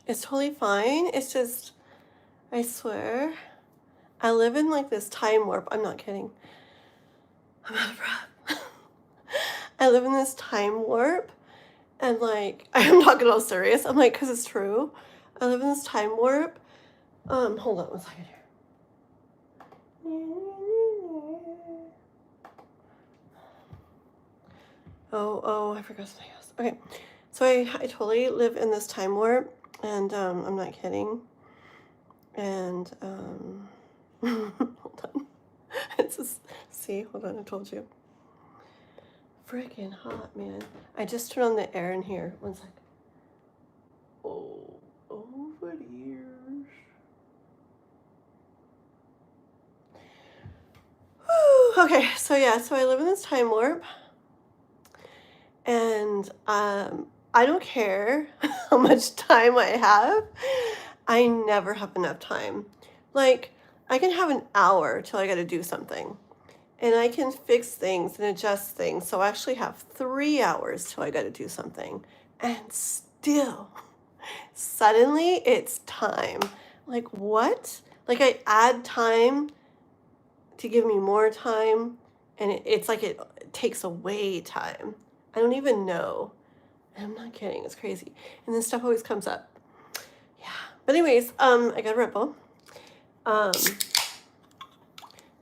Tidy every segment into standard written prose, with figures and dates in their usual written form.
It's totally fine. It's just, I swear, I live in like this time warp. I'm not kidding. I'm out of breath. I live in this time warp, and like, I'm not getting all serious. I'm like, because it's true. I live in this time warp. Hold on one second here. Oh, I forgot something else. Okay, so I totally live in this time warp, and I'm not kidding. And hold on. It's just, see, hold on, I told you. Freaking hot, man. I just turned on the air in here. One sec. Oh, over here. Okay, so yeah, so I live in this time warp, and I don't care how much time I have. I never have enough time. Like, I can have an hour till I got to do something, and I can fix things and adjust things. So I actually have 3 hours till I got to do something, and still, suddenly it's time. Like, what? Like, I add time to give me more time, and it's like it takes away time. I don't even know. I'm not kidding. It's crazy. And then stuff always comes up. Yeah. But anyways, I got a ripple. This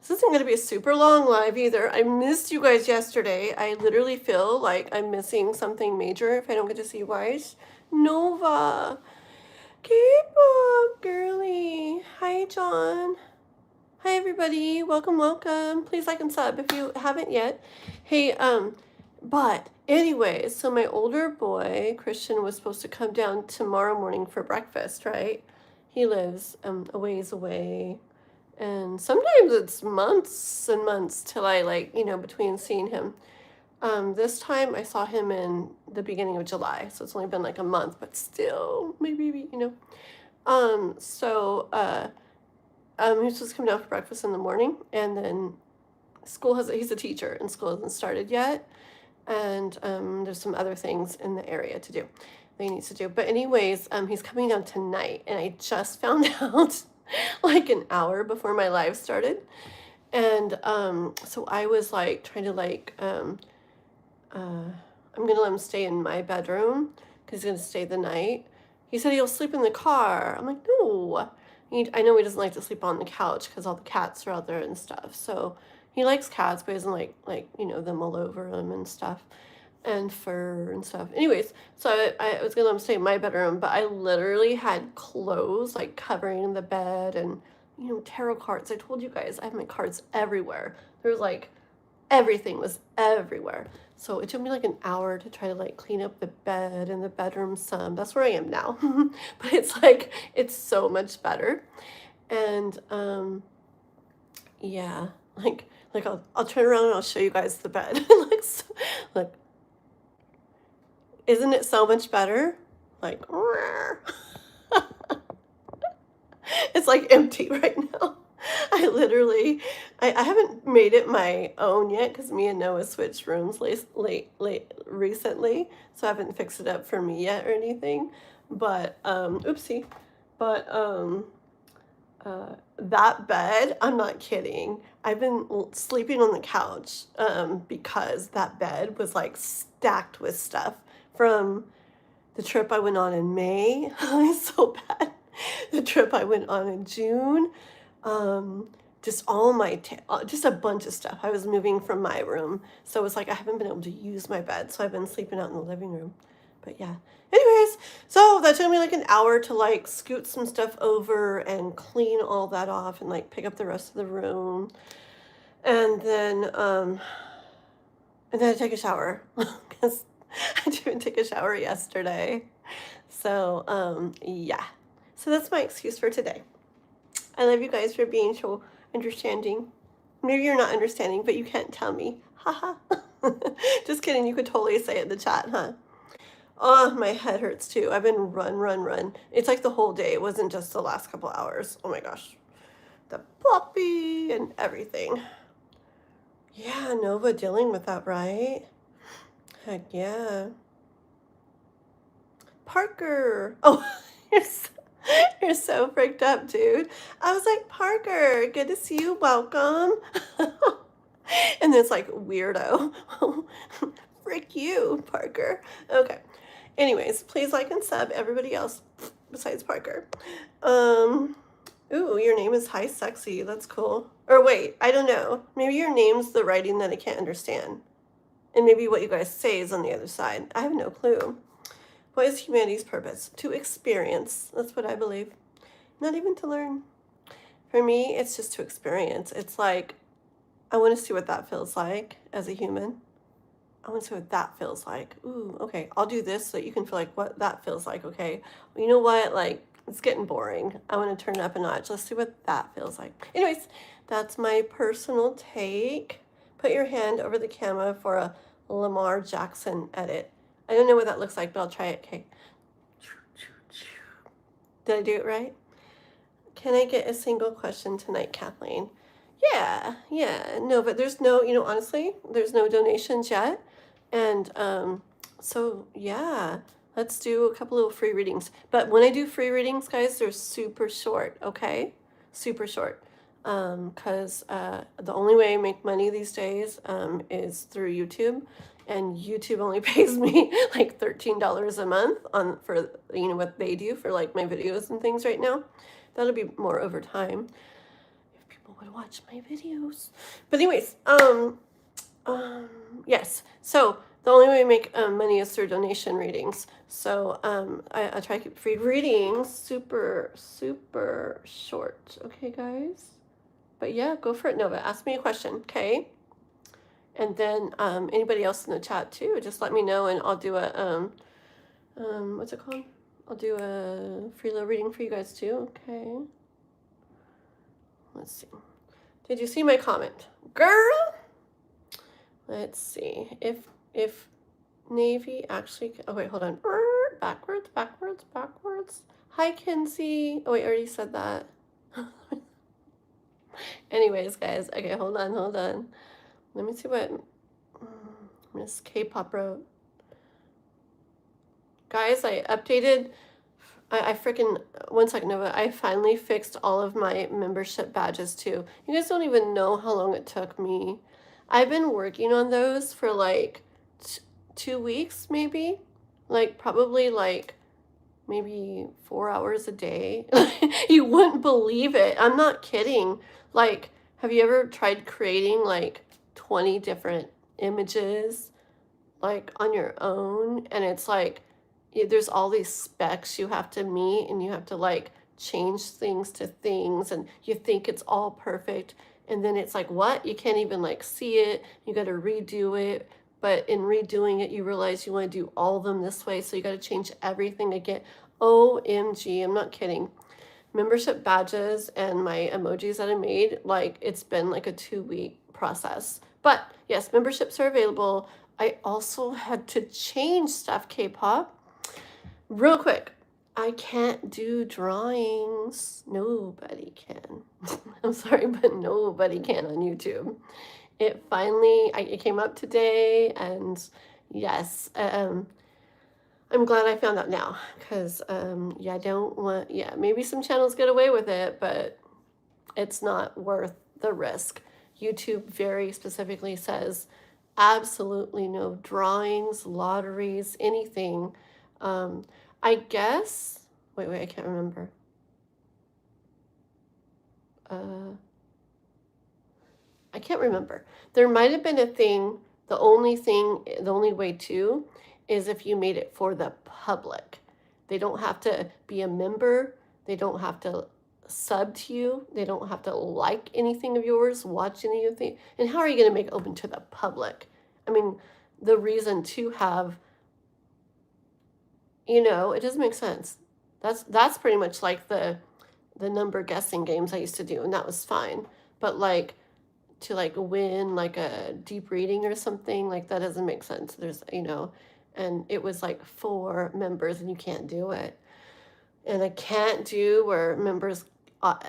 isn't going to be a super long live either. I missed you guys yesterday. I literally feel like I'm missing something major if I don't get to see you guys. Nova. K-pop girly. Hi, John. Hi, everybody. Welcome, welcome. Please like and sub if you haven't yet. Hey, but anyways, so my older boy, Christian, was supposed to come down tomorrow morning for breakfast, right? He lives a ways away. And sometimes it's months and months till I between seeing him. This time I saw him in the beginning of July, so it's only been like a month, but still, my baby, he was supposed to come down for breakfast in the morning, and then he's a teacher, and school hasn't started yet, and there's some other things in the area to do that he needs to do. But anyways, he's coming down tonight, and I just found out like an hour before my live started. And so I was like trying to I'm gonna let him stay in my bedroom because he's gonna stay the night. He said he'll sleep in the car. I'm like, no. I know he doesn't like to sleep on the couch because all the cats are out there and stuff. So he likes cats, but he doesn't like them all over him and stuff, and fur and stuff. Anyways, so I was gonna let him stay in my bedroom, but I literally had clothes like covering the bed, and tarot cards. I told you guys I have my cards everywhere. There's like everything was everywhere. So it took me like an hour to try to like clean up the bed and the bedroom some. That's where I am now. But it's so much better. And yeah, like I'll turn around and I'll show you guys the bed. Look, isn't it so much better? Like it's like empty right now. I haven't made it my own yet because me and Noah switched rooms late recently, so I haven't fixed it up for me yet or anything. But oopsie. But that bed, I'm not kidding. I've been sleeping on the couch because that bed was like stacked with stuff from the trip I went on in May. It's so bad. The trip I went on in June. Just all my, just a bunch of stuff. I was moving from my room. So it's like I haven't been able to use my bed. So I've been sleeping out in the living room. But yeah. Anyways, so that took me like an hour to like scoot some stuff over and clean all that off and like pick up the rest of the room. And then I take a shower because I didn't take a shower yesterday. So yeah. So that's my excuse for today. I love you guys for being so understanding. Maybe you're not understanding, but you can't tell me. Haha. Just kidding. You could totally say it in the chat, huh? Oh, my head hurts too. I've been run. It's like the whole day. It wasn't just the last couple hours. Oh my gosh. The puppy and everything. Yeah, Nova dealing with that, right? Heck yeah. Parker. Oh, you're so so freaked up, dude. I was like, Parker, good to see you. Welcome. And it's like, weirdo. Frick you, Parker. Okay. Anyways, please like and sub everybody else besides Parker. Ooh, your name is High Sexy. That's cool. Or wait, I don't know. Maybe your name's the writing that I can't understand. And maybe what you guys say is on the other side. I have no clue. What is humanity's purpose? To experience. That's what I believe. Not even to learn. For me, it's just to experience. It's like, I want to see what that feels like as a human. I want to see what that feels like. Ooh, okay. I'll do this so that you can feel like what that feels like, okay? Well, you know what? Like, it's getting boring. I want to turn it up a notch. Let's see what that feels like. Anyways, that's my personal take. Put your hand over the camera for a Lamar Jackson edit. I don't know what that looks like, but I'll try it. Okay. Did I do it right? Can I get a single question tonight, Kathleen? Yeah. No, but there's no, honestly, there's no donations yet. And so, yeah, let's do a couple of free readings. But when I do free readings, guys, they're super short, okay? Super short. Because the only way I make money these days is through YouTube. And YouTube only pays me like $13 a month for what they do for like my videos and things right now. That'll be more over time if people would watch my videos. But anyways, yes. So the only way I make money is through donation readings. So I try to keep free readings super short. Okay, guys. But yeah, go for it, Nova. Ask me a question, okay? And then anybody else in the chat too, just let me know, and I'll do a what's it called? I'll do a free little reading for you guys too. Okay. Let's see. Did you see my comment, girl? Let's see if Navy actually. Oh wait, hold on. Backwards. Hi, Kinsey. Oh wait, I already said that. Anyways, guys. Okay, hold on. Let me see what Miss K-pop wrote. Guys, I updated. I freaking, one second, Nova. I finally fixed all of my membership badges too. You guys don't even know how long it took me. I've been working on those for like 2 weeks, maybe. Like probably like maybe 4 hours a day. You wouldn't believe it. I'm not kidding. Like, have you ever tried creating like 20 different images like on your own? And it's like, there's all these specs you have to meet, and you have to like change things to things, and you think it's all perfect, and then it's like, what? You can't even like see it. You got to redo it. But in redoing it, you realize you want to do all of them this way, so you got to change everything again. OMG, I'm not kidding. Membership badges and my emojis that I made, like it's been like a 2-week process. But yes, memberships are available. I also had to change stuff, K-pop. Real quick, I can't do drawings. Nobody can. I'm sorry, but nobody can on YouTube. It finally, it came up today, and yes, I'm glad I found out now, because yeah, I don't want, maybe some channels get away with it, but it's not worth the risk. YouTube very specifically says absolutely no drawings, lotteries, anything. I guess, wait, I can't remember. I can't remember. There might have been a thing. The only way to is if you made it for the public. They don't have to be a member. They don't have to sub to you. They don't have to like anything of yours, watch anything. And how are you going to make it open to the public? I mean, the reason to have, it doesn't make sense. That's pretty much like the number guessing games I used to do, and that was fine. But like to like win like a deep reading or something, like that doesn't make sense. There's, and it was like for members, and you can't do it. And I can't do where members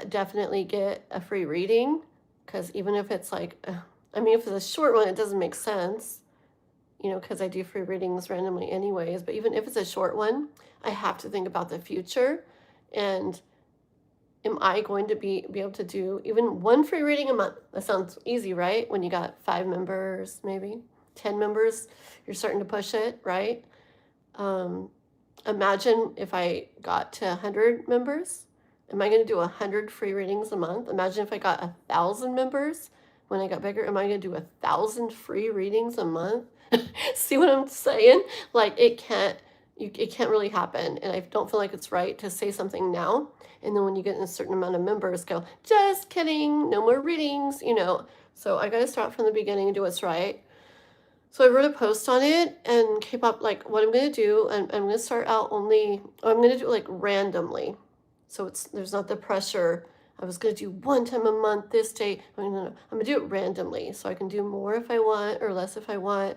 definitely get a free reading, because even if it's like, if it's a short one, it doesn't make sense, because I do free readings randomly anyways. But even if it's a short one, I have to think about the future. And am I going to be able to do even one free reading a month? That sounds easy, right? When you got 5 members, maybe 10 members, you're starting to push it, right? Um, Imagine if I got to 100 members. Am I going to do 100 free readings a month? Imagine if I got 1,000 members when I got bigger. Am I going to do 1,000 free readings a month? See what I'm saying? Like it can't really happen. And I don't feel like it's right to say something now. And then when you get in a certain amount of members, go, just kidding, no more readings, you know. So I got to start from the beginning and do what's right. So I wrote a post on it and came up like what I'm going to do. And I'm going to start out only, I'm going to do it like randomly. So there's not the pressure. I was going to do one time a month this day. I'm going to do it randomly. So I can do more if I want or less if I want.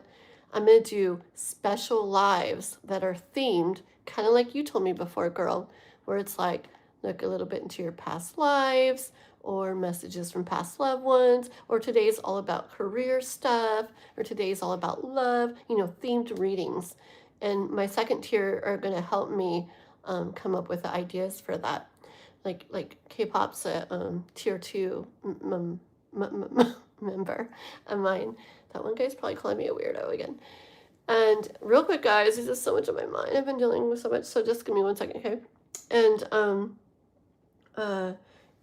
I'm going to do special lives that are themed, kind of like you told me before, girl, where it's like, look a little bit into your past lives or messages from past loved ones, or today's all about career stuff, or today's all about love, you know, themed readings. And my second tier are going to help me come up with the ideas for that. Like K-pop's a tier 2 member of mine. That one guy's probably calling me a weirdo again. And real quick, guys, this is so much on my mind. I've been dealing with so much, so just give me 1 second, okay? And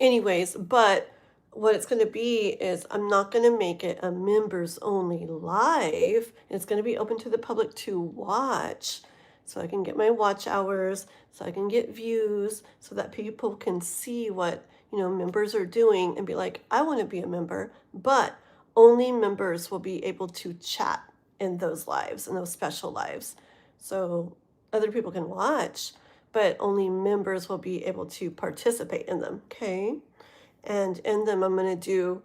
anyways, but what it's going to be is I'm not going to make it a members only live. It's going to be open to the public to watch, so I can get my watch hours, so I can get views, so that people can see what, you know, members are doing and be like, I want to be a member. But only members will be able to chat in those lives, in those special lives. So other people can watch, but only members will be able to participate in them, okay? And in them, I'm going to do,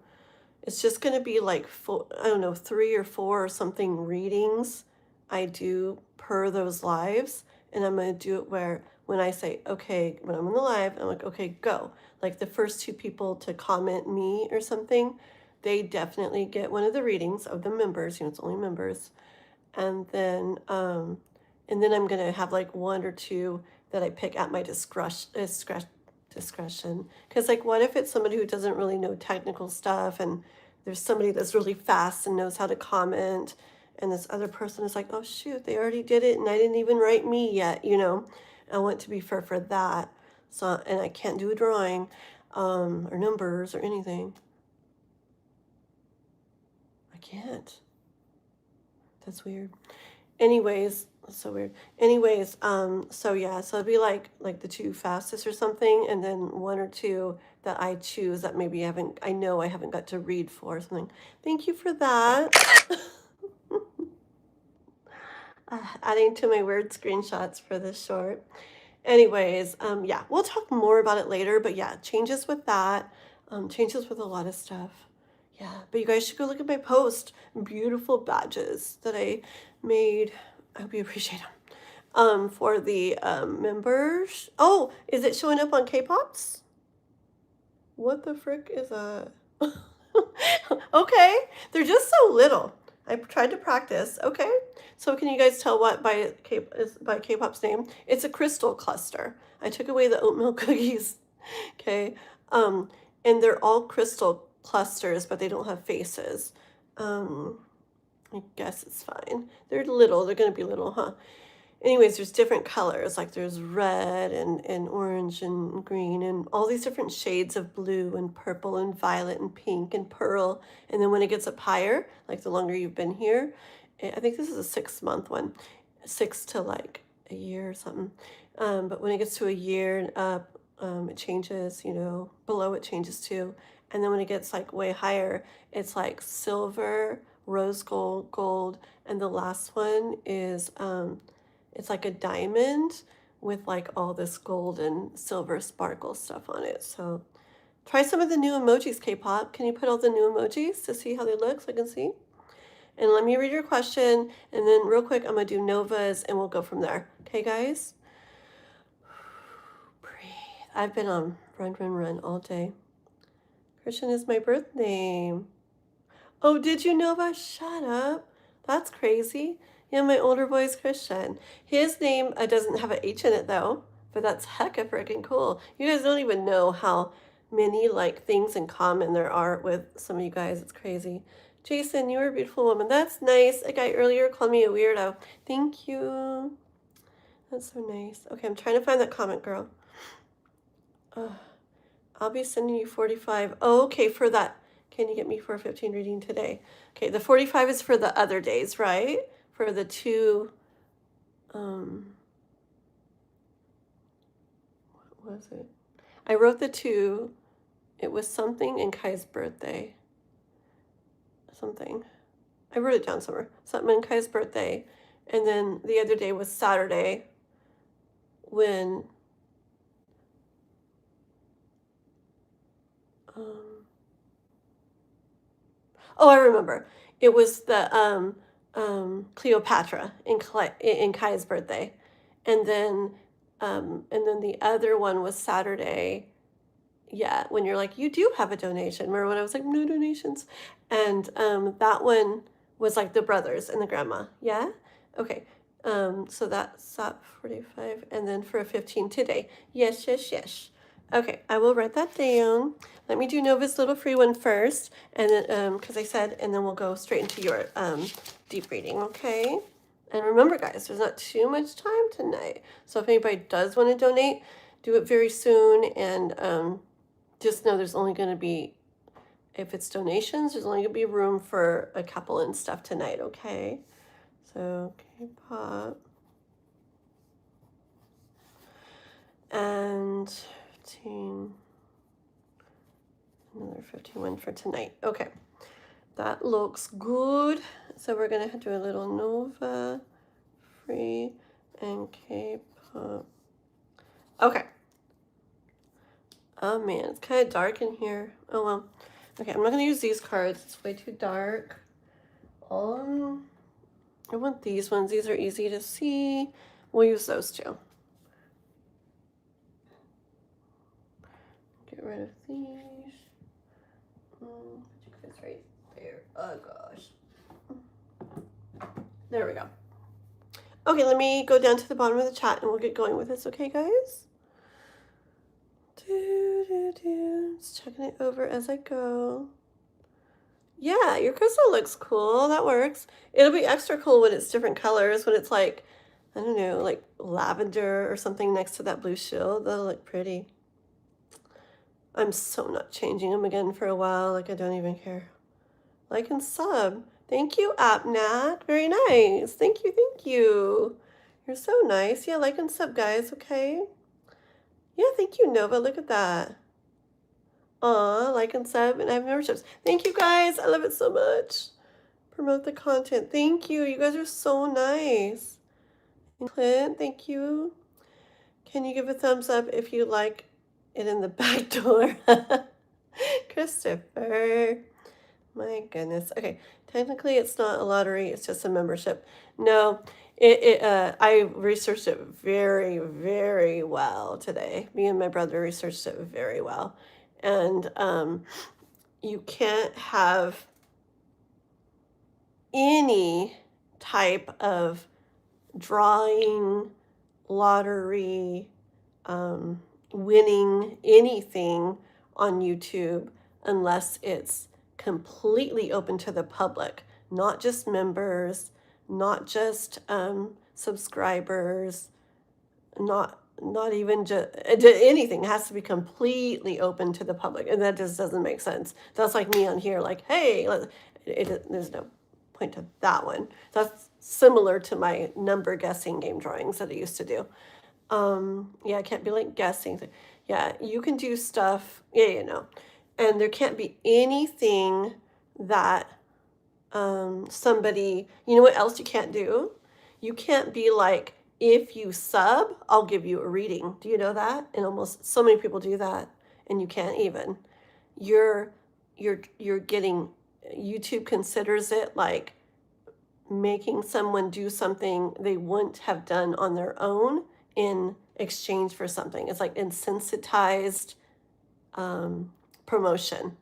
it's just going to be like, I don't know, 3 or 4 or something readings I do per those lives. And I'm going to do it where when I say, okay, when I'm in the live, I'm like, okay, go. Like the first 2 people to comment me or something, they definitely get one of the readings of the members, you know, it's only members. And then I'm going to have like 1 or 2 that I pick at my discretion. Because like, what if it's somebody who doesn't really know technical stuff, and there's somebody that's really fast and knows how to comment, and this other person is like, oh shoot, they already did it and I didn't even write me yet, you know. I want to be fair for that. So, and I can't do a drawing or numbers or anything. I can't. That's weird. Anyways, that's so weird. Anyways, so yeah, so it'd be like the 2 fastest or something, and then 1 or 2 that I choose that maybe I know I haven't got to read for or something. Thank you for that. Adding to my weird screenshots for this short. Anyways, yeah, we'll talk more about it later, but yeah, changes with that, changes with a lot of stuff. Yeah, but you guys should go look at my post. Beautiful badges that I made. I hope you appreciate them. For the members. Oh, is it showing up on K-Pops? What the frick is that? Okay, they're just so little. I tried to practice. Okay, so can you guys tell what by K-Pop's name? It's a crystal cluster. I took away the oatmeal cookies. Okay, and they're all crystal clusters, but they don't have faces. I guess it's fine. They're little. They're going to be little, huh? Anyways, there's different colors. Like there's red and orange and green and all these different shades of blue and purple and violet and pink and pearl. And then when it gets up higher, like the longer you've been here, I think this is a 6-month one, 6 to like a year or something. But when it gets to a year and up, it changes, you know, below it changes too. And then when it gets like way higher, it's like silver, rose gold, and the last one is it's like a diamond with like all this gold and silver sparkle stuff on it. So try some of the new emojis, K-pop. Can you put all the new emojis to see how they look so I can see? And let me read your question, and then real quick I'm gonna do Novas and we'll go from there. Okay, guys? Breathe. I've been on run all day. Christian is my birth name. Oh, did you, Nova? Shut up. That's crazy. Yeah, my older boy is Christian. His name doesn't have an H in it, though. but that's hecka freaking cool. You guys don't even know how many like things in common there are with some of you guys. It's crazy. Jason, you're a beautiful woman. That's nice. A guy earlier called me a weirdo. Thank you. That's so nice. Okay, I'm trying to find that comment, girl. I'll be sending you 45. Oh, okay, for that. Can you get me for a 15 reading today? Okay, the 45 is for the other days, right? For the two, what was it? I wrote the two. It was something in Kai's birthday. Something. I wrote it down somewhere. Something in Kai's birthday. And then the other day was Saturday when oh, I remember. It was the Cleopatra in Kai's birthday, and then the other one was Saturday. Yeah, when you're like, you do have a donation. Remember when I was like, no donations, and that one was like the brothers and the grandma. Yeah, okay. So that's that 45, and then for a 15 today. Yes, yes, yes. Okay, I will write that down. Let me do Nova's little free one first, and then because I said, and then we'll go straight into your deep reading, okay? And remember, guys, there's not too much time tonight, so if anybody does want to donate, do it very soon, and just know there's only going to be, if it's donations, there's only going to be room for a couple and stuff tonight, okay? So K-pop and 15. Another 51 for tonight. Okay, that looks good. So we're gonna do a little Nova, free, and K-pop. Okay. Oh man, it's kind of dark in here. Oh well. Okay, I'm not gonna use these cards. It's way too dark. I want these ones. These are easy to see. We'll use those too. Get rid of these. It's right there. Oh gosh. There we go. Okay, let me go down to the bottom of the chat and we'll get going with this, okay, guys? Just checking it over as I go. Yeah, your crystal looks cool. That works. It'll be extra cool when it's different colors, when it's like, I don't know, like lavender or something next to that blue shield. That'll look pretty. I'm so not changing them again for a while. Like, I don't even care. Like and sub. Thank you, AppNat. Very nice. Thank you, thank you. You're so nice. Yeah, like and sub, guys, okay? Yeah, thank you, Nova. Look at that. Aw, like and sub, and I have memberships. Thank you, guys. I love it so much. Promote the content. Thank you. You guys are so nice. And Clint, thank you. Can you give a thumbs up if you like it in the back door? Christopher. My goodness. Okay, technically it's not a lottery, it's just a membership. No, I researched it very, very well today. Me and my brother researched it very well. And you can't have any type of drawing, lottery, winning anything on YouTube unless it's completely open to the public, not just members, not just subscribers, not even just anything. It has to be completely open to the public, and that just doesn't make sense. That's like me on here, like, hey, there's no point to that one. That's similar to my number guessing game drawings that I used to do. Yeah, I can't be like guessing. Yeah, you can do stuff. Yeah, you know. And there can't be anything that somebody, you know what else you can't do? You can't be like, if you sub, I'll give you a reading. Do you know that? And almost so many people do that, and you can't even. You're getting, YouTube considers it like making someone do something they wouldn't have done on their own in exchange for something. It's like insensitized promotion.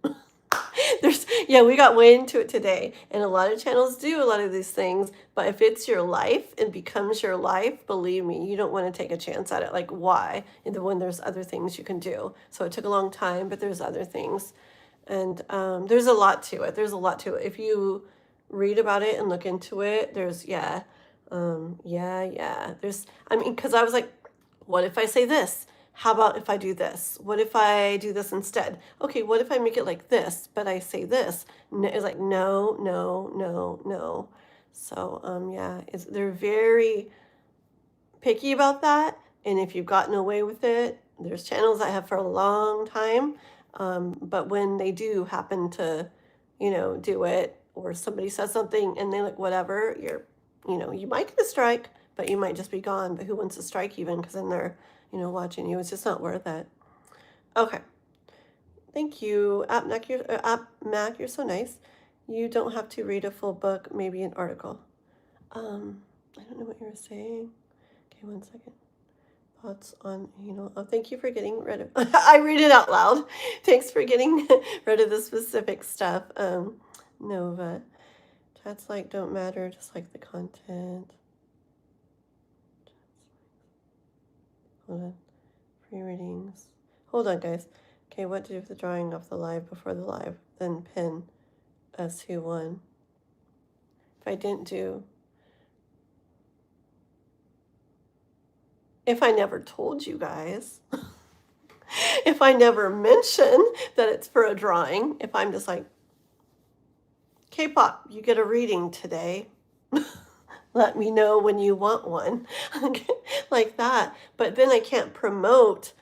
Yeah, we got way into it today. And a lot of channels do a lot of these things. But if it's your life and becomes your life, believe me, you don't want to take a chance at it. Like, why? And then when there's other things you can do. So it took a long time, but there's other things. And there's a lot to it. There's a lot to it. If you read about it and look into it, yeah. I mean, because I was like, what if I say this? How about if I do this? What if I do this instead? Okay, what if I make it like this, but I say this? It's like, no, no, no, no. So, yeah, they're very picky about that. And if you've gotten away with it, there's channels I have for a long time. But when they do happen to, do it, or somebody says something and they like, whatever, you might get a strike, but you might just be gone. But who wants a strike even? Because then they're, watching you. It's just not worth it. Okay. Thank you. App Mac, you're so nice. You don't have to read a full book, maybe an article. I don't know what you were saying. Okay, one second. Thoughts on, oh, thank you for getting rid of, I read it out loud. Thanks for getting rid of the specific stuff. Nova. Chats like don't matter, just like the content. Hold on. Free readings. Hold on, guys. Okay, what to do with the drawing of the live before the live? Then pin as who won. If I didn't do, if I never told you guys, if I never mention that it's for a drawing, if I'm just like, K-pop, you get a reading today. Let me know when you want one. Like that. But then I can't promote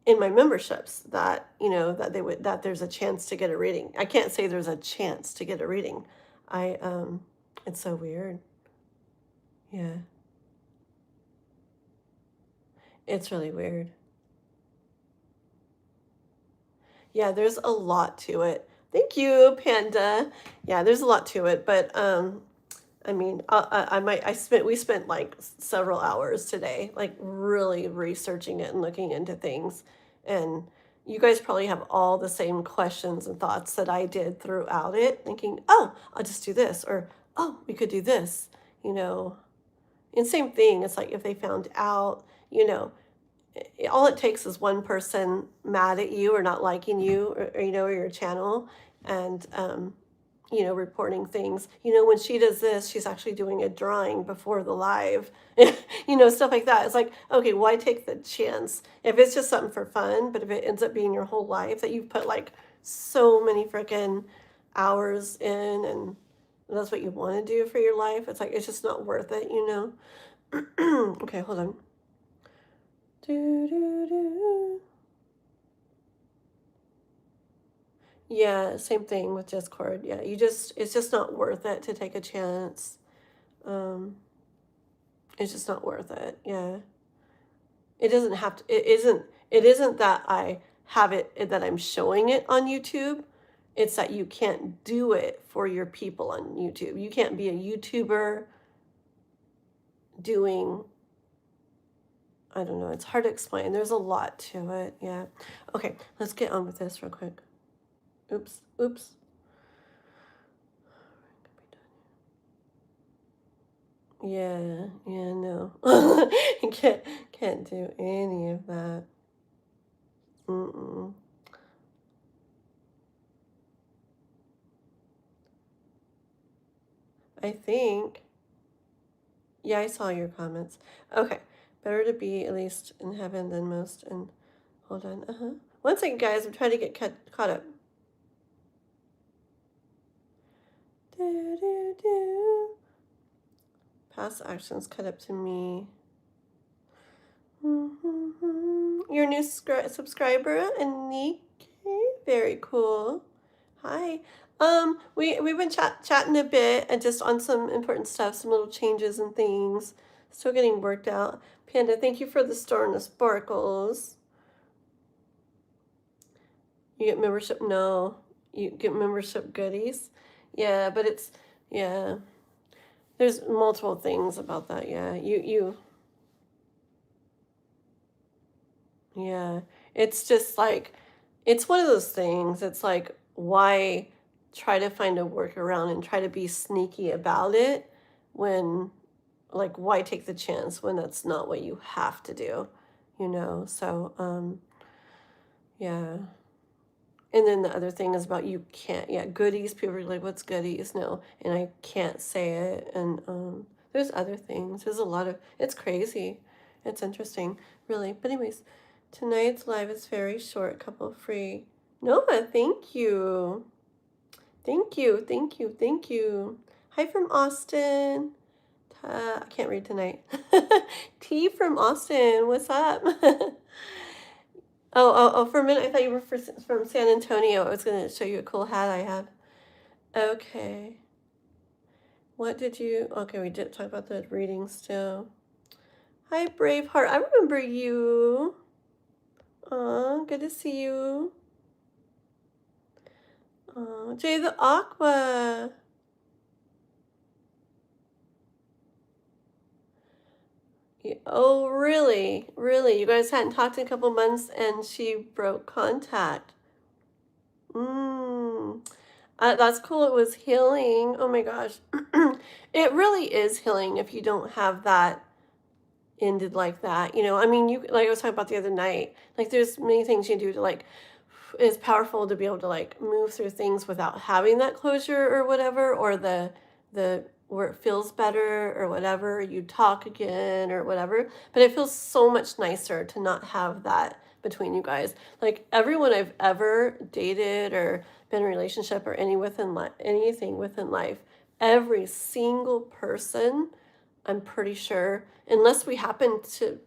in my memberships that, that there's a chance to get a reading. I can't say there's a chance to get a reading. It's so weird. Yeah. It's really weird. Yeah, there's a lot to it. Thank you, Panda. Yeah, there's a lot to it, but I mean, we spent like several hours today, like really researching it and looking into things. And you guys probably have all the same questions and thoughts that I did throughout it, thinking, oh, I'll just do this, or oh, we could do this, you know. And same thing, it's like if they found out, all it takes is one person mad at you or not liking you or your channel, and reporting things. When she does this, she's actually doing a drawing before the live, stuff like that. It's like, okay, why take the chance if it's just something for fun? But if it ends up being your whole life that you've put like so many freaking hours in, and that's what you want to do for your life, it's like, it's just not worth it, Okay, hold on. Yeah, same thing with Discord. Yeah, it's just not worth it to take a chance. It's just not worth it. Yeah. It doesn't have to, it isn't that I have it, that I'm showing it on YouTube. It's that you can't do it for your people on YouTube. You can't be a YouTuber doing, I don't know, it's hard to explain. There's a lot to it. Yeah. Okay, let's get on with this real quick. Oops. Yeah, no. You can't do any of that. I think, yeah, I saw your comments. Okay, better to be at least in heaven than most. And hold on, 1 second, guys. I'm trying to get caught up. Past actions caught up to me. Your new subscriber, Anike. Very cool. Hi. We've been chatting a bit and just on some important stuff, some little changes and things. Still getting worked out. Panda, thank you for the store and the sparkles. You get membership? No. You get membership goodies? Yeah, but yeah. There's multiple things about that. Yeah, yeah. It's just like, it's one of those things. It's like, why try to find a workaround and try to be sneaky about it when, like, why take the chance when that's not what you have to do, you know? So, yeah. And then the other thing is about you can't, yeah, goodies. People are like, what's goodies? No, and I can't say it. And there's other things. There's a lot of, it's crazy. It's interesting, really. But anyways, tonight's live is very short, couple free. Nova, thank you. Thank you, thank you, thank you. Hi from Austin. I can't read tonight. T from Austin, what's up? Oh, for a minute I thought you were from San Antonio. I was going to show you a cool hat I have. Okay. What did you... Okay, we did talk about the reading still. Hi, Braveheart. I remember you. Aw, good to see you. Jay the Aqua. Yeah. Oh, really? Really? You guys hadn't talked in a couple months and she broke contact. That's cool. It was healing. Oh my gosh. It really is healing if you don't have that ended like that. You know, I mean, you, like I was talking about the other night, like there's many things you do to like, it's powerful to be able to like move through things without having that closure or whatever, or the where it feels better or whatever, you talk again or whatever. But it feels so much nicer to not have that between you guys. Like everyone I've ever dated or been in a relationship or anything within life, every single person, I'm pretty sure, unless they happen to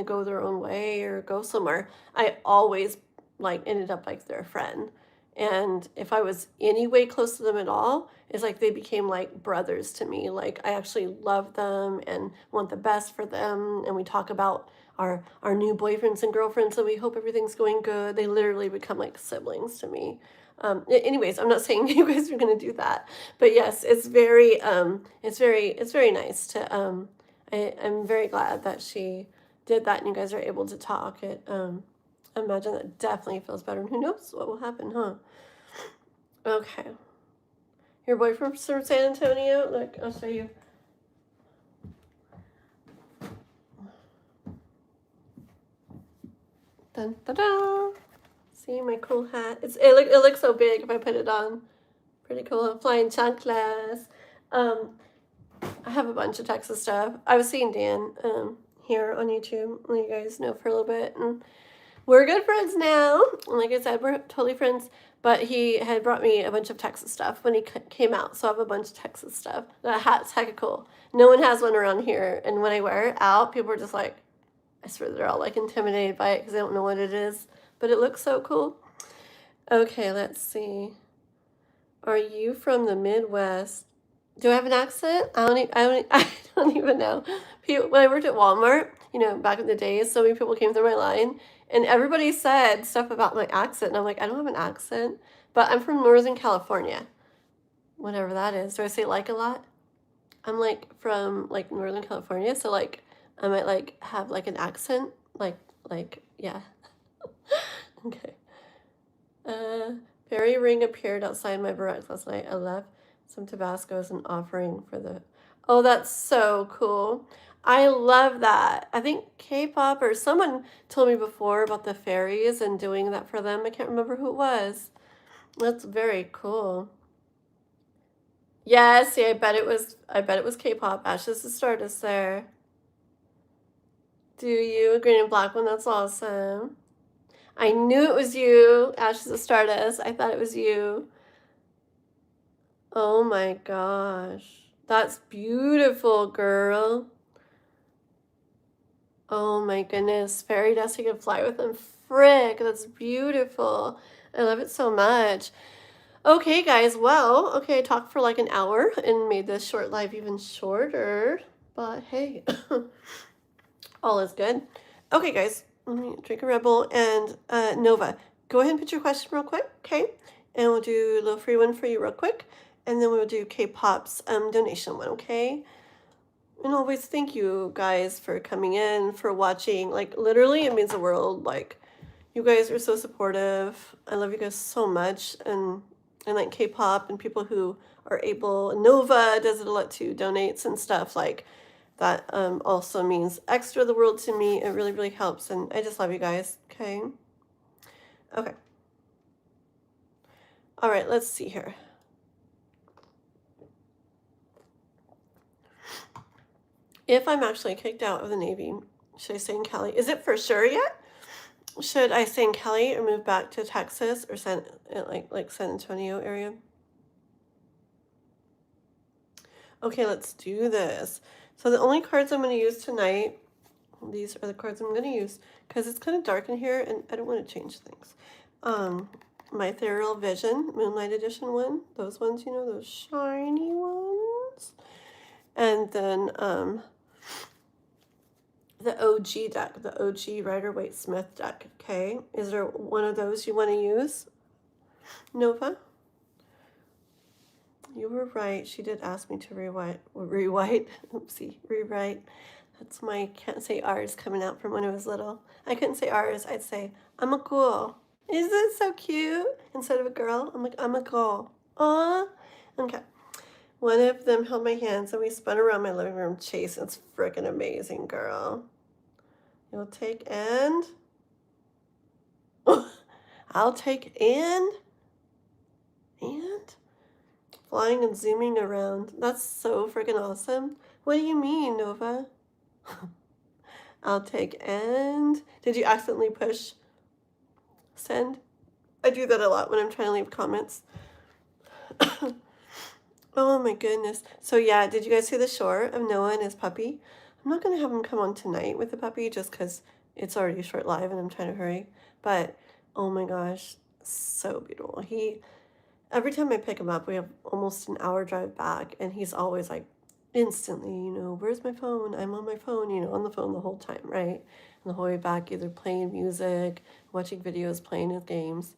go their own way or go somewhere, I always like ended up like their friend. And if I was any way close to them at all, it's like they became like brothers to me. Like I actually love them and want the best for them. And we talk about our new boyfriends and girlfriends, and we hope everything's going good. They literally become like siblings to me. Anyways, I'm not saying you guys are going to do that, but yes, it's very nice to, I'm very glad that she did that and you guys are able to talk. I imagine that definitely feels better. And who knows what will happen, huh? Okay. Your boyfriend's from San Antonio? Look, I'll show you. Dun, dun, dun. See my cool hat? It looks so big if I put it on. Pretty cool. Flying chanclas. I have a bunch of Texas stuff. I was seeing Dan here on YouTube. You guys know for a little bit, and we're good friends now. And like I said, we're totally friends. But he had brought me a bunch of Texas stuff when he came out, so I have a bunch of Texas stuff. That hat's hecka cool. No one has one around here, and when I wear it out, people are just like, I swear they're all like intimidated by it because they don't know what it is. But it looks so cool. Okay, let's see. Are you from the Midwest? Do I have an accent? I don't even know. When I worked at Walmart, you know, back in the days, so many people came through my line, and everybody said stuff about my accent, and I'm like, I don't have an accent, but I'm from Northern California, whatever that is. Do I say like a lot? I'm like from like Northern California, so like I might like have like an accent, like yeah. Okay. Fairy ring appeared outside my barracks last night. I left some Tabasco as an offering for the... Oh, that's so cool. I love that. I think K-pop or someone told me before about the fairies and doing that for them. I can't remember who it was. That's very cool. Yes, yeah, I bet it was K-pop. Ashes the Stardust there. Do you? A green and black one, that's awesome. I knew it was you, Ashes of Stardust. I thought it was you. Oh my gosh. That's beautiful, girl. Oh my goodness. Fairy dust, you can fly with them. Frick, that's beautiful. I love it so much. Okay, guys. Well, okay, I talked for like an hour and made this short live even shorter. But hey, all is good. Okay, guys. Let me drink a Red Bull. And Nova, go ahead and put your question real quick, okay? And we'll do a little free one for you real quick. And then we'll do K-pop's donation one, okay? And always thank you guys for coming in, for watching. Like, literally, it means the world. Like, you guys are so supportive. I love you guys so much. And and like K-pop and people who are able, Nova does it a lot too, donates and stuff like that. Also means extra the world to me. It really, really helps. And I just love you guys. Okay. Okay. All right, let's see here. If I'm actually kicked out of the Navy, should I stay in Cali? Is it for sure yet? Should I stay in Cali or move back to Texas or like San Antonio area? Okay, let's do this. So the only cards I'm going to use tonight, these are the cards I'm going to use because it's kind of dark in here and I don't want to change things. My Ethereal Vision, Moonlight Edition one, those ones, you know, those shiny ones. And then the OG deck, the OG Rider-Waite-Smith deck, okay? Is there one of those you want to use, Nova? You were right. She did ask me to rewrite. Oopsie, rewrite. That's my can't say R's coming out from when I was little. I couldn't say R's. I'd say, I'm a girl. Isn't it so cute? Instead of a girl, I'm like, I'm a girl. Aw. Okay. One of them held my hands and we spun around my living room chase. It's freaking amazing, girl. You'll take and... I'll take and... Flying and zooming around. That's so freaking awesome. What do you mean, Nova? I'll take and... Did you accidentally push send? I do that a lot when I'm trying to leave comments. Oh my goodness. So yeah, did you guys see the shore of Noah and his puppy? I'm not going to have him come on tonight with the puppy just because it's already short live and I'm trying to hurry. But oh my gosh, so beautiful. Every time I pick him up, we have almost an hour drive back, and he's always like instantly, you know, where's my phone? I'm on my phone, you know, on the phone the whole time, right? And the whole way back, either playing music, watching videos, playing his games.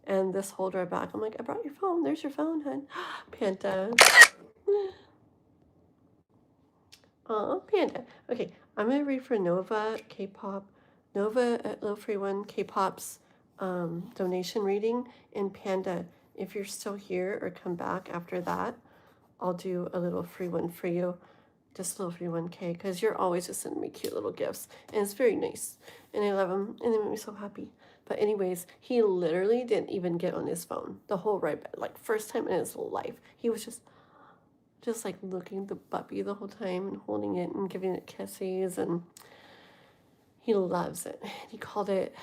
And this whole drive back, I'm like, I brought your phone. There's your phone, hon. Panda. Oh, Panda. Okay, I'm going to read for Nova, K-pop. Nova at Low Free One, K-pop's donation reading, and Panda. If you're still here or come back after that, I'll do a little free one for you. Just a little free 1K, because you're always just sending me cute little gifts. And it's very nice. And I love them. And they make me so happy. But anyways, he literally didn't even get on his phone the whole ride back. Like, first time in his whole life. He was just like looking at the puppy the whole time and holding it and giving it kisses. And he loves it. He called it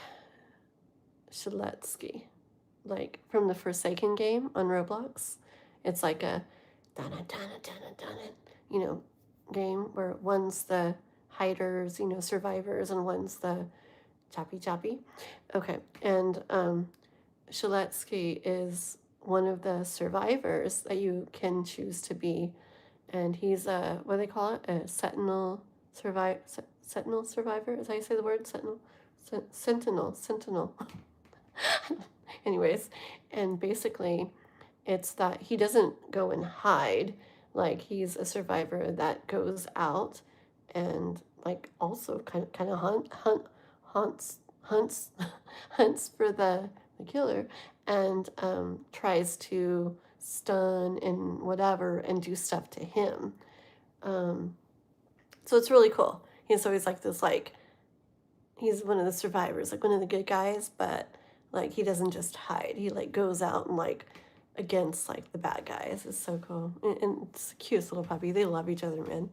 Shaletsky. Like from the Forsaken game on Roblox. It's like a you know, game where one's the hiders, you know, survivors, and one's the choppy. Okay, and Shaletsky is one of the survivors that you can choose to be, and he's a, what do they call it? A sentinel survivor. Sentinel survivor? Is that how you say the word? Sentinel. Anyways, and basically it's that he doesn't go and hide. Like, he's a survivor that goes out and like also kind of hunts for the killer, and tries to stun and whatever and do stuff to him. So it's really cool. He's always like this, like, he's one of the survivors, like one of the good guys, but like he doesn't just hide. He like goes out and like against like the bad guys. It's so cool. And it's the cutest little puppy. They love each other, man.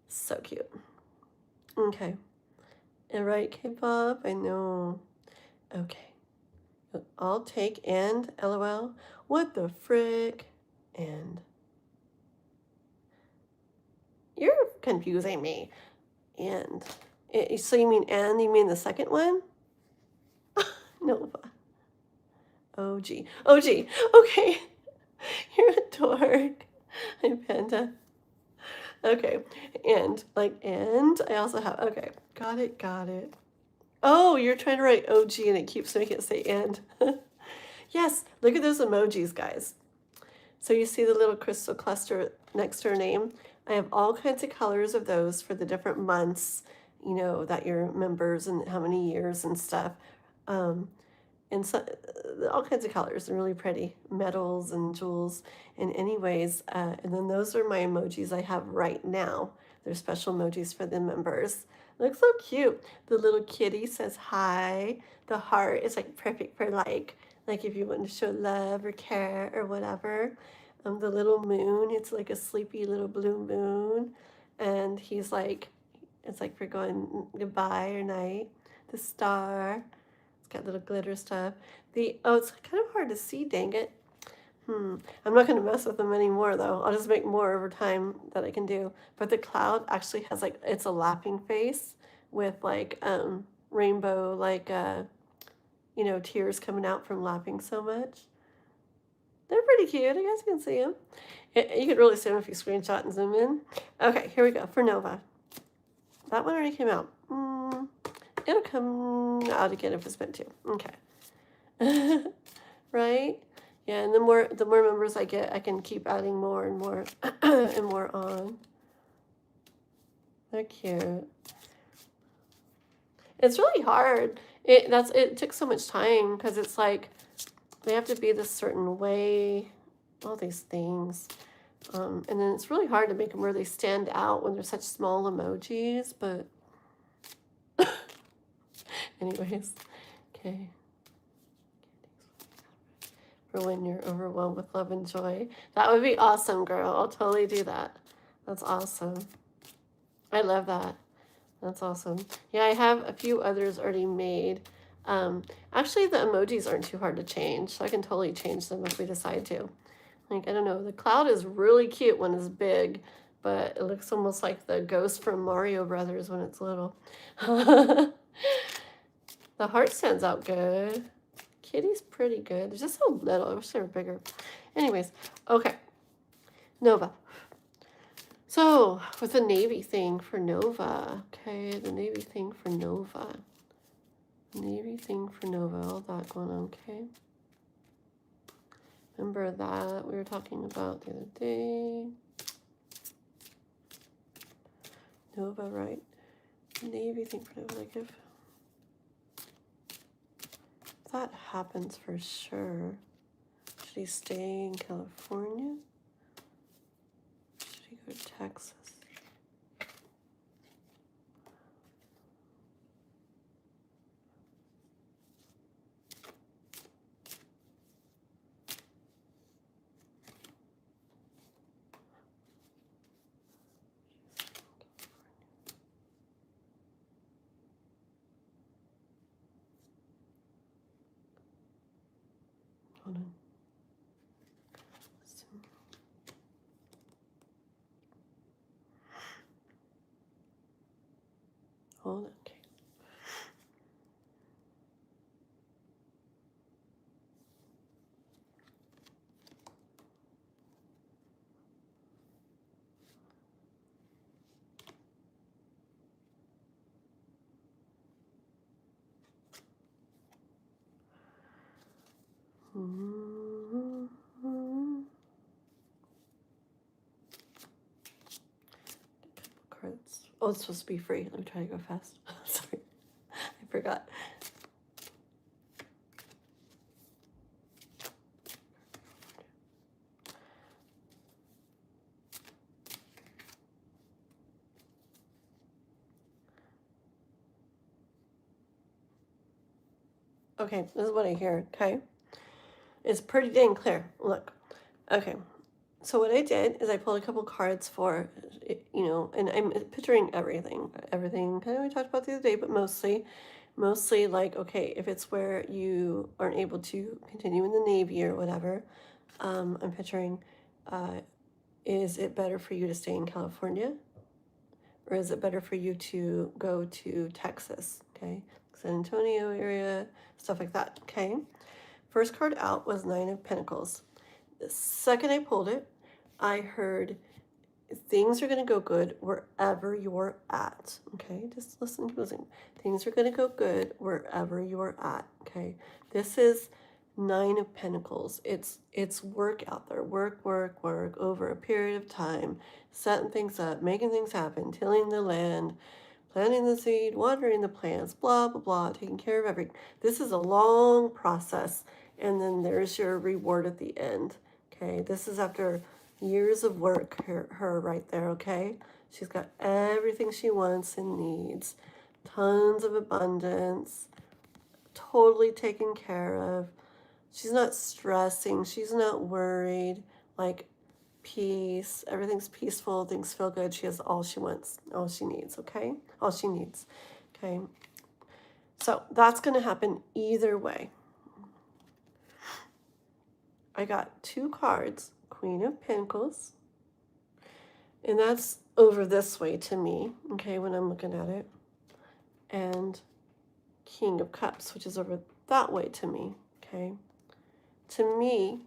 So cute. Okay. All right, K-pop. I know. Okay. I'll take and LOL. What the frick? And you're confusing me. And so you mean and? You mean the second one? No. OG. Okay. You're a dork. Hi, Panda. Okay. And I also have, okay. Got it. Oh, you're trying to write OG and it keeps making it say and. Yes. Look at those emojis, guys. So you see the little crystal cluster next to her name? I have all kinds of colors of those for the different months, you know, that you're members and how many years and stuff. and so, all kinds of colors and really pretty metals and jewels. And anyways, and then those are my emojis I have right now. They're special emojis for the members. Looks so cute. The little kitty says hi. The heart is like perfect for like if you want to show love or care or whatever. The little moon, it's like a sleepy little blue moon, and he's like, it's like for going goodbye or night. The star, it's got little glitter stuff. It's kind of hard to see, dang it. I'm not going to mess with them anymore though. I'll just make more over time that I can do. But the cloud actually has like, it's a laughing face with like rainbow, like, tears coming out from laughing so much. They're pretty cute. I guess you can see them. You could really see them if you screenshot and zoom in. Okay, here we go for Nova. That one already came out. It'll come out again if it's meant to. Okay. Right? Yeah, and the more members I get, I can keep adding more and more and more on. They're cute. It's really hard. It took so much time because it's like they have to be this certain way, all these things. And then it's really hard to make them where they stand out when they're such small emojis, but anyways, okay. For when you're overwhelmed with love and joy. That would be awesome, girl. I'll totally do that. That's awesome. I love that. That's awesome. Yeah, I have a few others already made. Actually, the emojis aren't too hard to change, so I can totally change them if we decide to. Like, I don't know, the cloud is really cute when it's big, but it looks almost like the ghost from Mario Brothers when it's little. The heart stands out good. Kitty's pretty good. They're just so little. I wish they were bigger. Anyways, okay. Nova. So, with the navy thing for Nova. Okay, the navy thing for Nova. Navy thing for Nova. All that going on, okay? Remember that we were talking about the other day. Nova, right? Navy thing for Nova. Like if that happens for sure, should he stay in California? Should he go to Texas? Hold on. Hold on. Okay. Cards. Oh, it's supposed to be free. Let me try to go fast. Sorry, I forgot. Okay, this is what I hear. Okay, it's pretty dang clear. Look. Okay, so what I did is I pulled a couple cards for, and I'm picturing everything kind of we talked about the other day, but mostly like, okay, if it's where you aren't able to continue in the Navy or whatever, I'm picturing, is it better for you to stay in California, or is it better for you to go to Texas? Okay, San Antonio area, stuff like that. Okay, first card out was Nine of Pentacles. The second I pulled it, I heard things are going to go good wherever you're at. Okay, just listen to listen. Things are going to go good wherever you're at. Okay, this is Nine of Pentacles. It's work out there, work over a period of time, setting things up, making things happen, tilling the land, planting the seed, watering the plants, blah, blah, blah, taking care of everything. This is a long process. And then there's your reward at the end. Okay, this is after years of work, her right there, okay? She's got everything she wants and needs. Tons of abundance, totally taken care of. She's not stressing, she's not worried, like peace, everything's peaceful, things feel good. She has all she wants, all she needs, okay? All she needs, okay? So that's going to happen either way. I got 2 cards, Queen of Pentacles, and that's over this way to me, okay, when I'm looking at it, and King of Cups, which is over that way to me, okay? To me,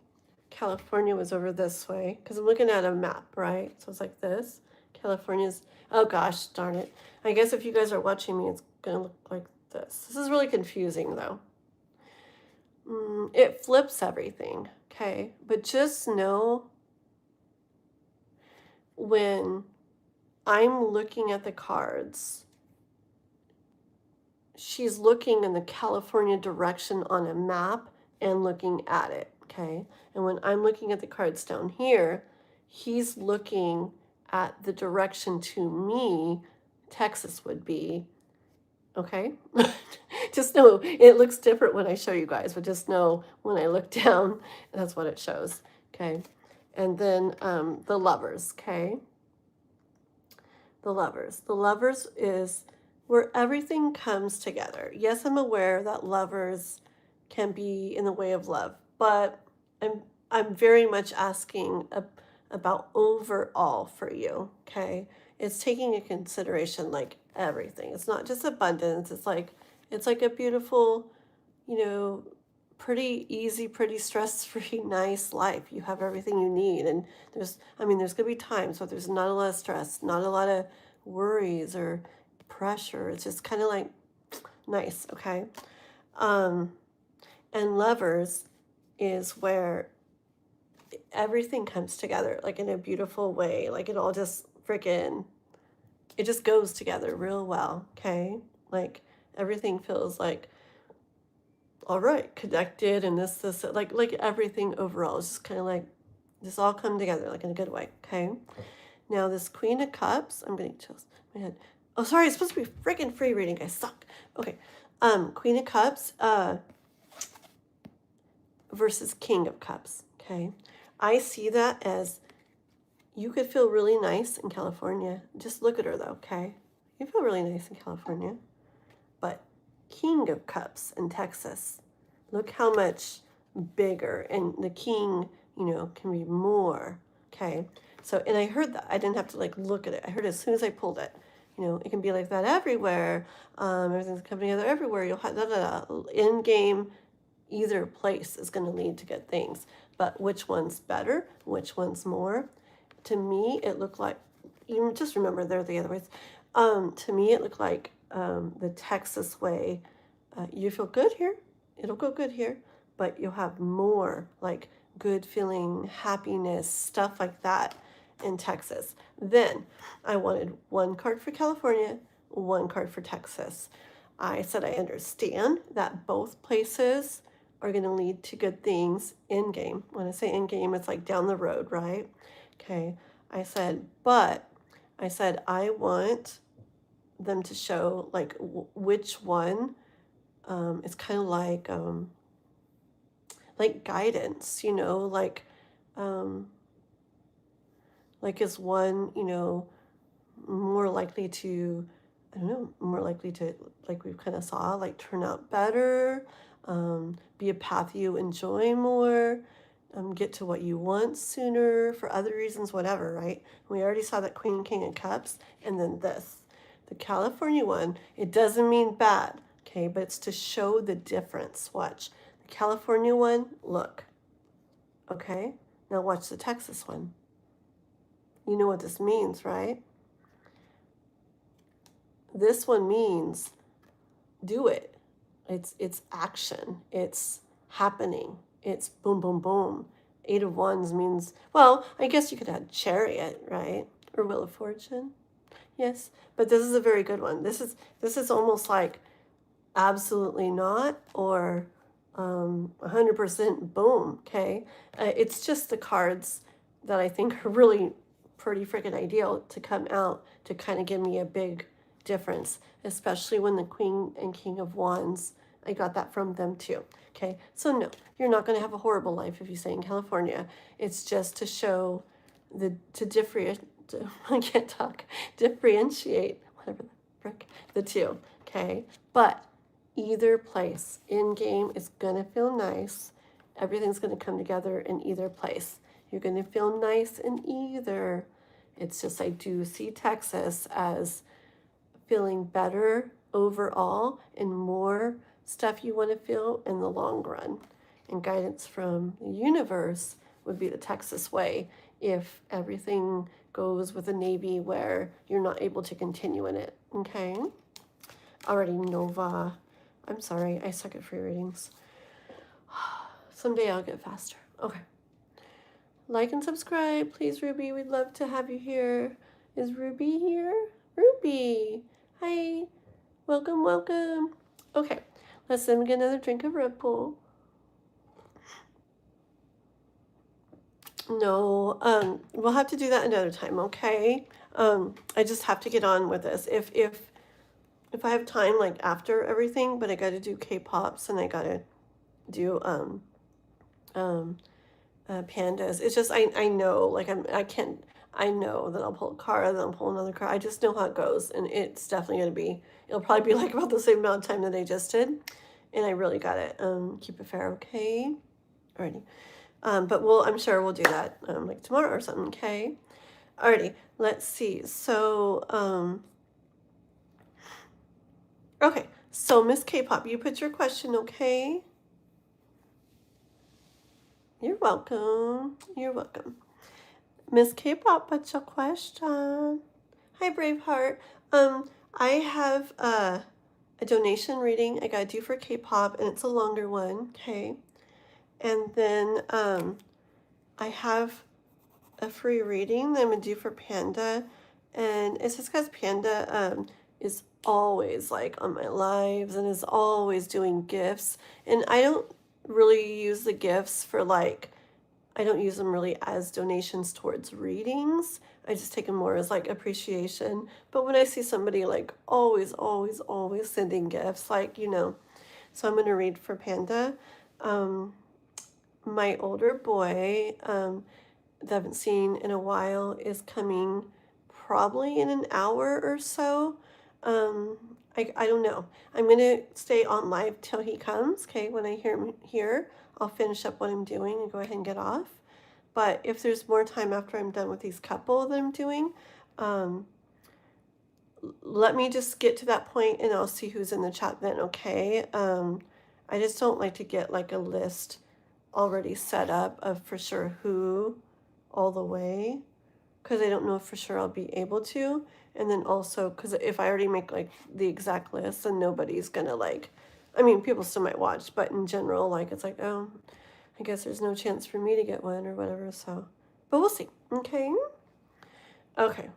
California was over this way, because I'm looking at a map, right? So it's like this. California's, oh gosh, darn it. I guess if you guys are watching me, it's going to look like this. This is really confusing, though. It flips everything, okay? But just know when I'm looking at the cards, she's looking in the California direction on a map and looking at it, okay? And when I'm looking at the cards down here, he's looking at the direction to me, Texas would be, okay? Just know it looks different when I show you guys, but just know when I look down, that's what it shows, okay? And then the Lovers, okay? The Lovers. The Lovers is where everything comes together. Yes, I'm aware that lovers can be in the way of love, but I'm very much asking about overall for you, okay? It's taking into consideration like everything. It's not just abundance. It's like a beautiful, you know, pretty easy, pretty stress-free, nice life. You have everything you need, and there's gonna be times where there's not a lot of stress, not a lot of worries or pressure. It's just kind of like nice, okay? And Lovers is where everything comes together like in a beautiful way, like it all just it just goes together real well, okay? Like everything feels like all right, connected, and this like everything overall is just kind of like this all come together like in a good way, okay? Now this Queen of Cups, I'm getting chills in my head. Oh, sorry, it's supposed to be freaking free reading. I suck. Okay. Queen of Cups versus King of Cups. Okay. I see that as you could feel really nice in California. Just look at her though, okay? You feel really nice in California. But King of Cups in Texas, look how much bigger. And the king, can be more. Okay. So, and I heard that. I didn't have to like look at it. I heard it as soon as I pulled it. It can be like that everywhere. Everything's coming together everywhere. You'll have in game, either place is going to lead to good things. But which one's better? Which one's more? To me, it looked like, you just remember they're the other ways. To me, it looked like the Texas way. You feel good here. It'll go good here. But you'll have more like good feeling, happiness, stuff like that in Texas. Then I wanted 1 card for California, 1 card for Texas. I said I understand that both places are going to lead to good things in game. When I say in game, it's like down the road, right? Okay. I said I want them to show like which one. It's kind of like guidance, like is one, more likely to, I don't know, more likely to, like we've kind of saw, like turn out better, be a path you enjoy more, get to what you want sooner for other reasons, whatever, right? We already saw that Queen, King of Cups, and then this. The California one, it doesn't mean bad, okay, but it's to show the difference. Watch. The California one, look, okay? Now watch the Texas one. You know what this means, right? This one means do it. It's action. It's happening. It's boom, boom, boom. 8 of Wands means, well, I guess you could add Chariot, right? Or Wheel of Fortune. Yes, but this is a very good one. This is almost like absolutely not or 100% boom. Okay, it's just the cards that I think are really pretty freaking ideal to come out to kind of give me a big difference, especially when the Queen and King of Wands, I got that from them too. Okay, so no, you're not going to have a horrible life if you stay in California. It's just to show to differentiate. I can't talk. Differentiate, whatever the frick, the two. Okay, but either place in game is gonna feel nice. Everything's gonna come together in either place. You're gonna feel nice in either. It's just I do see Texas as feeling better overall and more stuff you want to feel in the long run. And guidance from the universe would be the Texas way if everything goes with the Navy where you're not able to continue in it. Okay? Already Nova. I'm sorry, I suck at free readings. Someday I'll get faster. Okay. Like and subscribe, please, Ruby. We'd love to have you here. Is Ruby here? Ruby. Hi. Welcome, welcome. Okay. Let's then get another drink of Red Bull. No, we'll have to do that another time, okay? I just have to get on with this. If I have time, like after everything, but I got to do K-pops and I got to do pandas. It's just I know like I know that I'll pull a card, then I'll pull another card. I just know how it goes, and it's definitely gonna be. It'll probably be like about the same amount of time that I just did, and I really got it. Keep it fair, okay? Alrighty. But I'm sure we'll do that like tomorrow or something, okay? Alrighty. Let's see. So okay. So Miss K-pop, you put your question, okay? You're welcome. You're welcome. Miss K-pop, what's your question? Hi, Braveheart. I have a donation reading I gotta do for K-pop, and it's a longer one, okay? And then I have a free reading that I'm gonna do for Panda, and it's just because Panda is always like on my lives and is always doing gifts, and I don't really use the gifts for like I don't use them really as donations towards readings. I just take them more as like appreciation. But when I see somebody like always, always, always sending gifts, like, so I'm going to read for Panda. My older boy that I haven't seen in a while is coming probably in an hour or so. I don't know. I'm going to stay on live till he comes. Okay, when I hear him here, I'll finish up what I'm doing and go ahead and get off. But if there's more time after I'm done with these couple that I'm doing, let me just get to that point and I'll see who's in the chat then, okay? I just don't like to get like a list already set up of for sure who all the way, because I don't know if for sure I'll be able to. And then also, because if I already make like the exact list, then nobody's gonna like, I mean, people still might watch, but in general, like, it's like, oh, I guess there's no chance for me to get one or whatever, so. But we'll see, okay? Okay.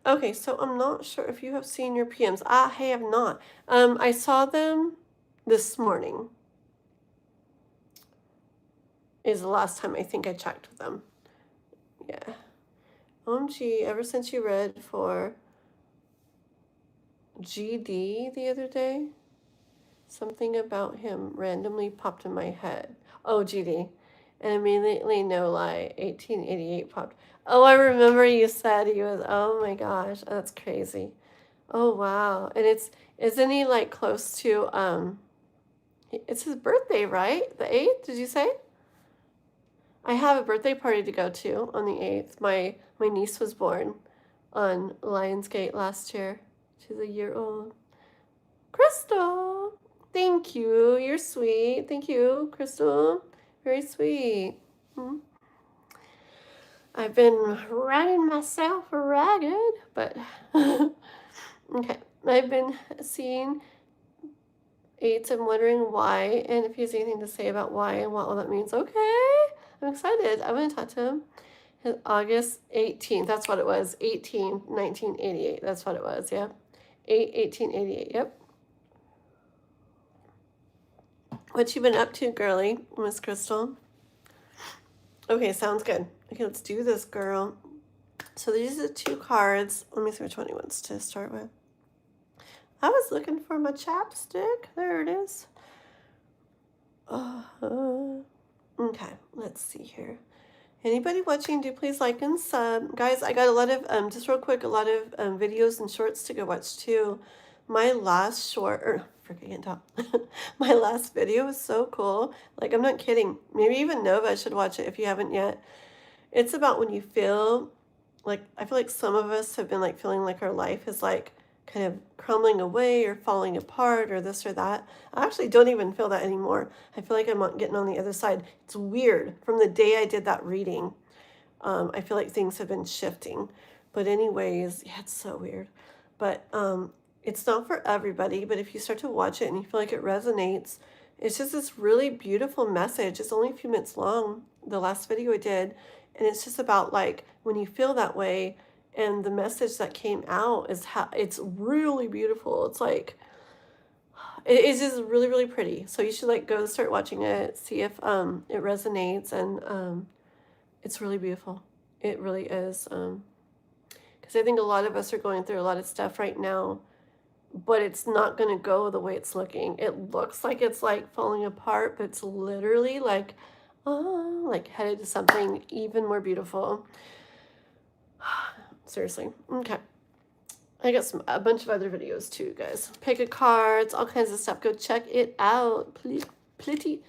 Okay, so I'm not sure if you have seen your PMs. I have not. I saw them this morning. Is the last time I think I checked with them. Yeah. OMG, ever since you read for GD the other day, something about him randomly popped in my head. Oh, GD. And immediately, no lie, 1888 popped. Oh, I remember you said he was, oh my gosh, that's crazy. Oh, wow. And isn't he like close to, it's his birthday, right? The 8th, did you say? I have a birthday party to go to on the 8th. My niece was born on Lionsgate last year. She's a year old. Crystal, thank you. You're sweet. Thank you, Crystal. Very sweet. I've been riding myself ragged, but okay. I've been seeing 8s and wondering why, and if he has anything to say about why and what all that means. Okay, I'm excited. I want to talk to him. August 18th. That's what it was. 1988. That's what it was. Yeah. 1888. Yep. What you been up to, girly, Miss Crystal? Okay, sounds good. Okay, let's do this, girl. So these are the 2 cards. Let me see which one he wants to start with. I was looking for my chapstick. There it is. Okay, let's see here. Anybody watching, do please like and sub. Guys, I got a lot of, just real quick, a lot of videos and shorts to go watch too. My last short, can't talk. My last video was so cool. Like, I'm not kidding. Maybe even Nova should watch it if you haven't yet. It's about when you feel like, I feel like some of us have been like feeling like our life is like kind of crumbling away or falling apart or this or that. I actually don't even feel that anymore. I feel like I'm getting on the other side. It's weird. From the day I did that reading, I feel like things have been shifting. But anyways, yeah, it's so weird. But it's not for everybody, but if you start to watch it and you feel like it resonates, it's just this really beautiful message. It's only a few minutes long, the last video I did, and it's just about like when you feel that way, and the message that came out is how it's really beautiful. It's like it's just really, really pretty. So you should like go start watching it, see if it resonates, and it's really beautiful. It really is. Because I think a lot of us are going through a lot of stuff right now, but it's not going to go the way it's looking. It looks like it's like falling apart, but it's literally like headed to something even more beautiful. Seriously. Okay. I got a bunch of other videos too, guys. Pick a cards, all kinds of stuff. Go check it out. Please,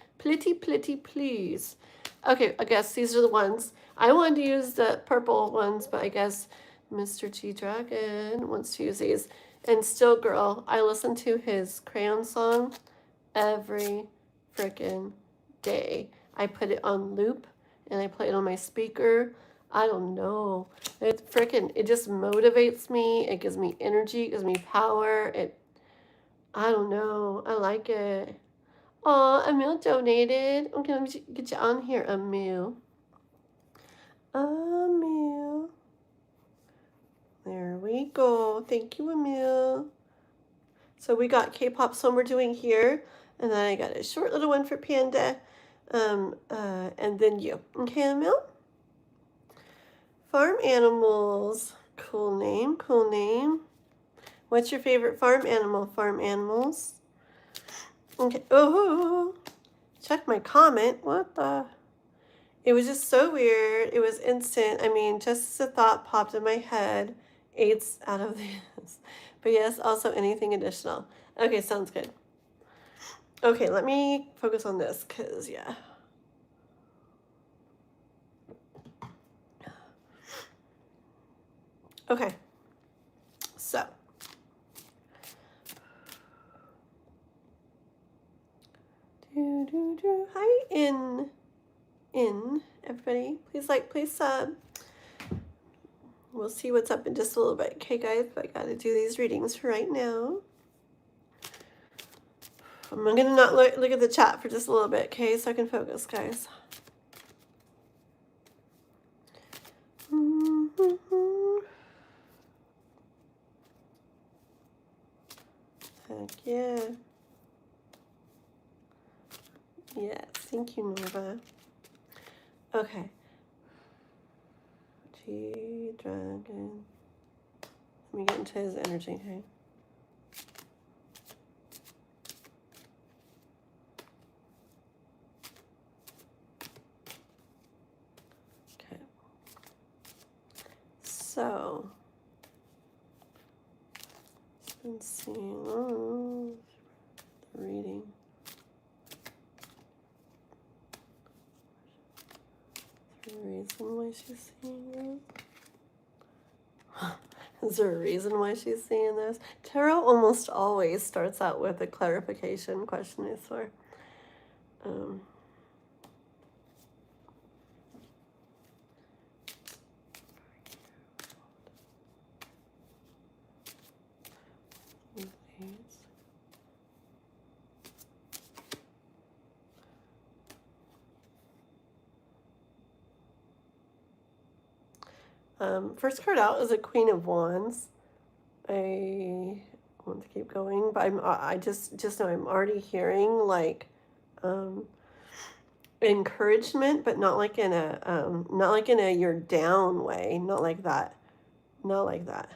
please. Okay, I guess these are the ones. I wanted to use the purple ones, but I guess Mr. G Dragon wants to use these. And still, girl, I listen to his crayon song every freaking day. I put it on loop and I play it on my speaker. I don't know. It just motivates me. It gives me energy. It gives me power. I don't know. I like it. Aw, Emil donated. Okay, let me get you on here, Emil. Emil. There we go. Thank you, Emil. So we got K-pop song we're doing here. And then I got a short little one for Panda. And then you. Okay, Emil? Farm animals. Cool name, cool name. What's your favorite farm animal? Farm animals. Okay. Oh, check my comment. What the? It was just so weird. It was instant. I mean, just as a thought popped in my head. 8's out of this. But yes, also anything additional. Okay, sounds good. Okay, let me focus on this because, yeah. Okay, so hi in everybody. Please like, please sub. We'll see what's up in just a little bit. Okay, guys, but I gotta do these readings for right now. I'm gonna not look at the chat for just a little bit, okay, so I can focus, guys. Heck yeah. Yes, thank you, Nova. Okay. G-Dragon. Let me get into his energy, okay? Okay. So, let's see. Oh, the reading. Is there a reason why she's seeing this? Is there a reason why she's seeing this? Tarot almost always starts out with a clarification question, I swear. First card out is a Queen of Wands. I want to keep going, but I just know I'm already hearing like encouragement, but not like in a you're down way, not like that. Not like that.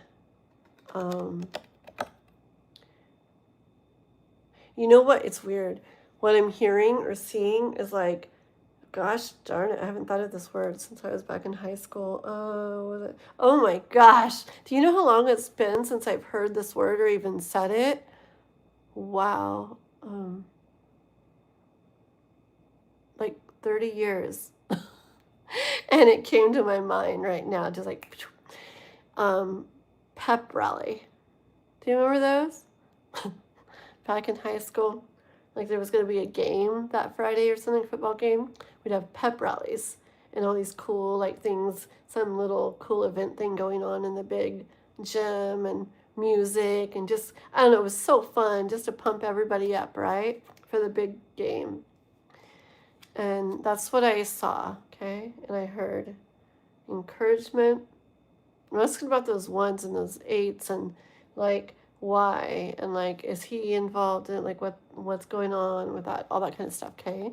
You know what? It's weird. What I'm hearing or seeing is like, gosh darn it, I haven't thought of this word since I was back in high school. Oh my gosh. Do you know how long it's been since I've heard this word or even said it? Wow. Like 30 years. And it came to my mind right now, just like pep rally. Do you remember those? Back in high school, like there was going to be a game that Friday or something, football game. We'd have pep rallies and all these cool like things, some little cool event thing going on in the big gym and music and just, I don't know, it was so fun just to pump everybody up, right? For the big game. And that's what I saw, okay? And I heard encouragement. I'm asking about those ones and those eights and like why and like is he involved in like what's going on with that, all that kind of stuff, okay?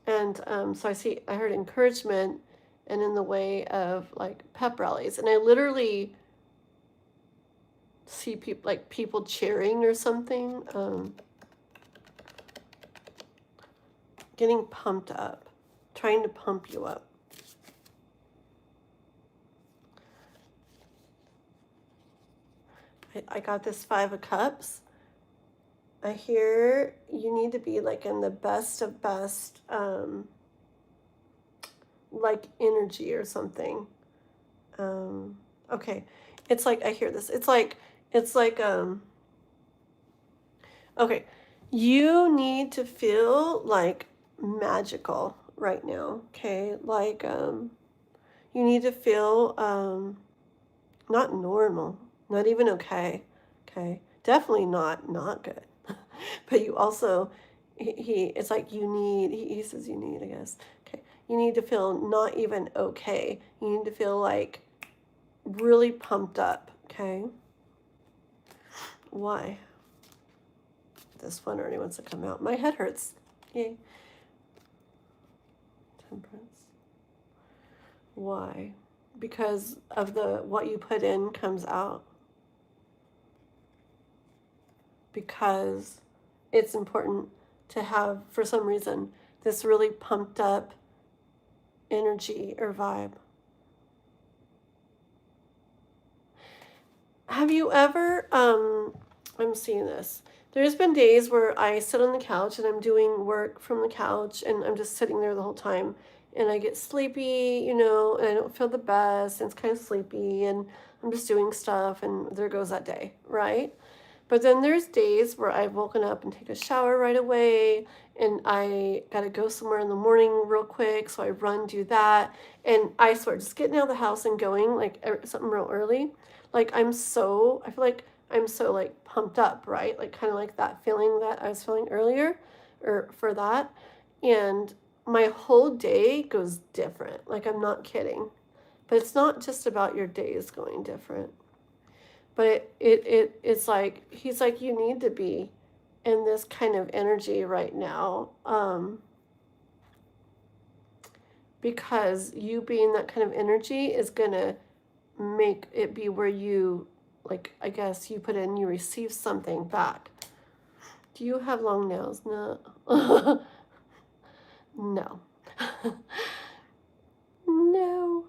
And so I heard encouragement and in the way of like pep rallies, and I literally see people cheering or something, getting pumped up, trying to pump you up. I got this 5 of Cups. I hear you need to be like in the best of best, like energy or something. Okay. It's like, I hear this. It's like, okay. You need to feel like magical right now. Okay. Like, you need to feel, not normal. Not even okay. Okay. Definitely not good. But you also, it's like he says you need, I guess. Okay. You need to feel not even okay. You need to feel like really pumped up. Okay. Why? This one already wants to come out. My head hurts. Yay. Temperance. Why? Because of what you put in comes out. Because it's important to have, for some reason, this really pumped up energy or vibe. Have you ever, I'm seeing this. There's been days where I sit on the couch and I'm doing work from the couch and I'm just sitting there the whole time and I get sleepy, and I don't feel the best and it's kind of sleepy and I'm just doing stuff and there goes that day, right? But then there's days where I've woken up and take a shower right away and I got to go somewhere in the morning real quick. So I run, do that. And I swear, just getting out of the house and going like something real early. Like I feel like I'm so like pumped up, right? Like kind of like that feeling that I was feeling earlier or for that. And my whole day goes different. Like I'm not kidding. But it's not just about your days going different. But it's like, he's like, you need to be in this kind of energy right now. Because you being that kind of energy is going to make it be where you, like, I guess you put in, you receive something back. Do you have long nails? No. No. No.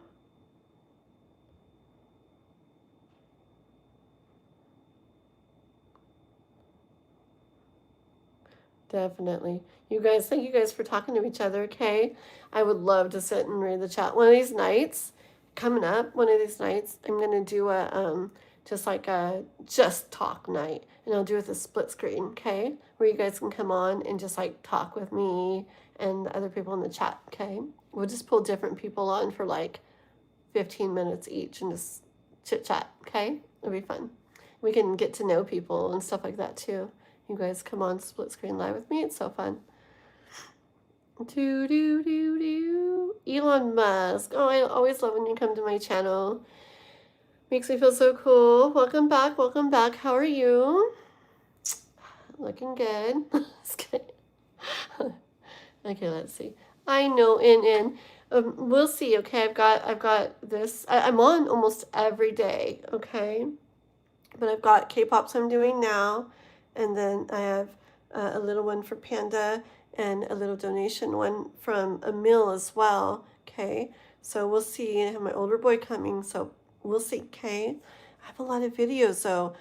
Definitely. You guys, thank you guys for talking to each other, okay? I would love to sit and read the chat. One of these nights, coming up, one of these nights, I'm going to do just like a just talk night. And I'll do it with a split screen, okay? Where you guys can come on and just like talk with me and the other people in the chat, okay? We'll just pull different people on for like 15 minutes each and just chit chat, okay? It'll be fun. We can get to know people and stuff like that too. You guys come on split screen live with me. It's so fun. Do do do do. Elon Musk. Oh, I always love when you come to my channel. Makes me feel so cool. Welcome back. Welcome back. How are you? Looking good. Just kidding. Okay, let's see. I know, and we'll see. Okay, I've got this. I'm on almost every day. Okay, but I've got K-pops I'm doing now, and then I have a little one for Panda and a little donation one from Emil as well. Okay, so we'll see. I have my older boy coming, so we'll see. Okay, I have a lot of videos though.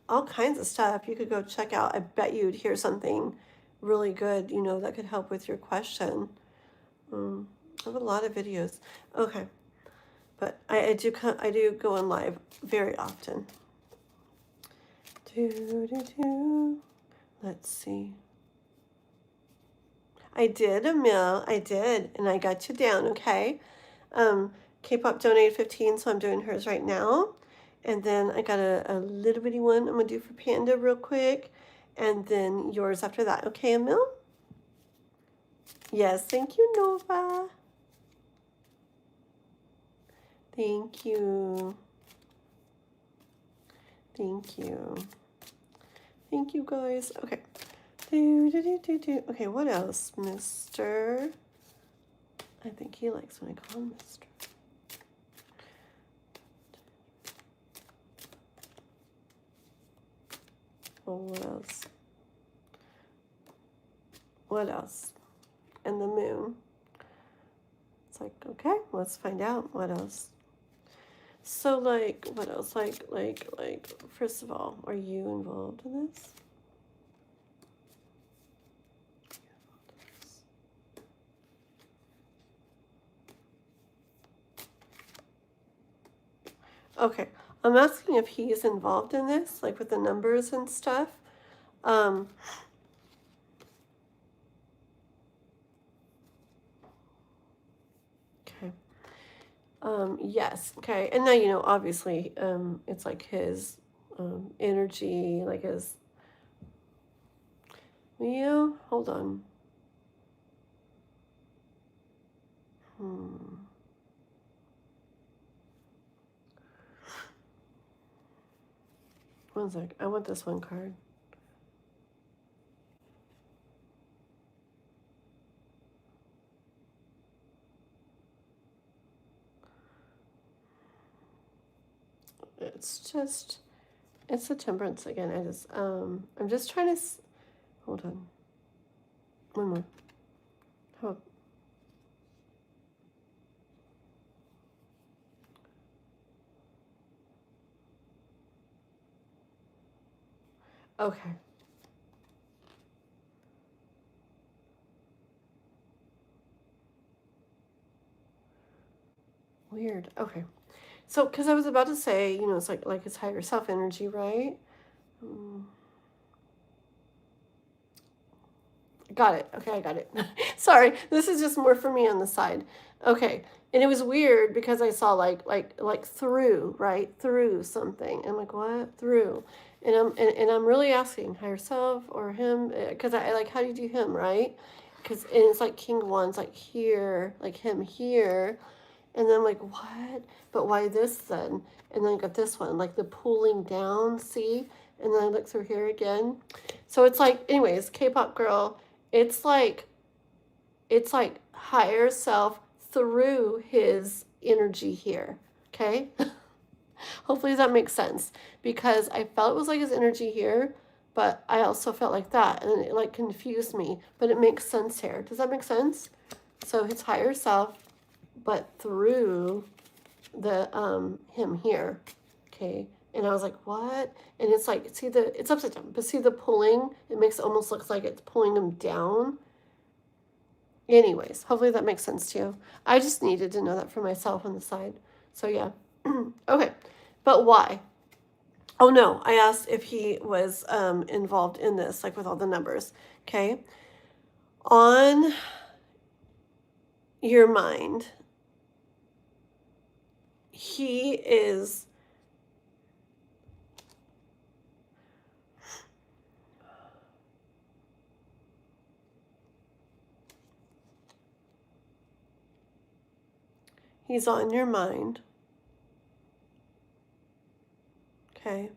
All kinds of stuff you could go check out. I bet you'd hear something really good, that could help with your question. I have a lot of videos. Okay, but I do go on live very often. Let's see. I did, Emil. I did, and I got you down. Okay. K-pop donated 15, so I'm doing hers right now. And then I got a little bitty one I'm gonna do for Panda real quick, and then yours after that. Okay, Emil? Yes, thank you, Nova. Thank you. Thank you. Thank you, guys. Okay. Okay, what else? Mr. I think he likes when I call him Mr. Oh, what else? What else? And the moon. It's like, okay, let's find out what else. So, like, what else? Like, first of all, are you involved in this? Okay, I'm asking if he's involved in this, like with the numbers and stuff. Okay. Yes. Okay. And now, obviously, it's like his energy, like his. Hold on. One sec. I want this one card. It's the temperance again. I'm just trying to, hold on. One more. Oh. Okay. Weird. Okay. So, because I was about to say, it's like his higher self energy, right? Got it. Okay, I got it. Sorry, this is just more for me on the side. Okay, and it was weird because I saw like through, right, through something. I'm like, what through? And I'm really asking higher self or him, because I like, how do you do him, right? Because it's like King One's like here, like him here, and then I'm like, what? But why this then? And then I got this one, like the pulling down, see? And then I look through here again. So it's like, anyways, K-pop girl, it's like higher self through his energy here. Okay? Hopefully that makes sense. Because I felt it was like his energy here, but I also felt like that. And it like confused me. But it makes sense here. Does that make sense? So his higher self, but through the him here. Okay. And I was like, what? And it's like, it's upside down, but see the pulling, it makes it almost look like it's pulling him down. Anyways, hopefully that makes sense to you. I just needed to know that for myself on the side. So yeah. Okay. But why? Oh no, I asked if he was involved in this, like with all the numbers. Okay. On your mind, he is He's on your mind. Okay.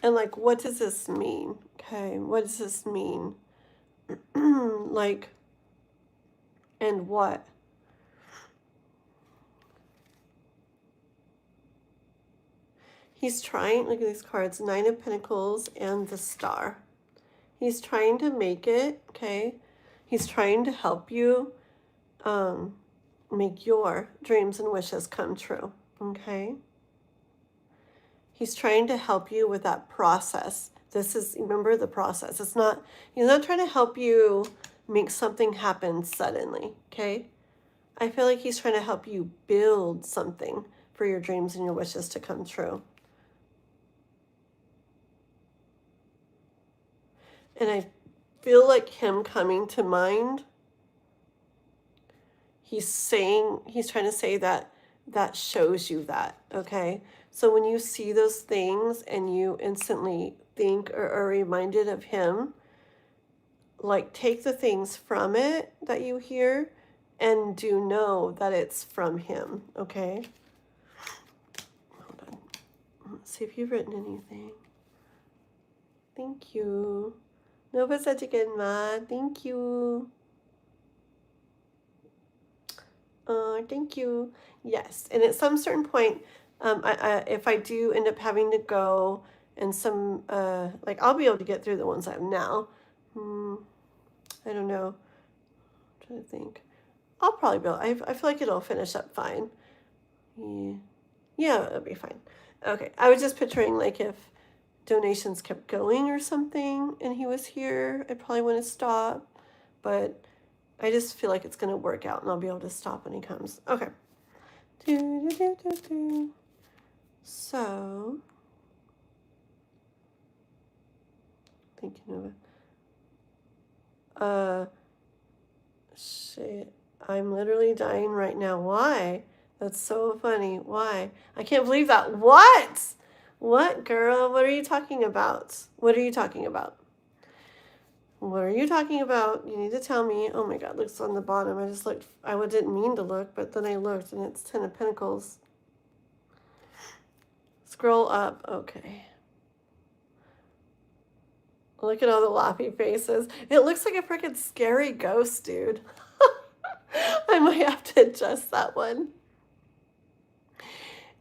And like, what does this mean? Okay, what does this mean? Like, and what? He's trying, look at these cards, Nine of Pentacles and the Star. He's trying to make it, okay? He's trying to help you make your dreams and wishes come true, okay? He's trying to help you with that process. This is, remember the process. It's not, he's not trying to help you make something happen suddenly, okay? I feel like he's trying to help you build something for your dreams and your wishes to come true. And I feel like him coming to mind, he's trying to say that shows you that, okay? So when you see those things and you instantly think or are reminded of him, like take the things from it that you hear and do know that it's from him, okay? Hold on. Let's see if you've written anything. Thank you. Nova said again, Ma. Thank you. Thank you. Yes, and at some certain point, if I do end up having to go and some, like I'll be able to get through the ones I have now. I don't know. I'm trying to think. I'll probably be able, I feel like it'll finish up fine. Yeah, it'll be fine. Okay, I was just picturing like if donations kept going or something and he was here, I probably wouldn't stop, but I just feel like it's going to work out and I'll be able to stop when he comes. Okay. So, thinking of it. Shit. I'm literally dying right now. Why? That's so funny. Why? I can't believe that. What? What, girl? What are you talking about? What are you talking about? What are you talking about? You need to tell me. Oh my God, looks on the bottom. I just looked. I didn't mean to look, but then I looked and it's 10 of Pentacles. Scroll up. Okay. Look at all the laughy faces. It looks like a freaking scary ghost, dude. I might have to adjust that one.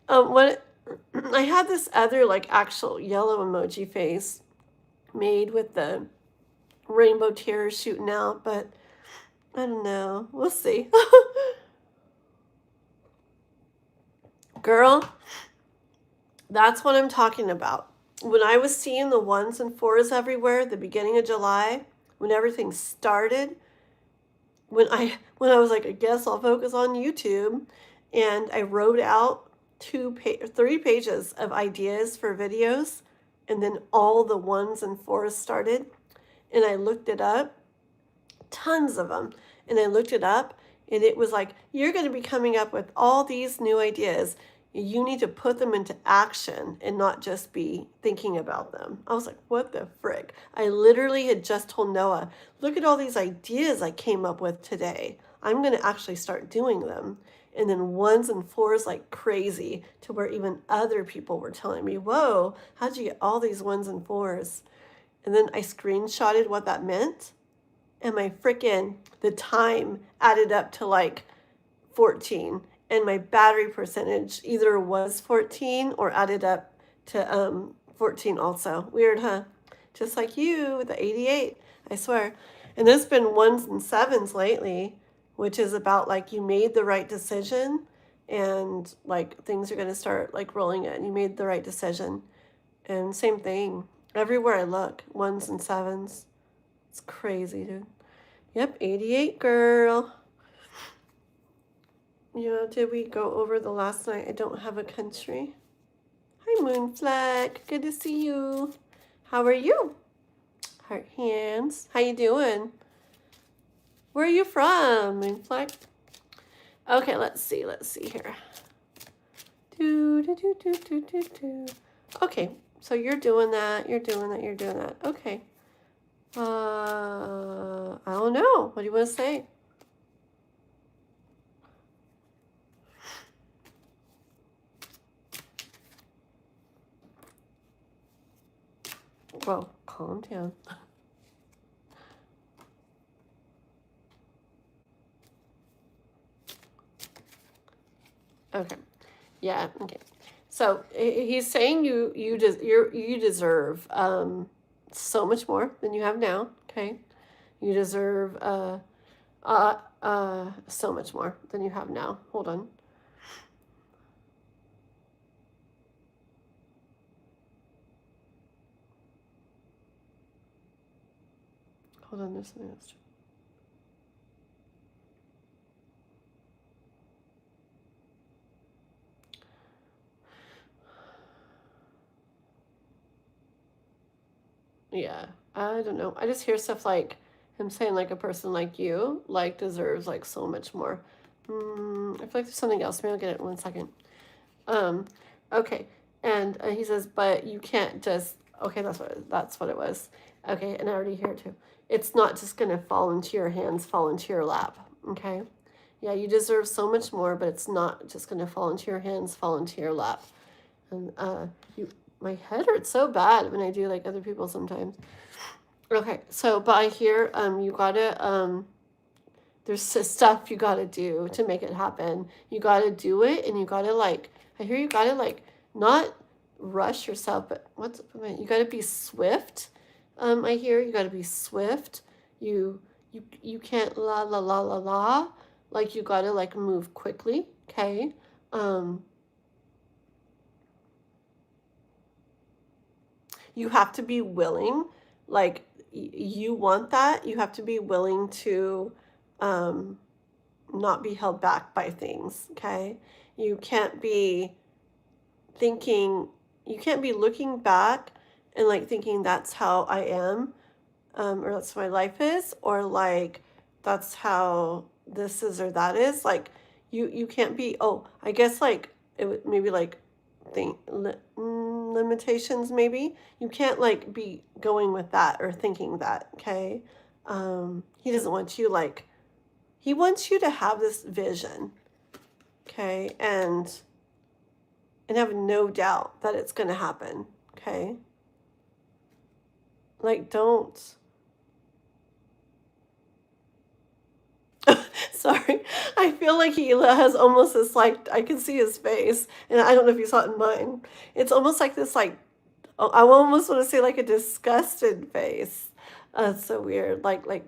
I had this other like actual yellow emoji face made with the rainbow tears shooting out, but I don't know. We'll see. Girl, that's what I'm talking about. When I was seeing the 1s and 4s everywhere at the beginning of July, when everything started, when I was like, I guess I'll focus on YouTube, and I wrote out 3 pages of ideas for videos, and then all the 1s and 4s started, and I looked it up, tons of them, and I looked it up, and it was like, you're going to be coming up with all these new ideas. You need to put them into action and not just be thinking about them. I was like, what the frick? I literally had just told Noah, look at all these ideas I came up with today. I'm going to actually start doing them. And then 1s and 4s like crazy, to where even other people were telling me, whoa, how'd you get all these 1s and 4s? And then I screenshotted what that meant. And the time added up to like 14. And my battery percentage either was 14 or added up to 14 also. Weird, huh? Just like you with the 88, I swear. And there's been 1s and 7s lately, which is about like you made the right decision and like things are going to start like rolling in. You made the right decision. And same thing. Everywhere I look, 1s and 7s. It's crazy, dude. Yep, 88, girl. Did we go over the last night? I don't have a country. Hi, Moonfleck. Good to see you. How are you? Heart hands. How you doing? Where are you from, Moonfleck? Okay, let's see here. Okay, so you're doing that. Okay. I don't know. What do you want to say? calm down. Okay. Yeah. Okay. So he's saying you deserve so much more than you have now. Okay. You deserve so much more than you have now. Hold on. Hold on. There's something else. Yeah, I don't know. I just hear stuff like him saying like a person like you like deserves like so much more. I feel like there's something else. Maybe I'll get it in 1 second. Um, okay, and he says, but you can't just. Okay, that's what it was. Okay, and I already hear it too. It's not just gonna fall into your hands, fall into your lap. Okay, yeah, you deserve so much more, but it's not just gonna fall into your hands, fall into your lap. And you my head hurts so bad when I do like other people sometimes. Okay, so but I hear you gotta there's stuff you gotta do to make it happen. You gotta do it, and you gotta like I hear you gotta like not rush yourself, but you gotta be swift. I hear you gotta be swift. You can't la la la la la. Like you gotta like move quickly. Okay. You have to be willing, like you want that, you have to be willing to um, not be held back by things, okay? You can't be thinking, you can't be looking back and like thinking that's how I am, or that's my life is, or like that's how this is or that is. Like you can't be, oh, I guess like it would maybe like limitations maybe. You can't like be going with that or thinking that, okay? He doesn't want you like he wants you to have this vision, okay? And have no doubt that it's going to happen, okay? Like don't Sorry. I feel like he has almost this like I can see his face, and I don't know if you saw it in mine. It's almost like this like I almost want to say like a disgusted face. It's so weird. Like I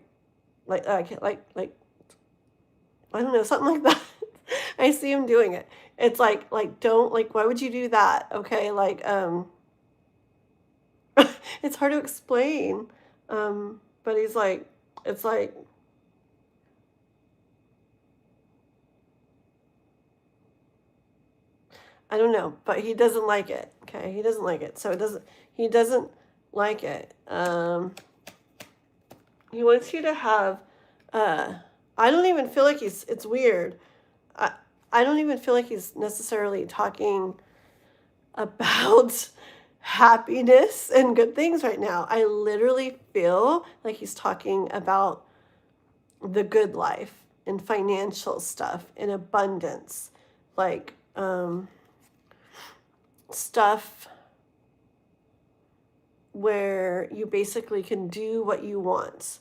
don't know, something like that. I see him doing it. It's like don't like why would you do that? Okay, like it's hard to explain. But he's like it's like I don't know, but he doesn't like it. Okay, he doesn't like it. So he doesn't like it. He wants you to have I don't even feel like it's weird. I I don't even feel like he's necessarily talking about happiness and good things right now. I literally feel like he's talking about the good life and financial stuff and abundance. Like stuff where you basically can do what you want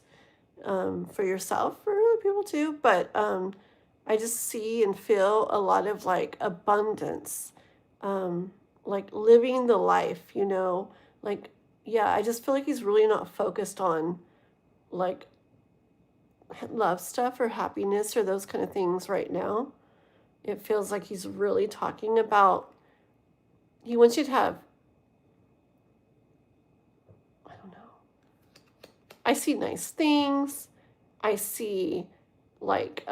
for yourself, for other people too. But I just see and feel a lot of like abundance, like living the life, like, yeah, I just feel like he's really not focused on like love stuff or happiness or those kind of things right now. It feels like he's really talking about, he wants you to have, I don't know. I see nice things. I see like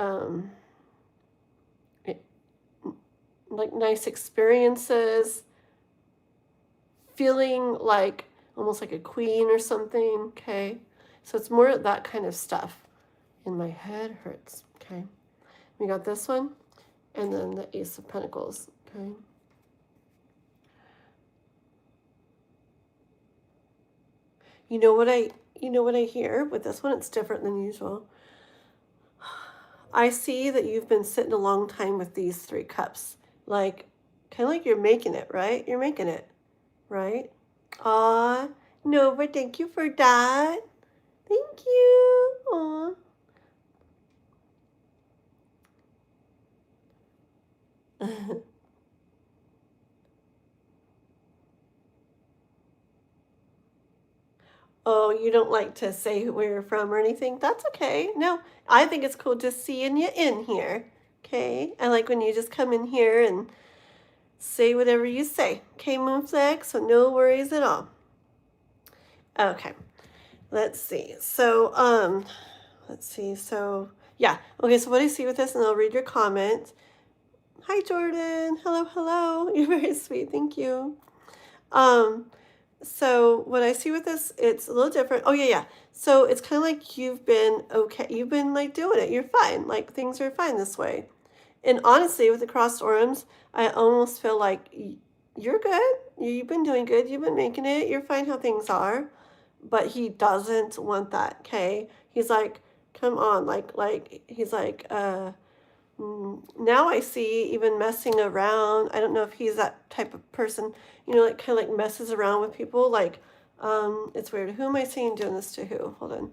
like nice experiences, feeling like almost like a queen or something, okay? So it's more of that kind of stuff. And my head hurts, okay? We got this one, and then the Ace of Pentacles, okay? You know what I hear with this one? It's different than usual. I see that you've been sitting a long time with these 3 cups. Like, kind of like you're making it, right? You're making it, right? Nova, thank you for that. Thank you. Aw. Oh, you don't like to say where you're from or anything? That's okay. No, I think it's cool just seeing you in here. Okay? I like when you just come in here and say whatever you say. Okay, Moonflex? So no worries at all. Okay. Let's see. So, let's see. So, yeah. Okay, so what I see with this, and I'll read your comment. Hi, Jordan. Hello, hello. You're very sweet. Thank you. Um, so what I see with this, it's a little different. Oh, yeah, yeah. So it's kind of like you've been okay. You've been like doing it. You're fine. Like things are fine this way. And honestly, with the crossed arms, I almost feel like you're good. You've been doing good. You've been making it. You're fine how things are. But he doesn't want that. Okay. He's like, come on. Like he's like, now I see even messing around. I don't know if he's that type of person, like kind of like messes around with people. Like, it's weird. Who am I seeing doing this to who? Hold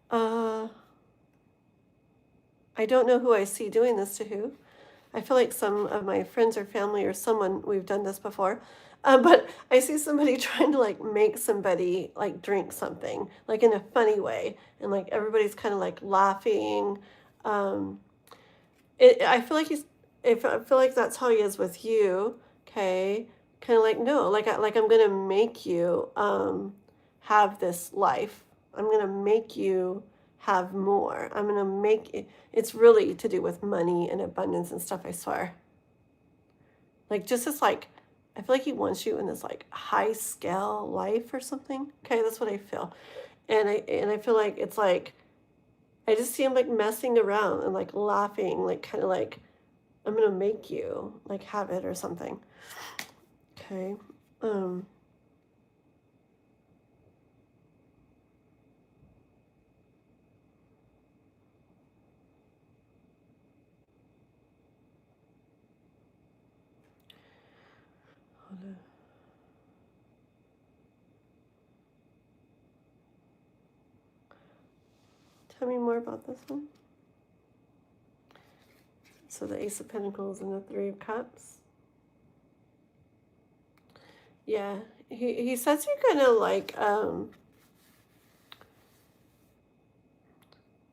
on. I don't know who I see doing this to who. I feel like some of my friends or family or someone, we've done this before. But I see somebody trying to like make somebody like drink something, like in a funny way. And like everybody's kind of like laughing. Um, I feel like I feel like that's how he is with you. Okay. Kind of like, no, like I'm going to make you, have this life. I'm going to make you have more. I'm going to make it. It's really to do with money and abundance and stuff, I swear. Like just this like I feel like he wants you in this like high scale life or something. Okay, that's what I feel. And I feel like it's like I just see him like messing around and like laughing, like kind of like I'm gonna make you like have it or something. Okay. Hold on. Tell me more about this one. So the Ace of Pentacles and the Three of Cups. Yeah, he says you're gonna like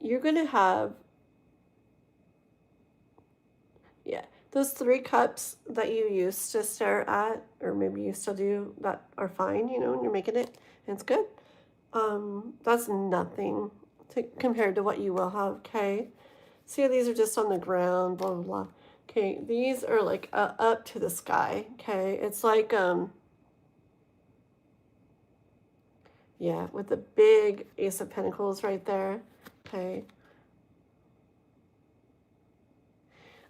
you're gonna have, yeah, those three cups that you used to stare at, or maybe you still do, that are fine, and you're making it, and it's good. That's nothing compared to what you will have. Okay, see, these are just on the ground, blah blah blah. Okay, these are like up to the sky. Okay, it's like yeah, with the big Ace of Pentacles right there. Okay,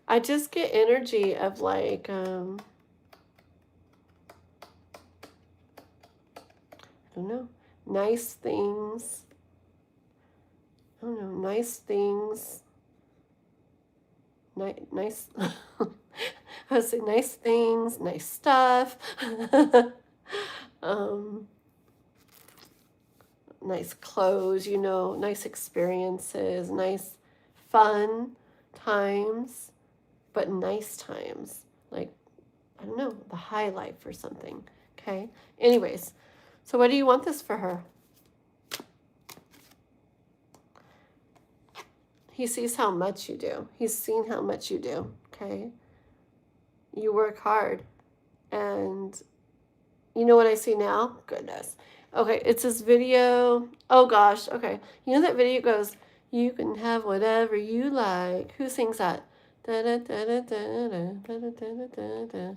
I just get energy of like I don't know, nice things. I don't know, nice things. Nice. I would say nice things, nice stuff. um, nice clothes, nice experiences, nice fun times, but nice times. Like, I don't know, the high life or something. Okay. Anyways, so what do you want this for her? He sees how much you do. He's seen how much you do. Okay. You work hard. And you know what I see now? Goodness. Okay, it's this video. Oh gosh, okay. You know that video goes, you can have whatever you like. Who sings that? Da da da da da da da da da da da.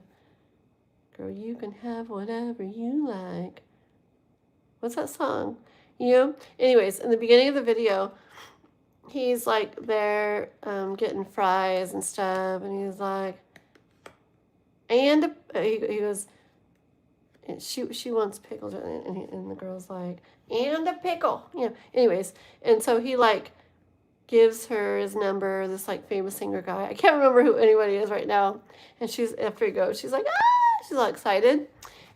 Girl, you can have whatever you like. What's that song? Anyways, in the beginning of the video, he's like there getting fries and stuff, and he's like, and he goes, and she wants pickles, and the girl's like, and a pickle, anyways, and so he like gives her his number, this like famous singer guy, I can't remember who anybody is right now, and she's, after he goes, she's like, she's all excited,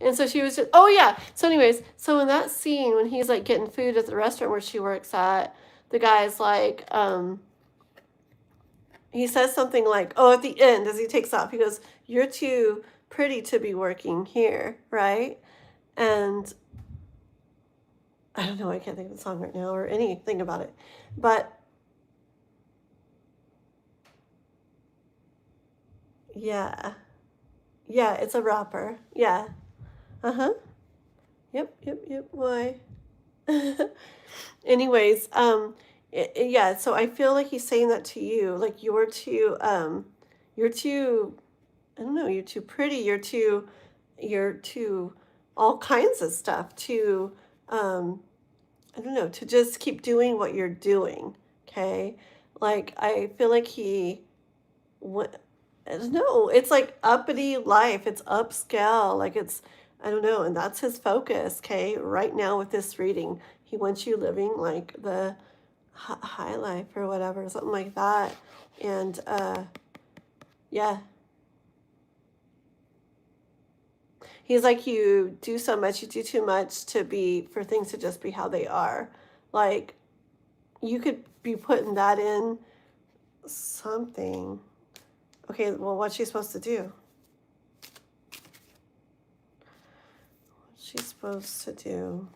And so she was just, oh yeah. So anyways, so in that scene when he's like getting food at the restaurant where she works at, the guy's like, he says something like, oh, at the end as he takes off, he goes, "You're too pretty to be working here, right?" And I don't know, I can't think of the song right now or anything about it. But yeah. Yeah, it's a rapper. Yeah. Uh-huh. Yep. Why? Anyways, yeah, so I feel like he's saying that to you. Like you're too, I don't know, you're too pretty, you're too all kinds of stuff to I don't know, to just keep doing what you're doing. Okay? Like I feel like he what no, it's like uppity life. It's upscale. Like it's, I don't know, and that's his focus. Okay, right now with this reading, he wants you living like the high life or whatever, something like that. And yeah, he's like you do so much, you do too much to be for things to just be how they are. Like you could be putting that in something. Okay, well, what's she supposed to do? What's she supposed to do?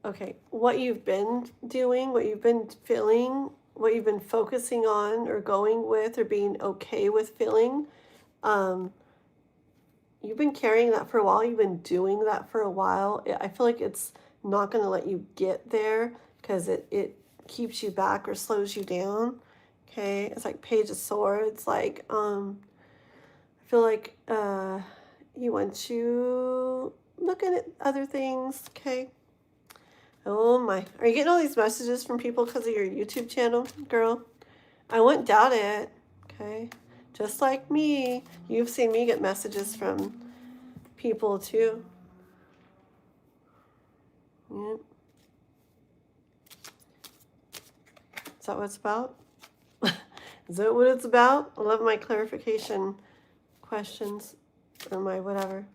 Okay, what you've been doing, what you've been feeling, what you've been focusing on or going with or being okay with feeling, um, you've been carrying that for a while. You've been doing that for a while. I feel like it's not going to let you get there because it keeps you back or slows you down. Okay, it's like Page of Swords. Like, I feel like he wants you looking at other things. Okay. Oh my. Are you getting all these messages from people because of your YouTube channel, girl? I wouldn't doubt it. Okay. Just like me. You've seen me get messages from people too. Yep. Is that what it's about? Is that what it's about? I love my clarification questions or my whatever.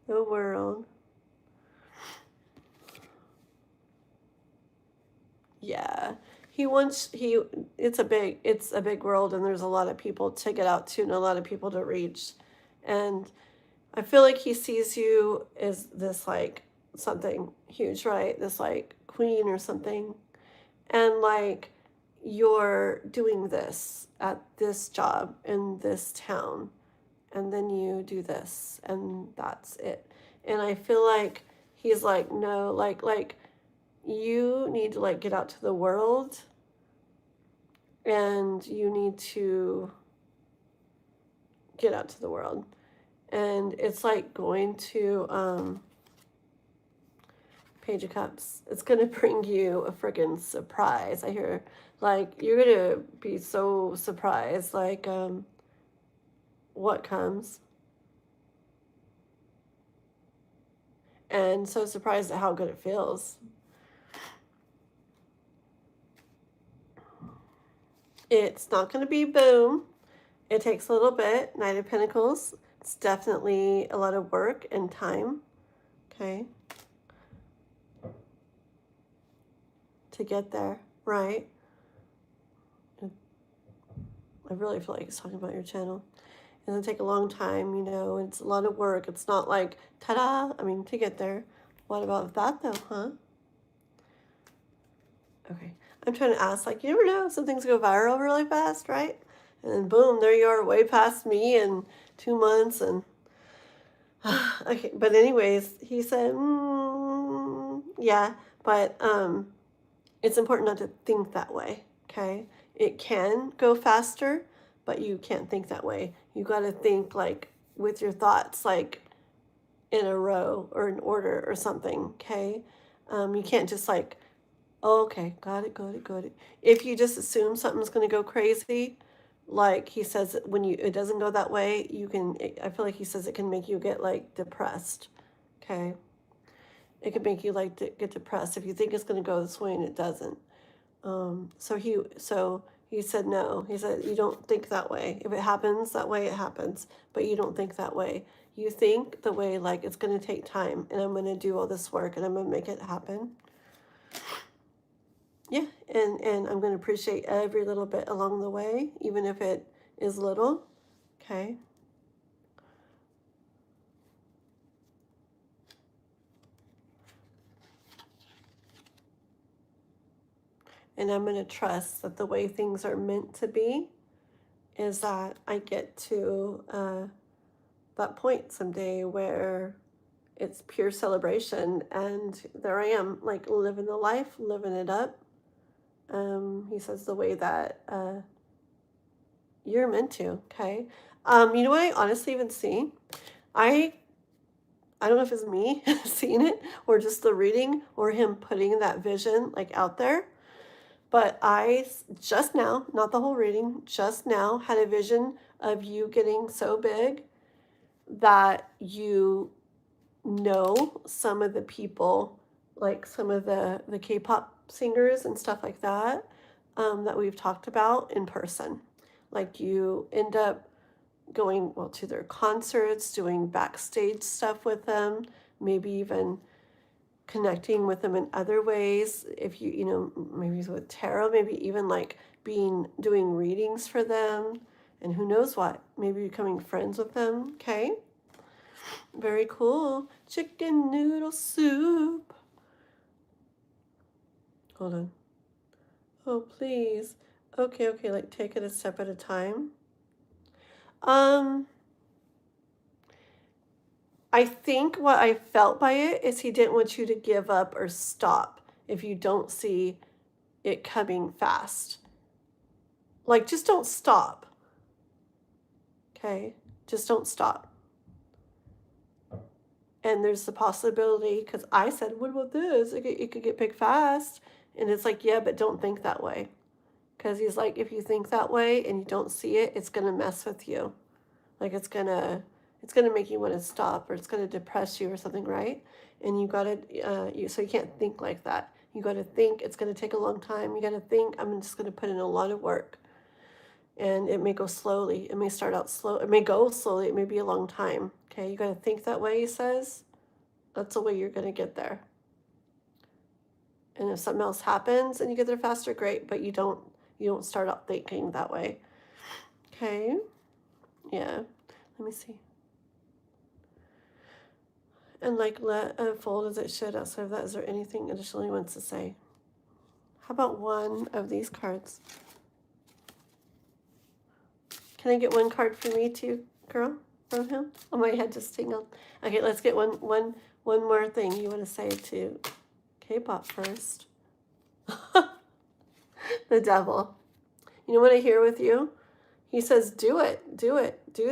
The world. Yeah. It's a big world and there's a lot of people to get out to and a lot of people to reach. And I feel like he sees you as this like something huge, right? This like queen or something. And like you're doing this at this job in this town and then you do this and that's it. And I feel like he's like, no, like you need to like get out to the world and you need to get out to the world. And it's like going to Page of Cups. It's gonna bring you a freaking surprise. I hear like you're gonna be so surprised like what comes. And so surprised at how good it feels. It's not gonna be boom. It takes a little bit. Knight of Pentacles. It's definitely a lot of work and time. Okay. To get there, right? I really feel like it's talking about your channel. It's gonna take a long time, you know, it's a lot of work. It's not like ta-da, I mean, to get there. What about that though, huh? Okay. I'm trying to ask, like, you never know, some things go viral really fast, right? And then boom, there you are, way past me in 2 months and okay, but anyways, he said, yeah, but it's important not to think that way, okay? It can go faster, but you can't think that way. You got to think like with your thoughts, like in a row or in order or something, okay? You can't just like, oh, okay, got it. If you just assume something's going to go crazy, like he says, when it doesn't go that way, I feel like he says it can make you get like depressed, okay? It could make you like get depressed if you think it's going to go this way and it doesn't. So he said no. He said, you don't think that way. If it happens that way, it happens. But you don't think that way. You think the way like it's going to take time and I'm going to do all this work and I'm going to make it happen. Yeah, and I'm going to appreciate every little bit along the way, even if it is little. Okay. And I'm going to trust that the way things are meant to be is that I get to that point someday where it's pure celebration. And there I am, like living the life, living it up. He says the way that you're meant to. Okay. You know what I honestly even see? I don't know if it's me seeing it or just the reading or him putting that vision like out there. But I just now, not the whole reading, just now had a vision of you getting so big that you know some of the people, like some of the K-pop singers and stuff like that, that we've talked about in person. Like you end up going, well, to their concerts, doing backstage stuff with them, maybe even connecting with them in other ways. If you maybe with tarot, maybe even like doing readings for them, and who knows what, maybe becoming friends with them. Okay. Very cool. Chicken noodle soup. Hold on. Oh, please. Okay, like take it a step at a time. I think what I felt by it is he didn't want you to give up or stop if you don't see it coming fast. Like, just don't stop. Okay? Just don't stop. And there's the possibility, because I said, what about this? It could get big fast. And it's like, yeah, but don't think that way. Because he's like, if you think that way and you don't see it, it's going to mess with you. Like, it's going to make you want to stop, or it's going to depress you or something, right? And you got to, so you can't think like that. You got to think it's going to take a long time. You got to think, I'm just going to put in a lot of work. And it may go slowly. It may start out slow. It may go slowly. It may be a long time. Okay, you got to think that way, he says. That's the way you're going to get there. And if something else happens and you get there faster, great. But you don't start out thinking that way. Okay. Yeah. Let me see. And like let unfold as it should. Outside of that, is there anything additional he wants to say? How about one of these cards? Can I get one card for me too, girl, from him? Oh, my head just tingled. Okay, let's get one more thing you want to say to K-pop first. The devil. You know what I hear with you? He says, do it, do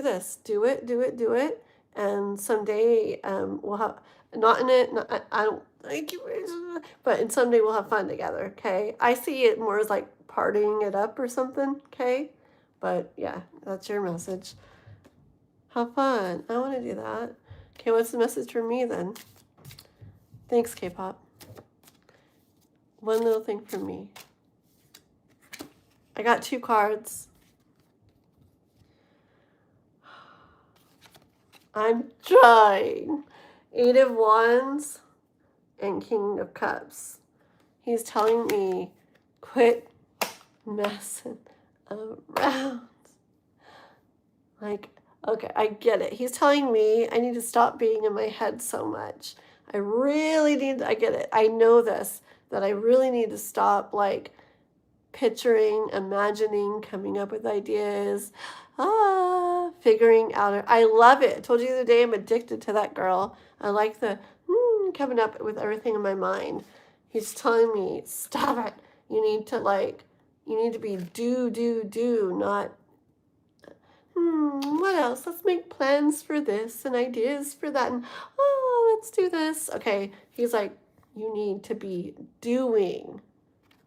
this, do it. And someday we'll have, not in it, not, I don't, but in someday we'll have fun together, okay? I see it more as like partying it up or something, okay? But yeah, that's your message. Have fun. I want to do that. Okay, what's the message for me then? Thanks, K-pop. One little thing for me. I got 2 cards. I'm trying. 8 of Wands and King of Cups. He's telling me, quit messing around. Like, okay, I get it. He's telling me I need to stop being in my head so much. I really need, I get it. I know this, that I really need to stop, like, picturing, imagining, coming up with ideas, figuring out. I love it. I told you the other day I'm addicted to that girl. I like the coming up with everything in my mind. He's telling me, stop it. You need to be do, not, what else? Let's make plans for this and ideas for that. And, let's do this. Okay. He's like, you need to be doing.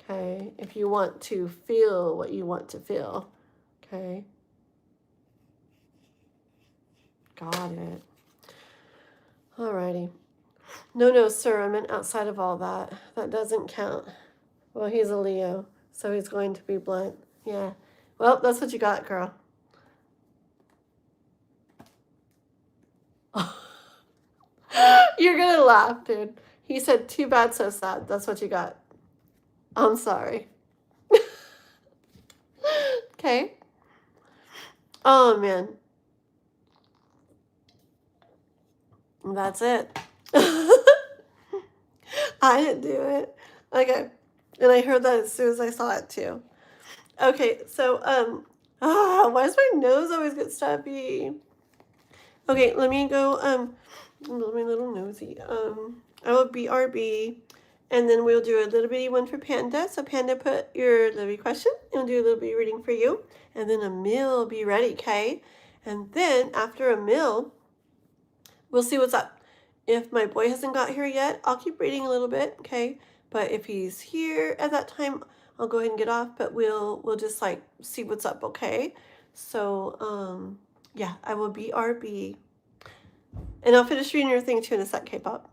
Okay, if you want to feel what you want to feel. Okay. Got it. Alrighty. No, sir, I meant outside of all that. That doesn't count. Well, he's a Leo, so he's going to be blunt. Yeah. Well, that's what you got, girl. You're gonna laugh, dude. He said, too bad, so sad. That's what you got. I'm sorry. Okay. Oh, man. That's it. I didn't do it. Okay. And I heard that as soon as I saw it too. Okay, so why does my nose always get stuffy? Okay, let me go my little nosy. I will BRB, and then we'll do a little bitty one for Panda. So Panda, put your little bitty question, and we'll do a little bitty reading for you, and then a meal will be ready, okay? And then after a meal, we'll see what's up. If my boy hasn't got here yet, I'll keep reading a little bit, okay? But if he's here at that time, I'll go ahead and get off, but we'll just like see what's up, okay? So yeah, I will BRB. And I'll finish reading your thing too in a sec, K-pop.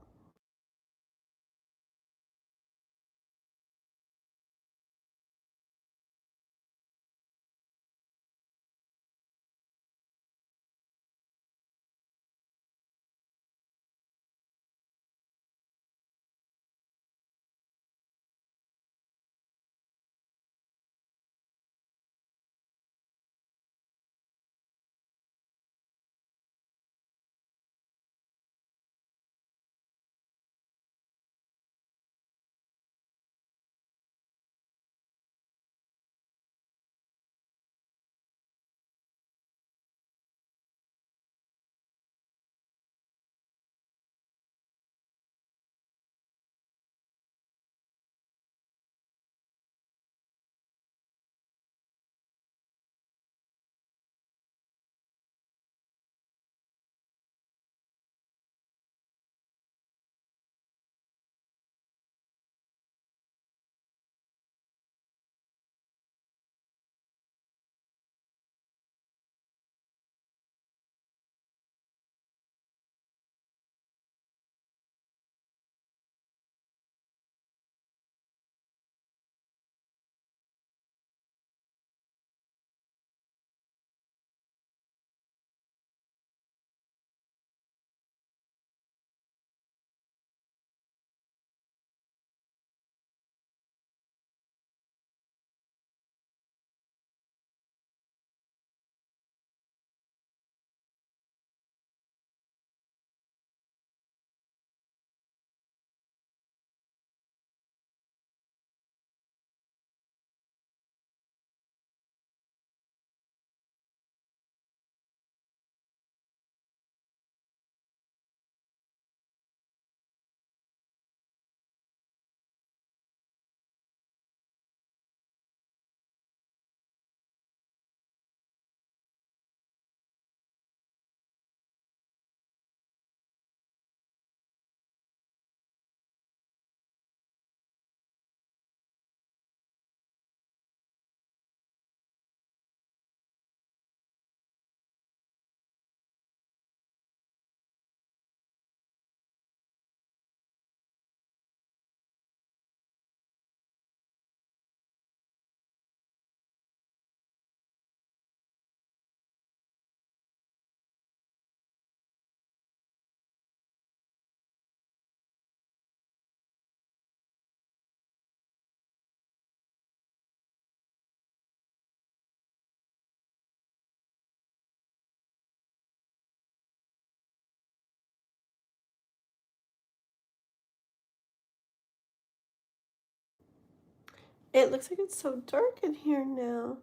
It looks like it's so dark in here now.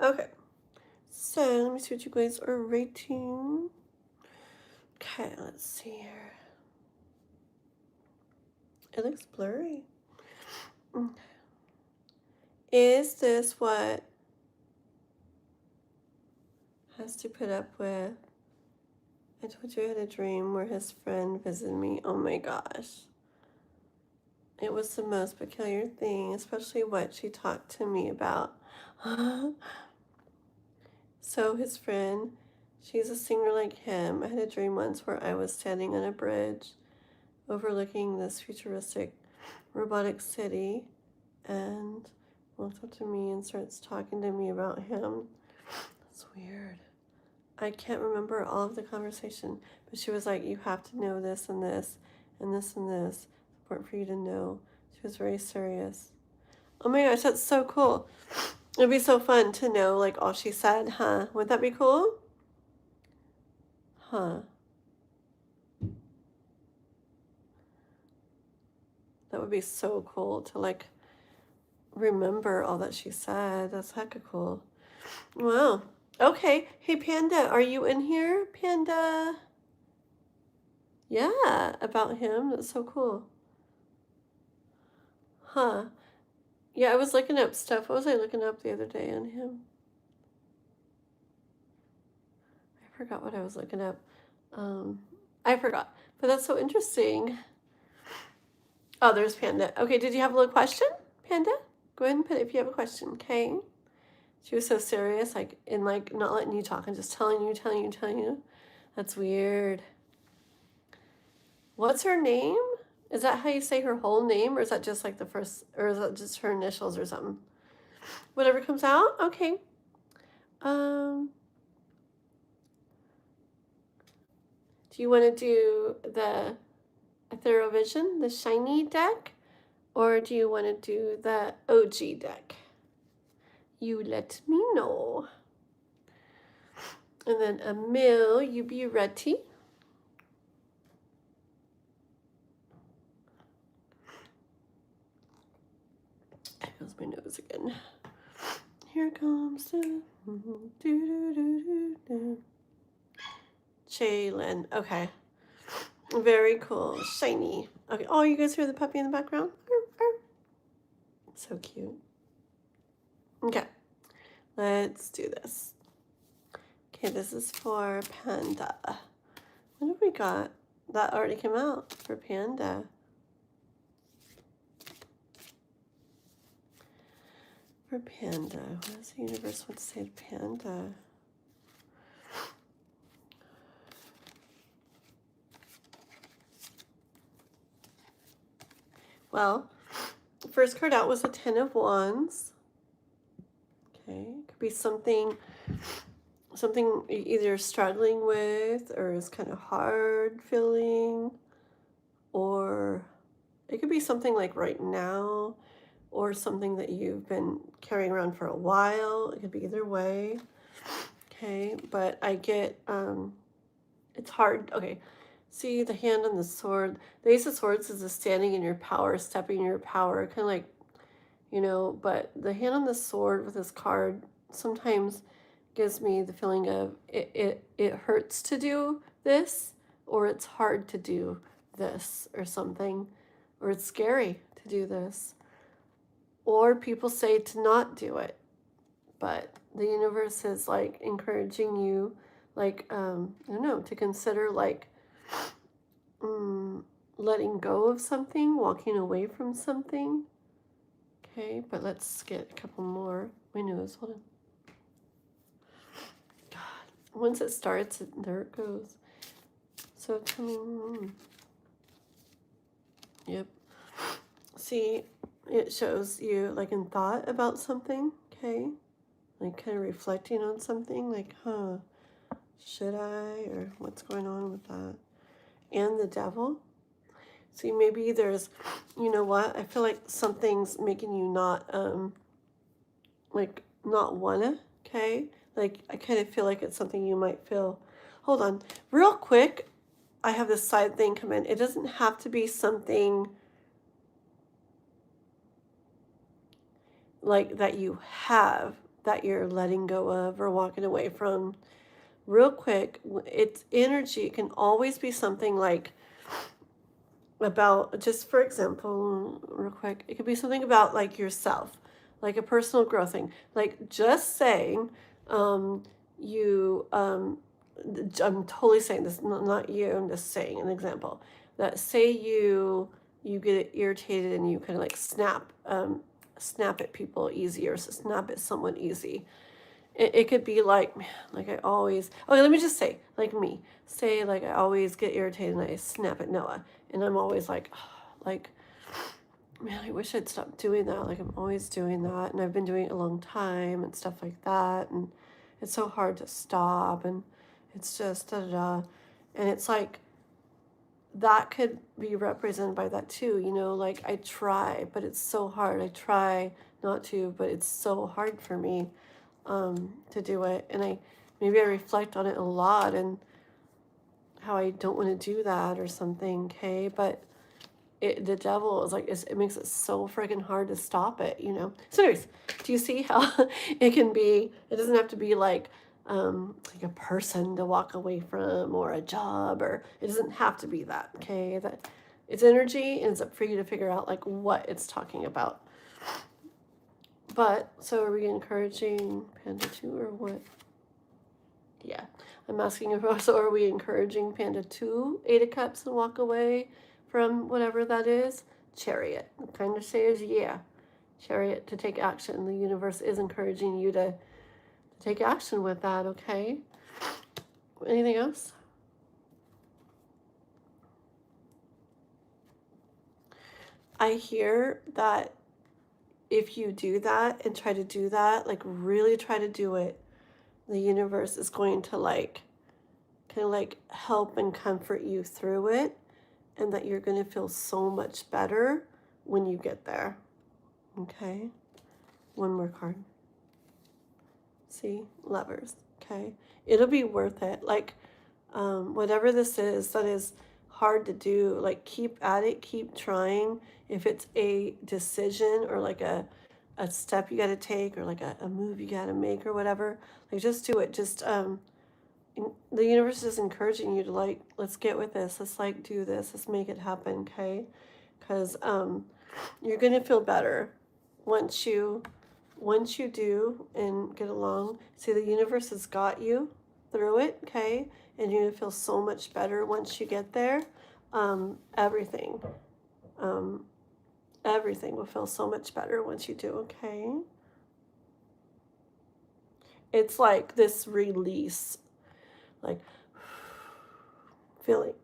Okay, so let me see what you guys are rating. Okay, let's see here. It looks blurry. Is this what has to put up with? I told you I had a dream where his friend visited me. Oh my gosh. It was the most peculiar thing, especially what she talked to me about. So his friend, she's a singer like him. I had a dream once where I was standing on a bridge overlooking this futuristic robotic city, and walks up to me and starts talking to me about him. That's weird. I can't remember all of the conversation, but she was like, you have to know this and this and this and this. It's important for you to know. She was very serious. Oh my gosh, that's so cool. It'd be so fun to know like all she said, huh? Would that be cool? Huh. That would be so cool to like remember all that she said. That's hecka cool. Wow. Okay. Hey, Panda, are you in here, Panda? Yeah, about him. That's so cool. Huh. Yeah, I was looking up stuff. What was I looking up the other day on him? I forgot what I was looking up. I forgot. But that's so interesting. Oh, there's Panda. Okay, did you have a little question, Panda? Go ahead and put it if you have a question, okay? She was so serious, like, in like not letting you talk and just telling you. That's weird. What's her name? Is that how you say her whole name, or is that just like the first, or is that just her initials or something? Whatever comes out? Okay. Do you want to do the Ethereal Vision, the shiny deck, or do you want to do the OG deck? You let me know. And then Emil, you be ready. There goes my nose again. Here comes the Jalen. Okay. Very cool. Shiny. Okay. Oh, you guys hear the puppy in the background? So cute. Okay. Let's do this. Okay, this is for Panda. What have we got? That already came out for Panda. For Panda. What does the universe want to say to Panda? Well, the first card out was a 10 of Wands. Okay, could be something you're either struggling with or is kind of hard feeling, or it could be something like right now, or something that you've been carrying around for a while. It could be either way. Okay, but I get it's hard. Okay, see the hand on the sword. The Ace of Swords is a standing in your power, stepping in your power, kind of like, but the hand on the sword with this card sometimes gives me the feeling of it hurts to do this, or it's hard to do this or something, or it's scary to do this, or people say to not do it, but the universe is like encouraging you, like I don't know, to consider like letting go of something, walking away from something. Okay, but let's get a couple more. My nose, hold on. God, once it starts, there it goes. So coming. Yep. See, it shows you like in thought about something. Okay, like kind of reflecting on something. Like, should I, or what's going on with that? And the Devil. See, maybe there's, you know what? I feel like something's making you not, like, not wanna, okay? Like, I kind of feel like it's something you might feel. Hold on. Real quick, I have this side thing come in. It doesn't have to be something like that you have, that you're letting go of or walking away from. Real quick, it's energy. It can always be something like, about, just for example, real quick, it could be something about like yourself, like a personal growth thing, like just saying, I'm totally saying this, not you, I'm just saying an example, that say you get irritated and you kind of like snap at people easy, or snap at someone easy, It could be like, man, like I always, okay, let me just say, like me, say like I always get irritated and I snap at Noah. And I'm always like, like, man, I wish I'd stop doing that. Like I'm always doing that. And I've been doing it a long time and stuff like that. And it's so hard to stop. And it's just da da da. And it's like, that could be represented by that too. You know, like I try, but it's so hard. I try not to, but it's so hard for me to do it. And maybe I reflect on it a lot and how I don't want to do that or something, okay? But the devil is like, it makes it so freaking hard to stop it, you know? So anyways, do you see how it can be, it doesn't have to be like a person to walk away from or a job, or it doesn't have to be that, okay? That it's energy and it's up for you to figure out like what it's talking about. But, so are we encouraging Panda 2 or what? Yeah, I'm asking if, so are we encouraging Panda 2, 8 of Cups, and walk away from whatever that is? Chariot kind of says, yeah. Chariot, to take action. The universe is encouraging you to take action with that, okay? Anything else? I hear that if you do that and try to do that, like really try to do it, the universe is going to like kind of like help and comfort you through it, and that you're going to feel so much better when you get there. Okay? One more card. See? Lovers. Okay? It'll be worth it. Like, whatever this is that is hard to do, like keep at it, keep trying. If it's a decision or like a step you got to take, or like a move you got to make or whatever, like just do it. Just the universe is encouraging you to like, let's get with this, let's like do this, let's make it happen, okay? Because you're gonna feel better once you do and get along. See, the universe has got you through it, okay? And you're gonna feel so much better once you get there. Everything will feel so much better once you do, okay? It's like this release, like feeling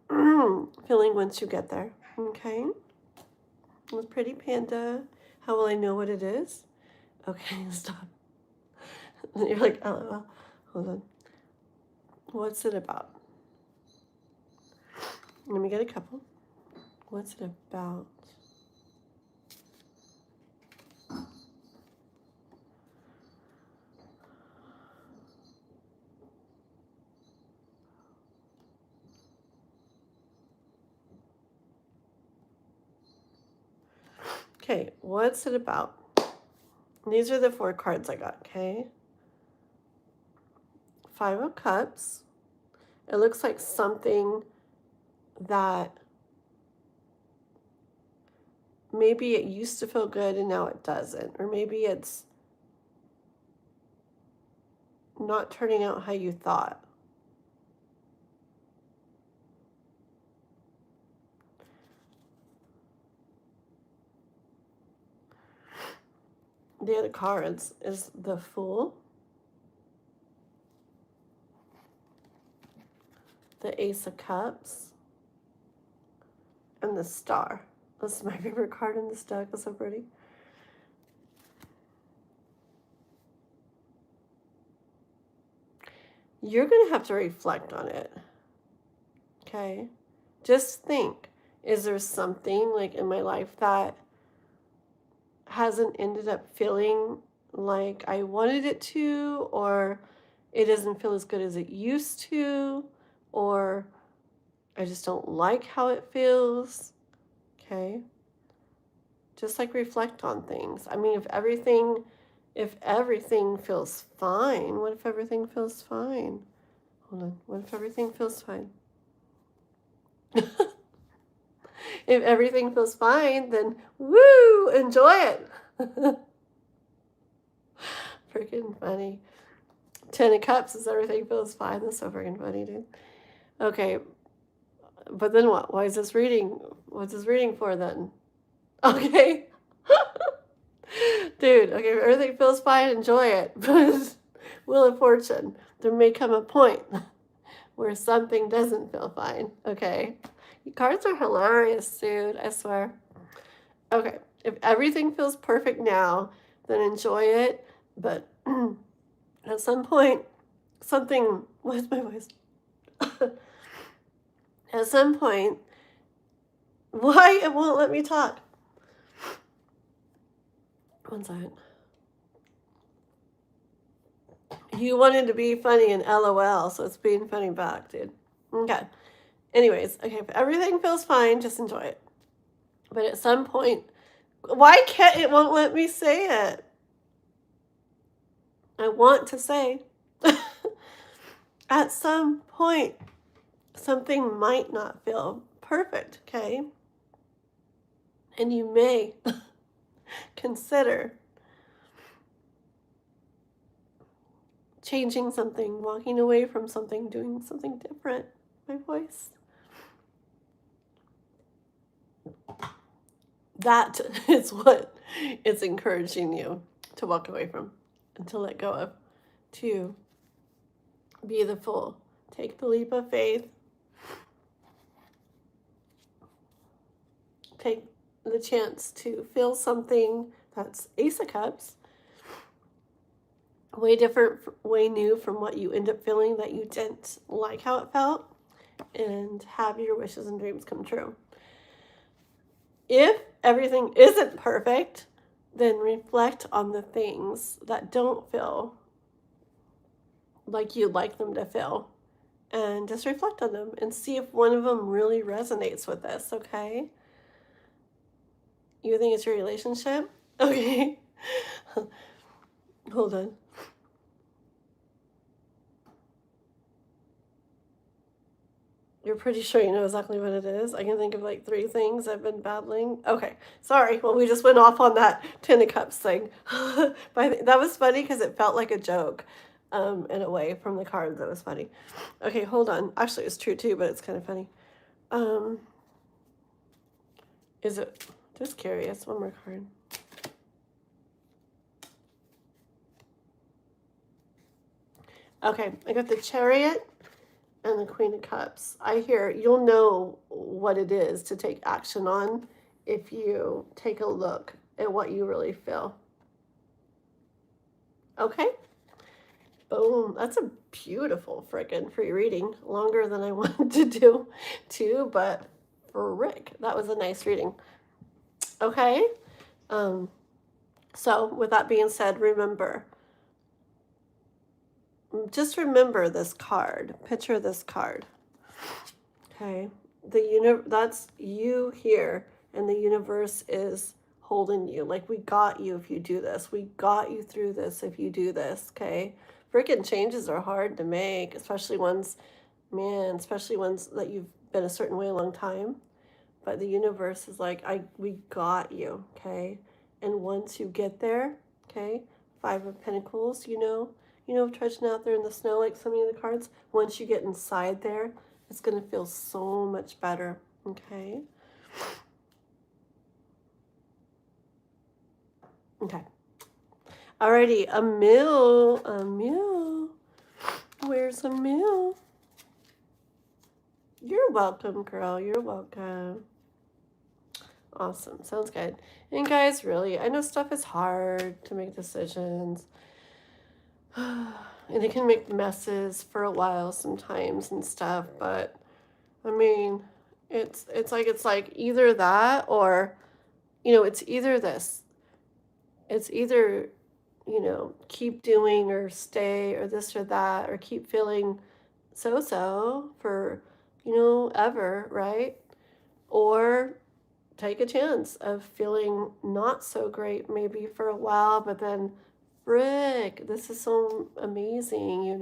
once you get there, okay? With Pretty Panda. How will I know what it is? Okay, stop. You're like, oh, hold on. What's it about? Let me get a couple. What's it about? Okay, what's it about? These are the 4 cards I got, okay? 5 of Cups. It looks like something that maybe it used to feel good and now it doesn't. Or maybe it's not turning out how you thought. The other cards is the Fool, the Ace of Cups, and the Star. This is my favorite card in this deck. It's so pretty. You're going to have to reflect on it. Okay? Just think, is there something like in my life that hasn't ended up feeling like I wanted it to, or it doesn't feel as good as it used to, or I just don't like how it feels? Okay? Just like reflect on things. I mean, if everything feels fine, what if everything feels fine? Hold on. What if everything feels fine? If everything feels fine, then woo, enjoy it. Freaking funny. 10 of Cups is everything feels fine. That's so freaking funny, dude. Okay. But then what? Why is this reading? What's this reading for then? Okay. Dude, okay, if everything feels fine, enjoy it. But Wheel of Fortune. There may come a point where something doesn't feel fine. Okay. Your cards are hilarious, dude. I swear. Okay. If everything feels perfect now, then enjoy it. But at some point, something. What's my voice? At some point, why it won't let me talk? One second. You wanted to be funny and LOL, so it's being funny back, dude. Okay. Anyways, okay, if everything feels fine, just enjoy it. But at some point, why can't it won't let me say it? I want to say. At some point, something might not feel perfect, okay? And you may consider changing something, walking away from something, doing something different. My voice. That is what it's encouraging you to walk away from and to let go of, to be the fool. Take the leap of faith. Take the chance to feel something that's Ace of Cups, way different, way new from what you end up feeling that you didn't like how it felt, and have your wishes and dreams come true. If everything isn't perfect, then reflect on the things that don't feel like you'd like them to feel, and just reflect on them and see if one of them really resonates with this, okay? You think it's your relationship? Okay. Hold on. You're pretty sure you know exactly what it is? I can think of like 3 things I've been battling. Okay, sorry. Well, we just went off on that Ten of Cups thing. But that was funny because it felt like a joke in a way from the cards. That was funny. Okay, hold on. Actually, it's true too, but it's kind of funny. Is it? Just curious. One more card. Okay, I got the Chariot and the Queen of Cups. I hear you'll know what it is to take action on if you take a look at what you really feel. Okay? Boom. That's a beautiful frickin' free reading. Longer than I wanted to do, too, but frick, that was a nice reading. Okay? So, with that being said, just remember this card. Picture this card. Okay, that's you here, and the universe is holding you. Like, we got you if you do this. We got you through this if you do this. Okay, freaking changes are hard to make, especially ones that you've been a certain way a long time. But the universe is like, we got you. Okay, and once you get there, okay, 5 of Pentacles, trudging out there in the snow like so many of the cards. Once you get inside there, it's going to feel so much better, okay? Okay. Alrighty, Emil. Where's Emil? You're welcome, girl. You're welcome. Awesome. Sounds good. And guys, really, I know stuff is hard to make decisions. And it can make messes for a while sometimes and stuff, but I mean, it's like either that or, it's either this. It's either, keep doing or stay or this or that, or keep feeling so for, ever, right? Or take a chance of feeling not so great maybe for a while, but then frick, this is so amazing,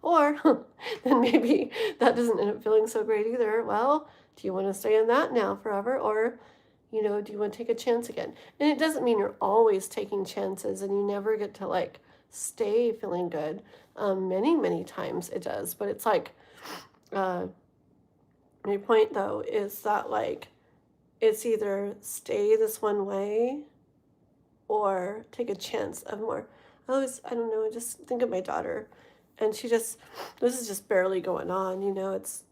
Or then maybe that doesn't end up feeling so great either. Well, do you want to stay in that now forever? Or, do you want to take a chance again? And it doesn't mean you're always taking chances and you never get to stay feeling good. Many, many times it does. But it's like, my point though is that it's either stay this one way or take a chance of more. I don't know, I just think of my daughter. And this is just barely going on, it's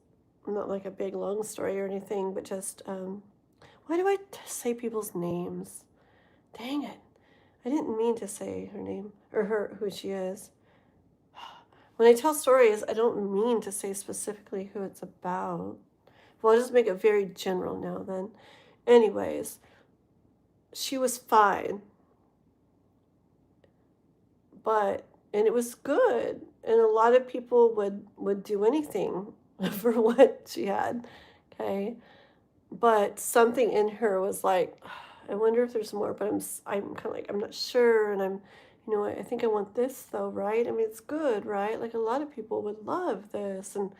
not like a big long story or anything, but just, why do I say people's names? Dang it. I didn't mean to say her name or who she is. When I tell stories, I don't mean to say specifically who it's about. Well, I'll just make it very general now then. Anyways, she was fine, and it was good. And a lot of people would do anything for what she had. Okay. But something in her was like, I wonder if there's more, but I'm kind of like, I'm not sure. And I think I want this though, right? I mean, it's good, right? Like a lot of people would love this. And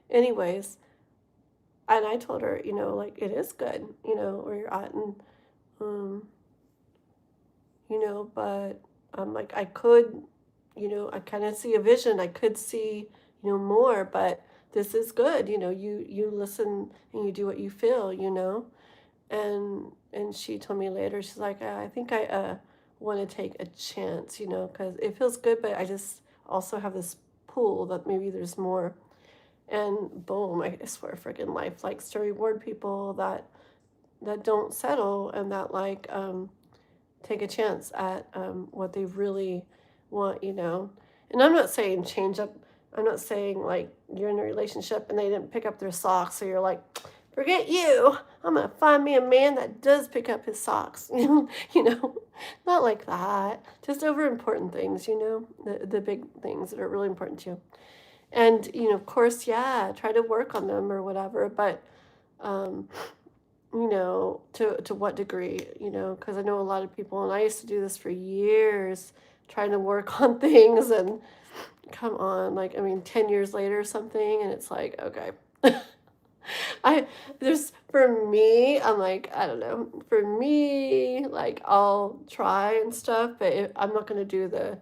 anyways, and I told her, like it is good, where you're at. And, um, but like I could, I kind of see a vision. I could see, more, but this is good. You listen and you do what you feel, and she told me later, she's like, I think I want to take a chance, because it feels good, but I just also have this pull that maybe there's more. And boom, I swear freaking life likes to reward people that don't settle and that like take a chance at what they really want, And I'm not saying change up. I'm not saying like you're in a relationship and they didn't pick up their socks, so you're like, forget you. I'm gonna find me a man that does pick up his socks. Not like that. Just over important things, the big things that are really important to you. And of course, yeah, try to work on them or whatever. But um, to what degree, because I know a lot of people, and I used to do this for years, trying to work on things, and come on, like, I mean, 10 years later or something, and it's like, okay. For me, I'm like, I don't know, for me, like, I'll try and stuff, but I'm not going to do the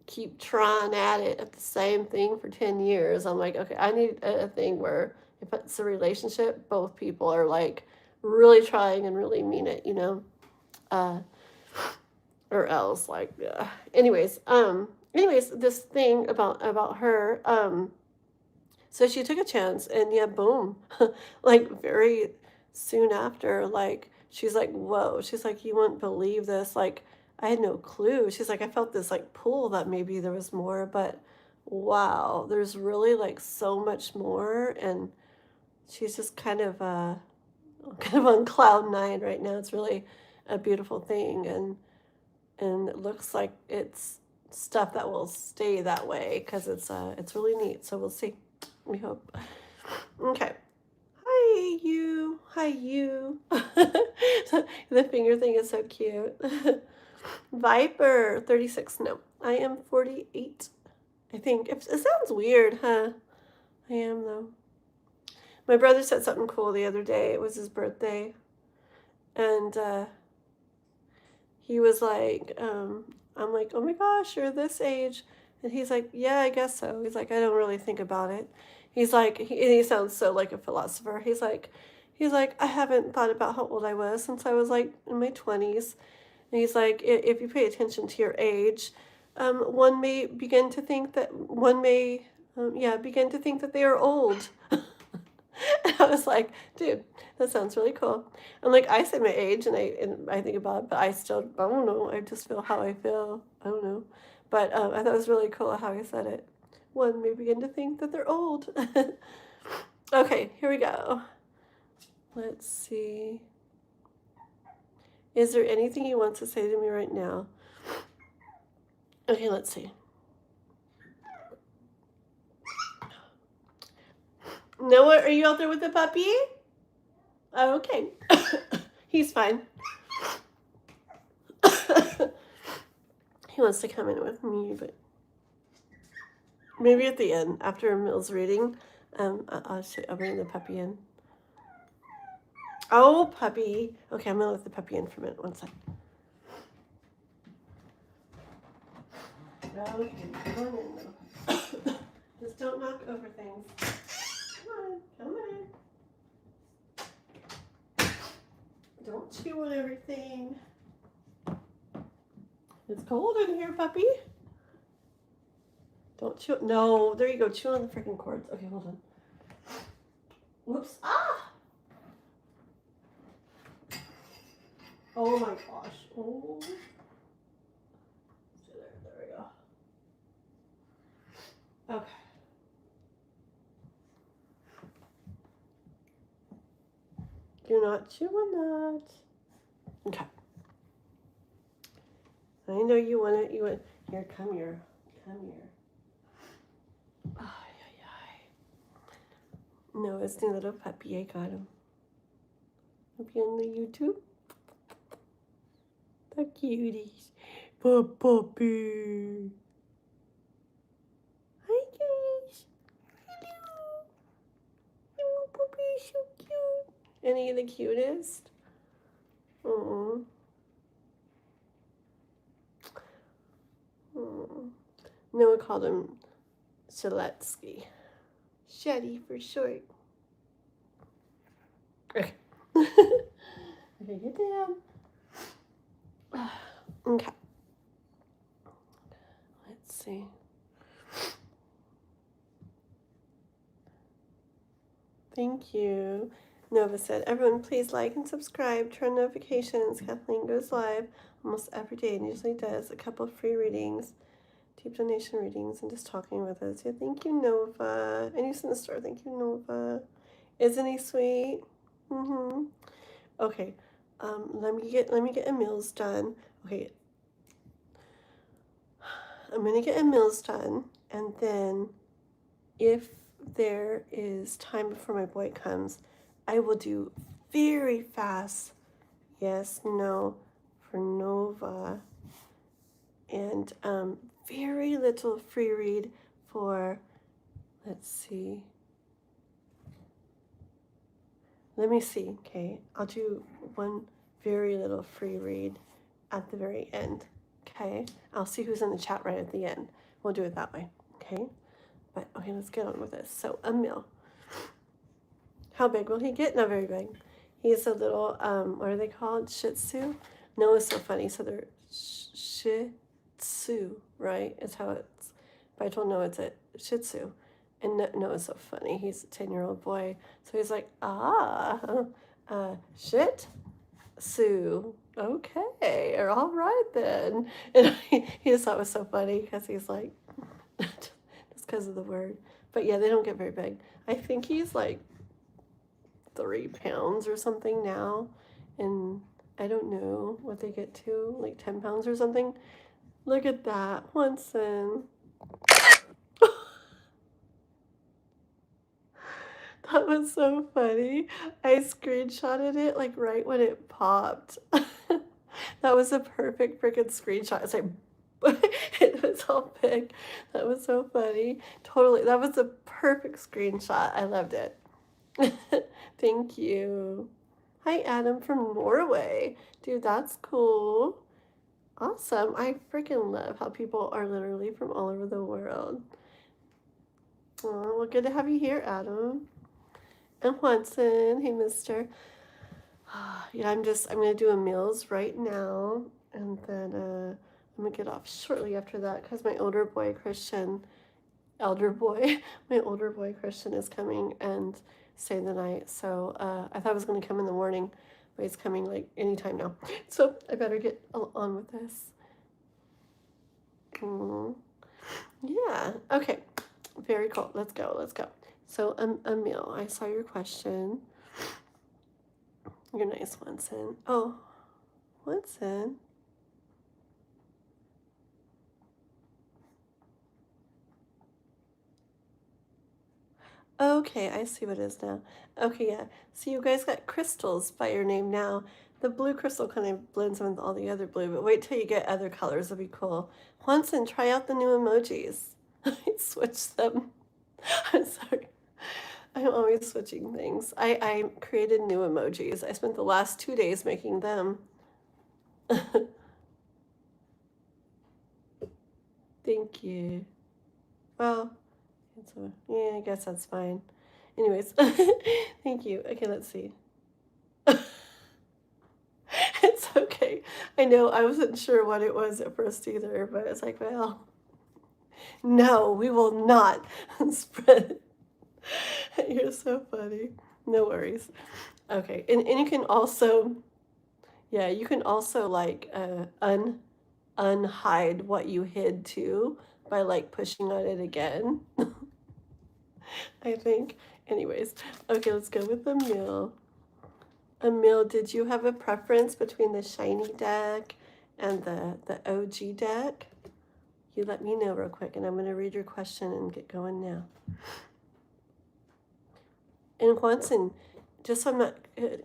keep trying at the same thing for 10 years. I'm like, okay, I need a thing where if it's a relationship, both people are like really trying and really mean it, uh, or else like, yeah. Anyways, this thing about her, so she took a chance and yeah, boom, like very soon after, like, she's like, whoa, she's like, you wouldn't believe this. Like, I had no clue. She's like, I felt this like pull that maybe there was more, but wow, there's really like so much more. And she's just kind of, kind of on cloud nine right now. It's really a beautiful thing. And it looks like it's stuff that will stay that way because it's really neat. So we'll see. We hope. Okay. Hi, you. Hi, you. The finger thing is so cute. Viper, 36. No, I am 48. I think. It sounds weird, huh? I am, though. My brother said something cool the other day. It was his birthday. And he was like, I'm like, oh my gosh, you're this age. And he's like, yeah, I guess so. He's like, I don't really think about it. He's like, he sounds so like a philosopher. He's like, I haven't thought about how old I was since I was like in my 20s. And he's like, if you pay attention to your age, one may begin to think that begin to think that they are old. And I was like, dude, that sounds really cool. I'm like, I say my age and I think about it, but I don't know. I just feel how I feel. I don't know. But I thought it was really cool how he said it. One may begin to think that they're old. Okay, here we go. Let's see. Is there anything you want to say to me right now? Okay, let's see. Noah, are you out there with the puppy? Oh, okay. He's fine. He wants to come in with me, but maybe at the end, after Mill's reading, I'll bring the puppy in. Oh, puppy. Okay, I'm going to let the puppy in for a minute. One second. Okay, come on in, though. Just don't knock over things. Come on. Don't chew on everything. It's cold in here, puppy. Don't chew. No, there you go. Chew on the freaking cords. Okay, hold on. Whoops. Ah! Oh my gosh. Oh. There we go. Okay. Do not chew on that. Okay. I know you want it. You want. Here, come here. Come here. Ay, ay, ay. No, it's the little puppy. I got him. Hope you on the YouTube. The cuties. Puppy. Hi, guys. Hello. Oh, puppy is so cute. Any of the cutest? Oh. Noah called him Sheletsky. Shetty for short. Okay. Okay, get down. Okay. Let's see. Thank you. Nova said, everyone please like and subscribe, turn notifications. Kathleen goes live almost every day and usually does a couple of free readings, deep donation readings, and just talking with us. Yeah, thank you, Nova. And he's in the store. Thank you, Nova. Isn't he sweet? Mm-hmm. Okay. Let me get Emil's done. Okay. I'm gonna get Emil's done, and then if there is time before my boy comes, I will do very fast yes, no for Nova, and very little free read for, let's see. Let me see, okay? I'll do one very little free read at the very end, okay? I'll see who's in the chat right at the end. We'll do it that way, okay? But, okay, let's get on with this. So, Emil. How big will he get? Not very big. He's a little, what are they called? Shih Tzu? No, it's so funny. So they're Shih Tzu, right? Is how it's, but I told Noah it's a Shih Tzu. And Noah's so funny. He's a 10-year-old boy. So he's like, shit, Sue. Okay, or all right then. And he just thought it was so funny because he's like, just because of the word. But yeah, they don't get very big. I think he's like 3 pounds or something now. And I don't know what they get to, like 10 pounds or something. Look at that, Winston. That was so funny. I screenshotted it like right when it popped. That was a perfect freaking screenshot. It's like, it was all big. That was so funny. Totally. That was a perfect screenshot. I loved it. Thank you. Hi, Adam from Norway. Dude, that's cool. Awesome. I freaking love how people are literally from all over the world. Oh, well, good to have you here, Adam. And Watson, hey, mister. Yeah, I'm going to do a meals right now. And then I'm going to get off shortly after that because my older boy, Christian, my older boy, Christian, is coming and stay the night. So I thought I was going to come in the morning, but he's coming like anytime now. So I better get on with this. Yeah, okay. Very cool. Let's go. So, Emil, I saw your question. You're nice, Winston. Oh, Winston. Okay, I see what it is now. Okay, yeah. So you guys got crystals by your name now. The blue crystal kind of blends in with all the other blue, but wait till you get other colors. It'll be cool. Winston, try out the new emojis. I switched them. I'm sorry. I'm always switching things. I created new emojis. I spent the last 2 days making them. Thank you. Well, yeah, I guess that's fine. Anyways, thank you. Okay, let's see. It's okay. I know I wasn't sure what it was at first either, but it's like, well, No, we will not spread it. You're so funny. No worries. Okay, and you can also, yeah, you can also like unhide what you hid too by like pushing on it again. I think. Anyways, okay, let's go with Emil. Emil, did you have a preference between the shiny deck and the OG deck? You let me know real quick, and I'm going to read your question and get going now. And Juanson, just so I'm not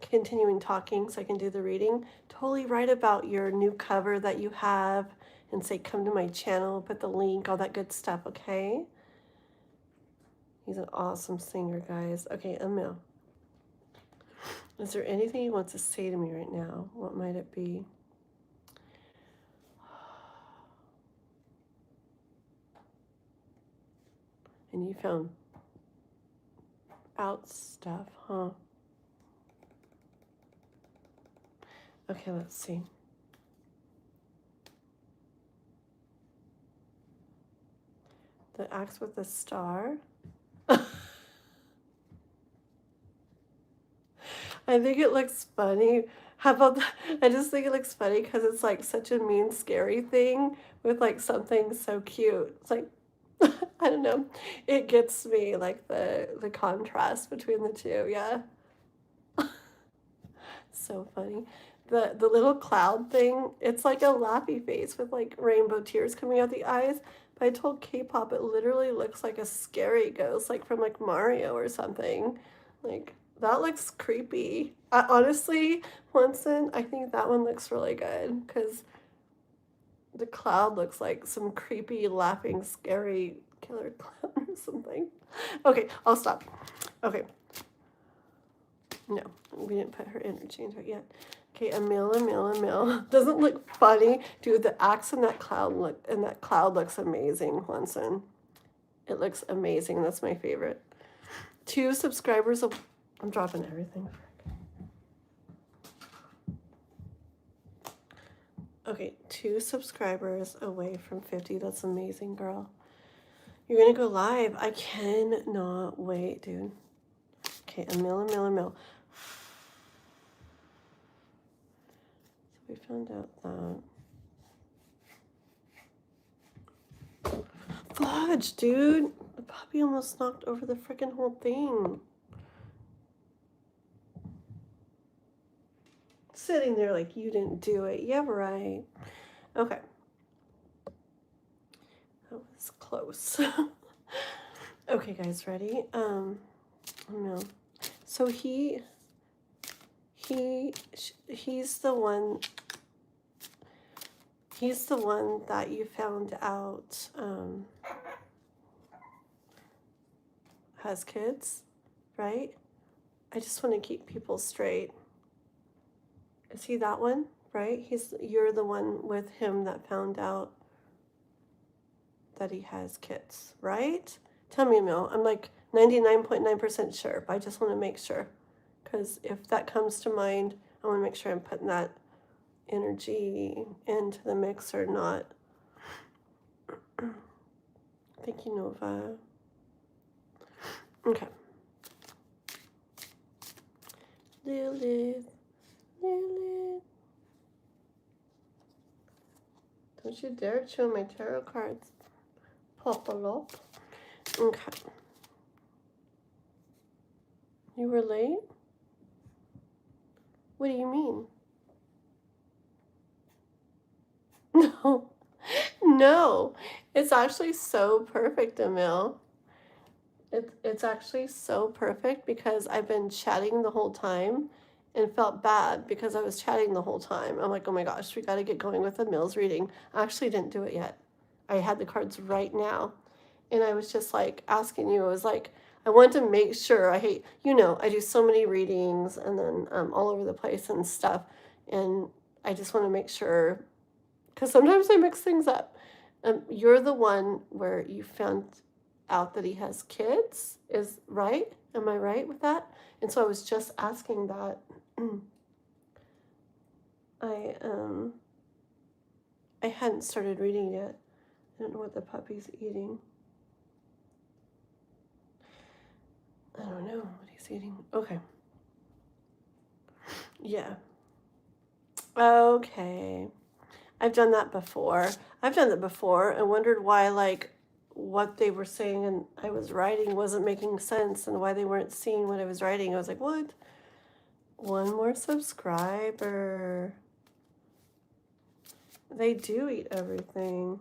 continuing talking so I can do the reading, totally write about your new cover that you have and say, come to my channel, put the link, all that good stuff, okay? He's an awesome singer, guys. Okay, Emil. Is there anything he wants to say to me right now? What might it be? And you found out stuff, huh? Okay, let's see. The axe with the star. I think it looks funny. How about that? I just think it looks funny because it's like such a mean, scary thing with like something so cute. It's like, I don't know. It gets me like the contrast between the two. Yeah. So funny. The little cloud thing, it's like a laughy face with like rainbow tears coming out the eyes. But I told K-pop it literally looks like a scary ghost, like from like Mario or something. Like that looks creepy. Honestly, Winston, I think that one looks really good because the cloud looks like some creepy, laughing, scary killer clown or something. Okay, I'll stop. Okay. No, we didn't put her energy into it yet. Okay, Emil. Doesn't look funny. Dude, the axe in that cloud looks amazing, Winston. It looks amazing. That's my favorite. 2 subscribers of I'm dropping everything. Okay, 2 subscribers away from 50. That's amazing, girl. You're gonna go live. I cannot wait, dude. Okay, Emil. So we found out that. Fudge, dude. The puppy almost knocked over the freaking whole thing. Sitting there like you didn't do it. Yeah, right. Okay. That was close. Okay, guys, ready? No. So he's the one that you found out has kids, right? I just want to keep people straight. Is he that one, right? You're the one with him that found out that he has kids, right? Tell me, Emil. I'm like 99.9% sure, but I just want to make sure. Because if that comes to mind, I want to make sure I'm putting that energy into the mix or not. Thank you, Nova. Okay. Lilith. Don't you dare chew my tarot cards. Pop-a-lop. Okay. You were late? What do you mean? No. It's actually so perfect, Emil. It's actually so perfect because I've been chatting the whole time and felt bad because I was chatting the whole time. I'm like, oh my gosh, we got to get going with Emil's reading. I actually didn't do it yet. I had the cards right now. And I was just like asking you, I was like, I want to make sure, I do so many readings and then all over the place and stuff. And I just want to make sure, because sometimes I mix things up. You're the one where you found out that he has kids, is right? Am I right with that? And so I was just asking that. I hadn't started reading yet. I don't know what the puppy's eating. I don't know what he's eating. Okay. Yeah. Okay. I've done that before. I've done that before and wondered why, like, what they were saying and I was writing wasn't making sense and why they weren't seeing what I was writing. I was like, what? One more subscriber. They do eat everything.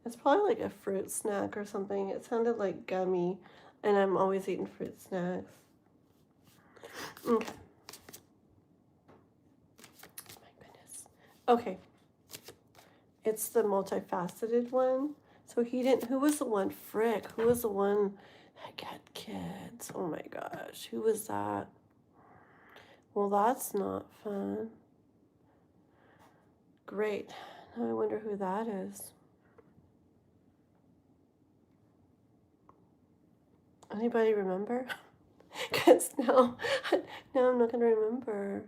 It's probably like a fruit snack or something. It sounded like gummy, and I'm always eating fruit snacks. Okay. My goodness. Okay. It's the multifaceted one. So he didn't, who was the one? Frick. Who was the one that got kids? Oh my gosh. Who was that? Well, that's not fun. Great. Now I wonder who that is. Anybody remember? Because now I'm not going to remember.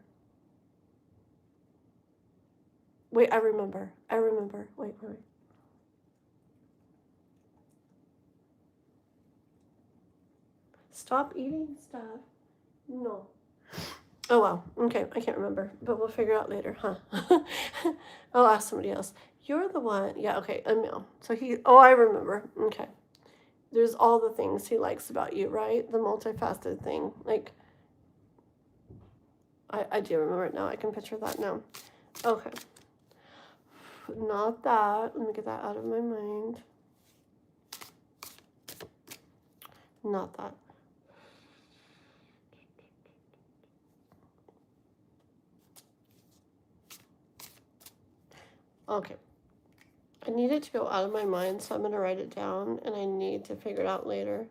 Wait, I remember. Wait. Stop eating stuff. No. Oh, well. Okay, I can't remember. But we'll figure out later, huh? I'll ask somebody else. You're the one. Yeah, okay, Emil. So I remember. Okay. There's all the things he likes about you, right? The multifaceted thing. Like, I do remember it now. I can picture that now. Okay. Not that. Let me get that out of my mind. Not that. Okay. I need it to go out of my mind, so I'm going to write it down, and I need to figure it out later.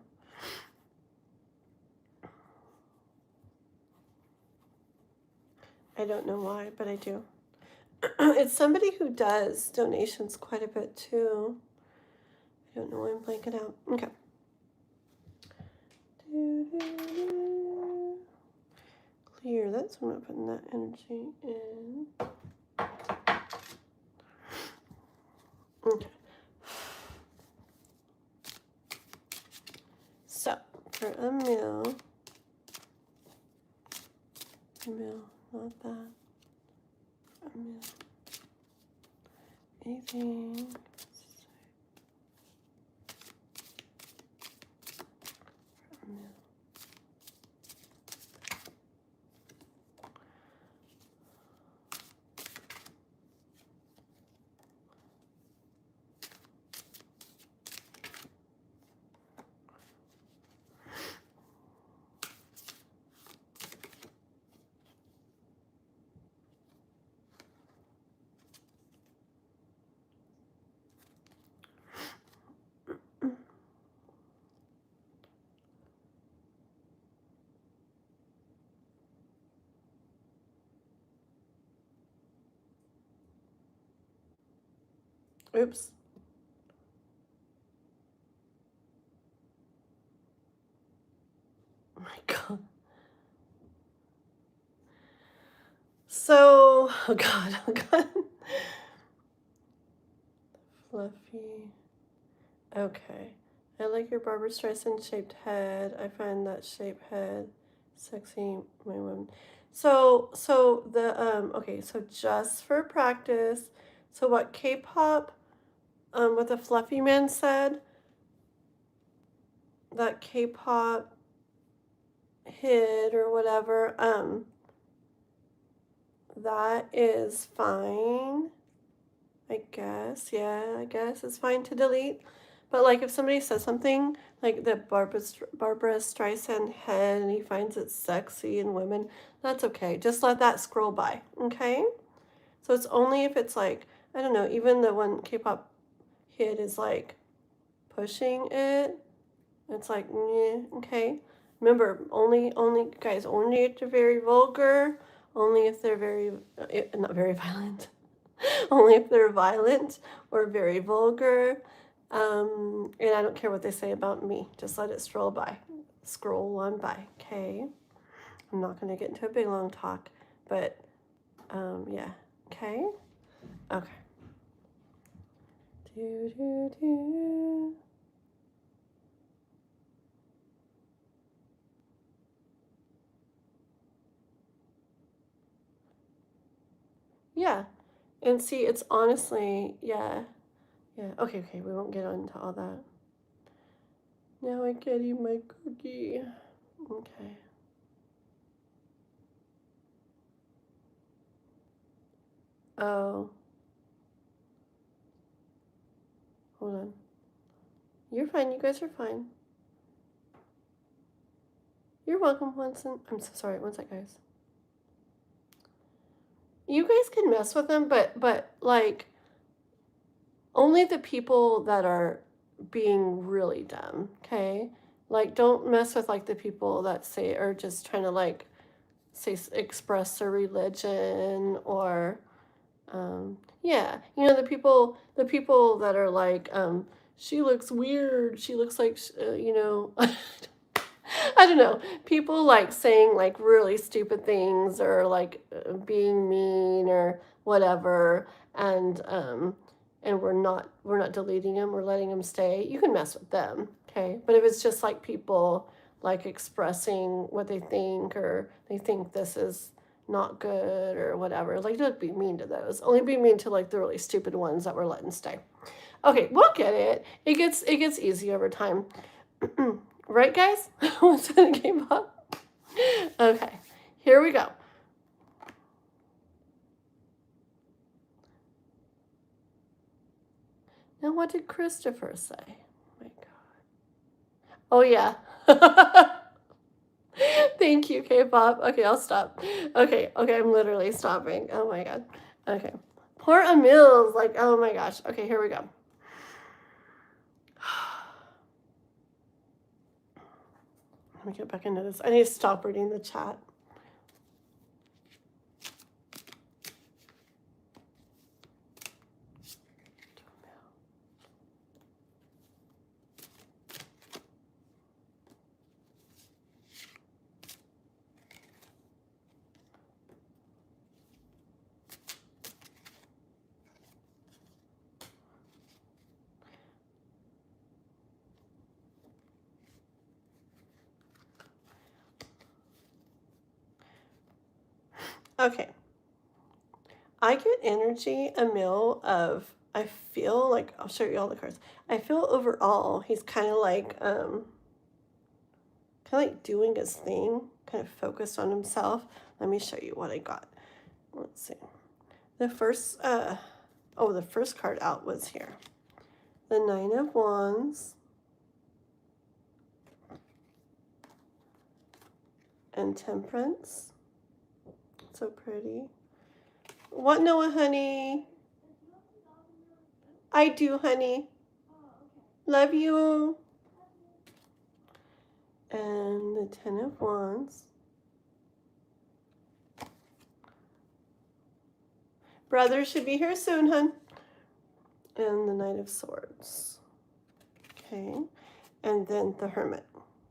I don't know why, but I do. It's somebody who does donations quite a bit, too. I don't know why I'm blanking out. Okay. Clear. That's when I'm putting that energy in. Okay. So, for Emil, not that. Emil. Anything. Oops. Oh my God. So, oh God. Fluffy. Okay. I like your Barbara Streisand shaped head. I find that shaped head sexy, my woman. So okay, so just for practice, so what K-pop, what the Fluffy Man said, that K-pop hit or whatever, that is fine. I guess, yeah, I guess it's fine to delete. But like if somebody says something like the Barbara Streisand head and he finds it sexy in women, that's okay. Just let that scroll by, okay? So it's only if it's like, I don't know, even the one K-pop hit is like pushing it. It's like, yeah, okay. Remember, only guys, only if they're very vulgar, only if they're very, not very violent. Only if they're violent or very vulgar. And I don't care what they say about me. Just let it scroll on by, okay? I'm not going to get into a big long talk, but yeah, okay? Okay. Do, do, do. Yeah. And see, it's honestly, yeah. Yeah. Okay, we won't get into all that. Now I get you my cookie. Okay. Oh. Hold on. You're fine. You guys are fine. You're welcome, Winston. I'm so sorry. One sec, guys. You guys can mess with them, but like only the people that are being really dumb, okay? Like don't mess with like the people that say are just trying to like say express their religion or yeah, you know the people that are like she looks weird, she looks like you know I don't know, people like saying like really stupid things or like being mean or whatever, and we're not deleting them, we're letting them stay. You can mess with them, okay? But if it's just like people like expressing what they think or they think this is not good or whatever, like don't be mean to those. Only be mean to like the really stupid ones that we're letting stay. Okay, we'll get it. It gets easy over time. Right, guys? Once it came up. Okay, here we go. Now, what did Christopher say? Oh my God. Oh, yeah. Thank you, K-pop. Okay, I'll stop. Okay, I'm literally stopping. Oh my God. Okay. Poor Emil's like, oh my gosh. Okay, here we go. Let me get back into this. I need to stop reading the chat. Okay. I get energy, Emil, of I feel like I'll show you all the cards. I feel overall he's kind of like doing his thing, kind of focused on himself. Let me show you what I got. Let's see. The first the first card out was here. The 9 of Wands and Temperance. So pretty. What, Noah, honey? I do, honey. Love you. And the 10 of Wands. Brother should be here soon, hun. And the Knight of Swords. Okay. And then the Hermit.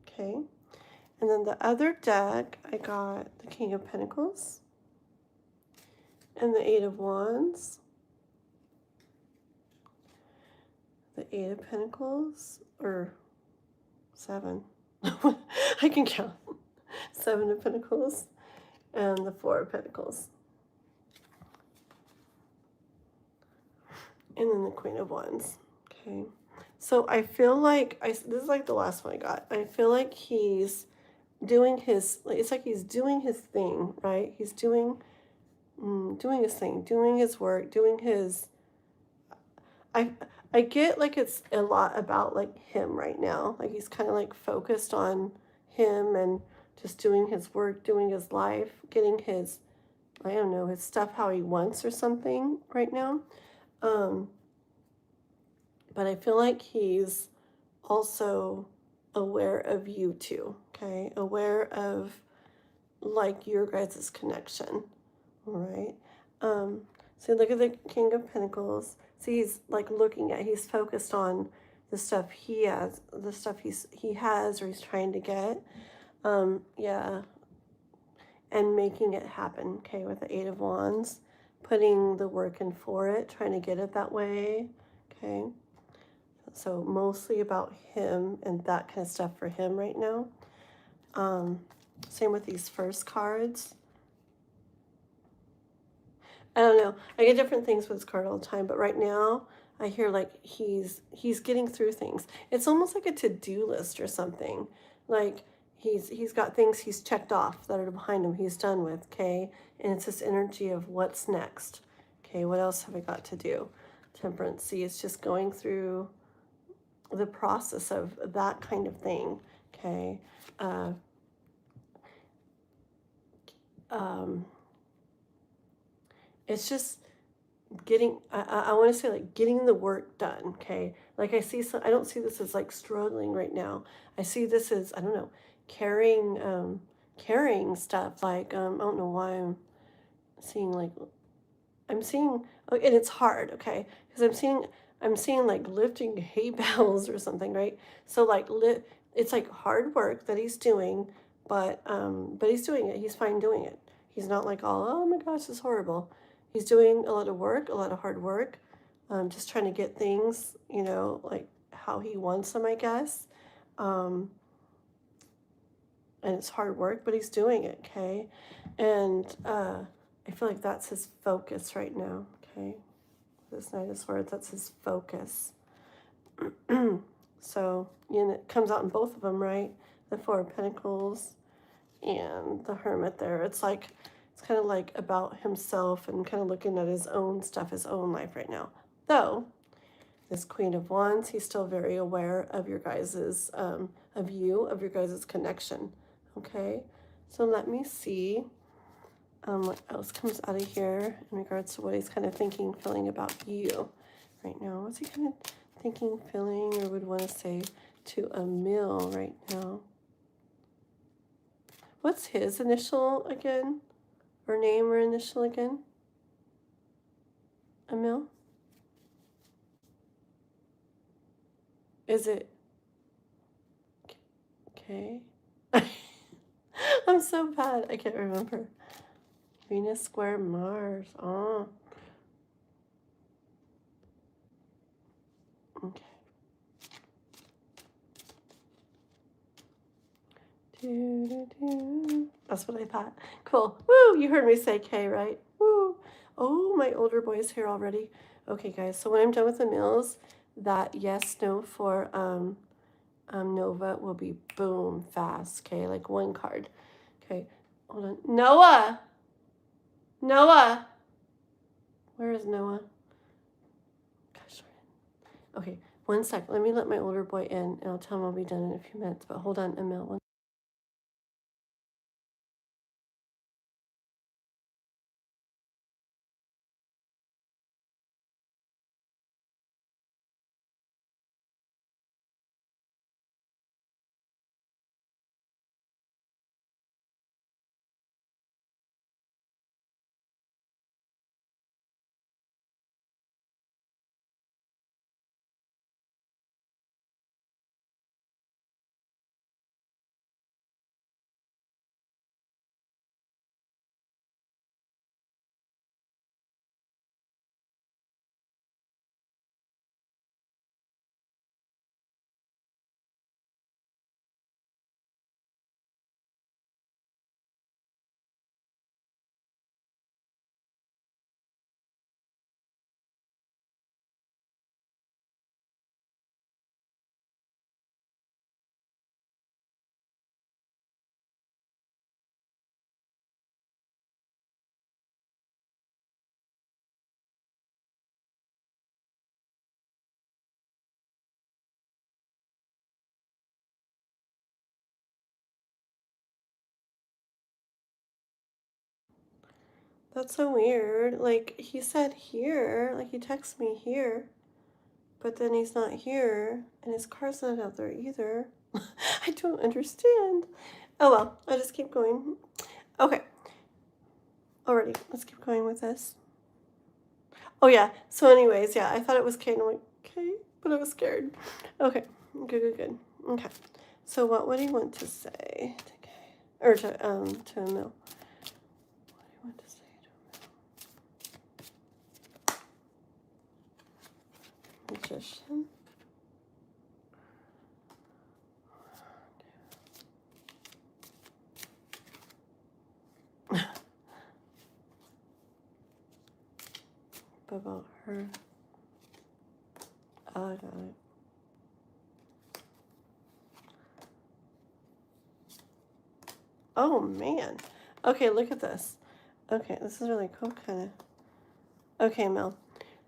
Okay. And then the other deck, I got the King of Pentacles. And the 8 of Wands. The 8 of Pentacles. Or 7. I can count. 7 of Pentacles. And the 4 of Pentacles. And then the Queen of Wands. Okay. So I feel like, this is like the last one I got. I feel like he's doing his, it's like he's doing his thing, right? He's doing his thing, doing his work, doing his, I get like it's a lot about like him right now. Like he's kind of like focused on him and just doing his work, doing his life, getting his, I don't know, his stuff how he wants or something right now. But I feel like he's also aware of you too, okay? Aware of like your guys' connection, all right? So look at the King of Pentacles. See, he's like looking at, he's focused on the stuff he has, the stuff he has or he's trying to get. Yeah. And making it happen, okay, with the 8 of Wands. Putting the work in for it, trying to get it that way, okay? So mostly about him and that kind of stuff for him right now. Same with these first cards. I don't know. I get different things with this card all the time, but right now I hear like he's getting through things. It's almost like a to-do list or something. Like he's got things he's checked off that are behind him, he's done with, okay? And it's this energy of what's next. Okay, what else have I got to do? Temperance. See, it's just going through the process of that kind of thing. Okay. It's just getting, I want to say like getting the work done. Okay. Like I don't see this as like struggling right now. I see this as, I don't know, carrying stuff. Like, I don't know why seeing like, I'm seeing, oh, and it's hard. Okay. Because I'm seeing like lifting hay bales or something, right? So like, it's like hard work that he's doing, but he's doing it. He's fine doing it. He's not like all, oh my gosh, it's horrible. He's doing a lot of work, a lot of hard work, just trying to get things, like how he wants them, I guess. Um, and it's hard work, but he's doing it, okay? And I feel like that's his focus right now, okay? This Knight of Swords, that's his focus. So, it comes out in both of them, right? The Four of Pentacles and the Hermit there. It's kind of like about himself and kind of looking at his own stuff, his own life right now. Though, this Queen of Wands, he's still very aware of your guys's, of your guys's connection. Okay? So let me see what else comes out of here in regards to what he's kind of thinking, feeling about you right now. What's he kind of thinking, feeling, or would want to say to Emil right now? What's his initial again? Or name or initial again? Emil? Is it? Okay. I'm so bad. I can't remember. Venus square Mars. Oh. Okay. That's what I thought. Cool. Woo! You heard me say K, right? Woo! Oh, my older boy's here already. Okay, guys. So when I'm done with the meals, that yes, no for Nova will be boom fast. Okay, like one card. Okay, hold on. Noah! Noah! Where is Noah? Gosh darn it. Okay, one sec. Let me let my older boy in, and I'll tell him I'll be done in a few minutes. But hold on, Emil. That's so weird. Like, he said here, like, he texted me here, but then he's not here, and his car's not out there either. I don't understand. Oh well, I'll just keep going. Okay. Alrighty, let's keep going with this. Oh yeah, so anyways, yeah, I thought it was K, and I'm like, okay, but I was scared. Okay, good. Okay, so what would he want to say to K, or to Emil? What do you want to say to Magician. About her. Oh, I got it. Oh man. Okay, look at this. Okay, this is really cool, kind of. Okay, Mel.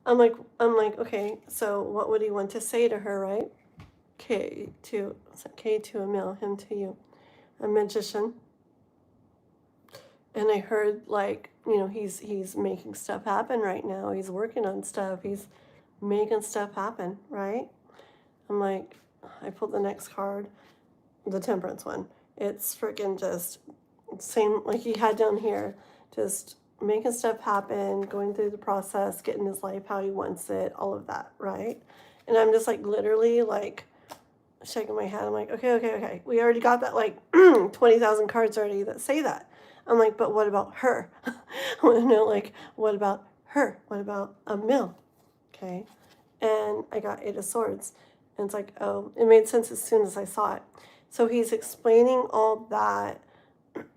I'm like, okay, so what would he want to say to her, right? K to Emil, him to you. A magician. And I heard like, he's making stuff happen right now. He's working on stuff. He's making stuff happen, right? I'm like, I pulled the next card, the temperance one. It's freaking just same like he had down here, just making stuff happen, going through the process, getting his life how he wants it, all of that, right? And I'm just like literally like shaking my head. I'm like, okay. We already got that like 20,000 cards already that say that. I'm like, but what about her? I want to know, like, what about her? What about Emil? Okay. And I got Eight of Swords. And it's like, oh, it made sense as soon as I saw it. So he's explaining all that.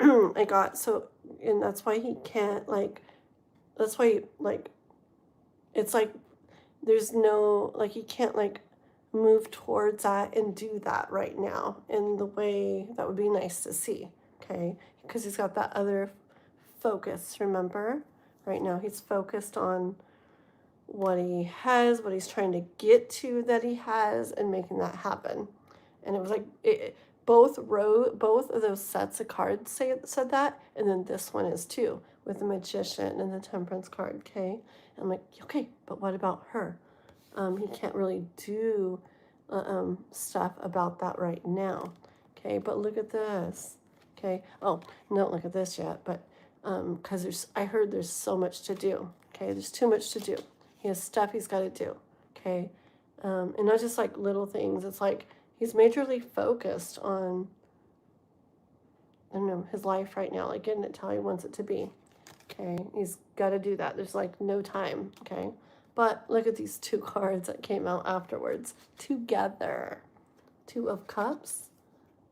I got, so, and that's why he can't, like, that's why, like, it's like, there's no, like, he can't, like, move towards that and do that right now in the way that would be nice to see, okay? Because he's got that other focus, remember? Right now he's focused on what he has, what he's trying to get to that he has, and making that happen. And it was like, both of those sets of cards said that, and then this one is too, with the Magician and the Temperance card, okay? And I'm like, okay, but what about her? He can't really do stuff about that right now, okay? But look at this, okay? Oh, don't look at this yet, but because I heard there's so much to do, okay? There's too much to do. He has stuff he's got to do, okay? And not just like little things. It's like he's majorly focused on, I don't know, his life right now, like getting it how he wants it to be, okay? He's got to do that. There's like no time, okay? But look at these two cards that came out afterwards together. Two of Cups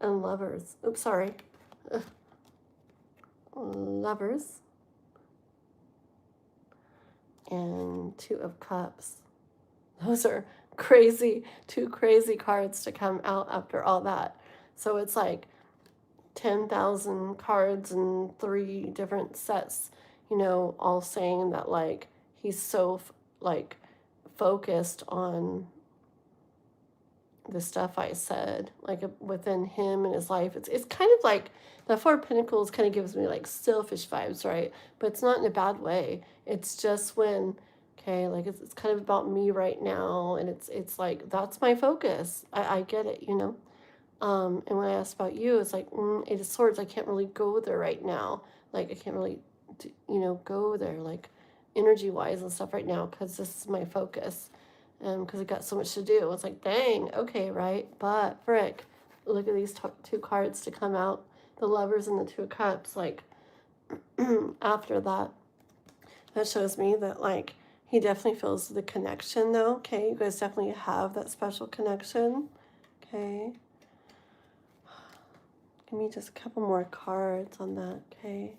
and Lovers. Oops, sorry. Lovers. And Two of Cups. Those are crazy, two crazy cards to come out after all that. So it's like 10,000 cards and 3 different sets, all saying that like he's so like focused on the stuff I said, like within him and his life. It's kind of like the Four of Pentacles kind of gives me like selfish vibes, right? But it's not in a bad way. It's just when, okay, like it's kind of about me right now, and it's like that's my focus. I get it, And when I asked about you, it's like Eight of Swords. I can't really go there right now. Like I can't really, go there like energy wise and stuff right now because this is my focus. Because I got so much to do. It's like, dang, okay, right? But, frick, look at these two cards to come out. The Lovers and the Two of Cups, like, after that. That shows me that, like, he definitely feels the connection, though, okay? You guys definitely have that special connection, okay? Give me just a couple more cards on that, okay?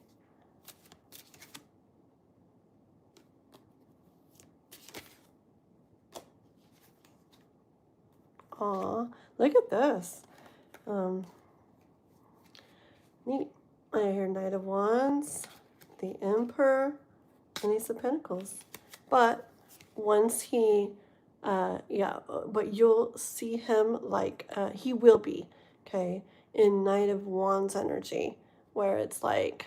Aw, look at this. Neat. I hear Knight of Wands, the Emperor, and Ace of Pentacles. But once he, but you'll see him like, he will be, okay, in Knight of Wands energy, where it's like,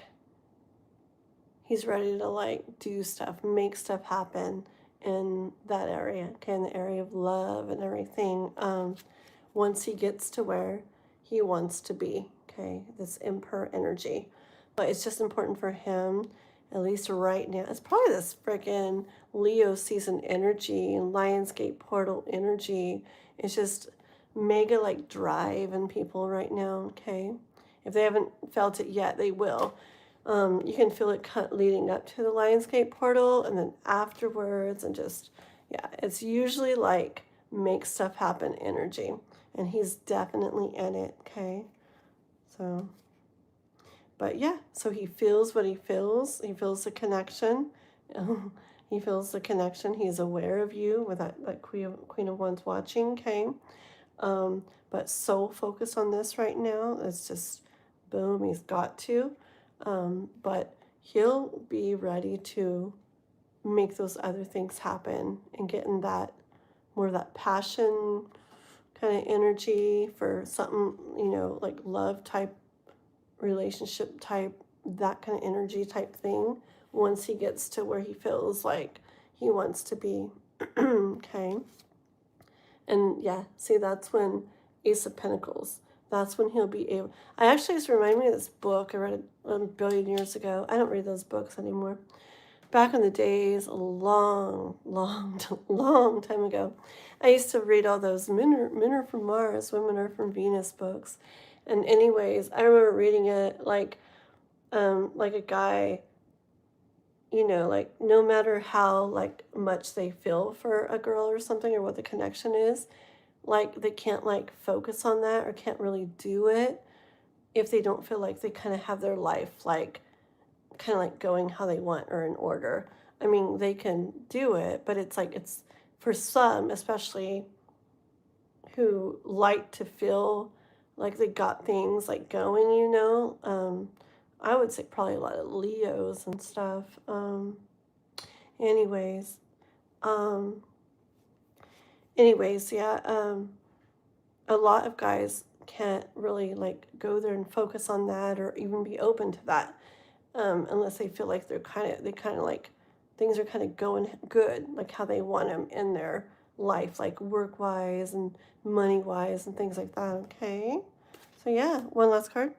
he's ready to like do stuff, make stuff happen in that area, okay, in the area of love and everything, once he gets to where he wants to be, okay, this Emperor energy. But it's just important for him, at least right now, it's probably this freaking Leo season energy and Lionsgate portal energy. It's just mega like drive in people right now, okay? If they haven't felt it yet, they will. You can feel it leading up to the Lionsgate portal and then afterwards, and just Yeah, it's usually like make stuff happen energy. And he's definitely in it, okay? So, but yeah, so he feels what he feels. He feels the connection. He feels the connection. He's aware of you with that Queen of Wands watching, okay? But so focused on this right now. It's just boom, he's got to. But he'll be ready to make those other things happen and get in that more of that passion kind of energy for something, like love type, relationship type, that kind of energy type thing once he gets to where he feels like he wants to be. Okay. And yeah, see, that's when Ace of Pentacles, that's when he'll be able. I actually, just remind me of this book I read a billion years ago. I don't read those books anymore. Back in the days, a long, long, long time ago, I used to read all those men are from Mars, women are from Venus books. And anyways, I remember reading it like a guy, like no matter how like much they feel for a girl or something or what the connection is, like they can't like focus on that or can't really do it if they don't feel like they kind of have their life like kind of like going how they want or in order. I mean, they can do it, but it's like it's for some, especially who like to feel like they got things like going, I would say probably a lot of Leos and stuff. Anyways, um, yeah, a lot of guys can't really like go there and focus on that or even be open to that. Unless they feel like they kind of like things are kind of going good, like how they want them in their life, like work wise and money wise and things like that. Okay, so yeah, one last card.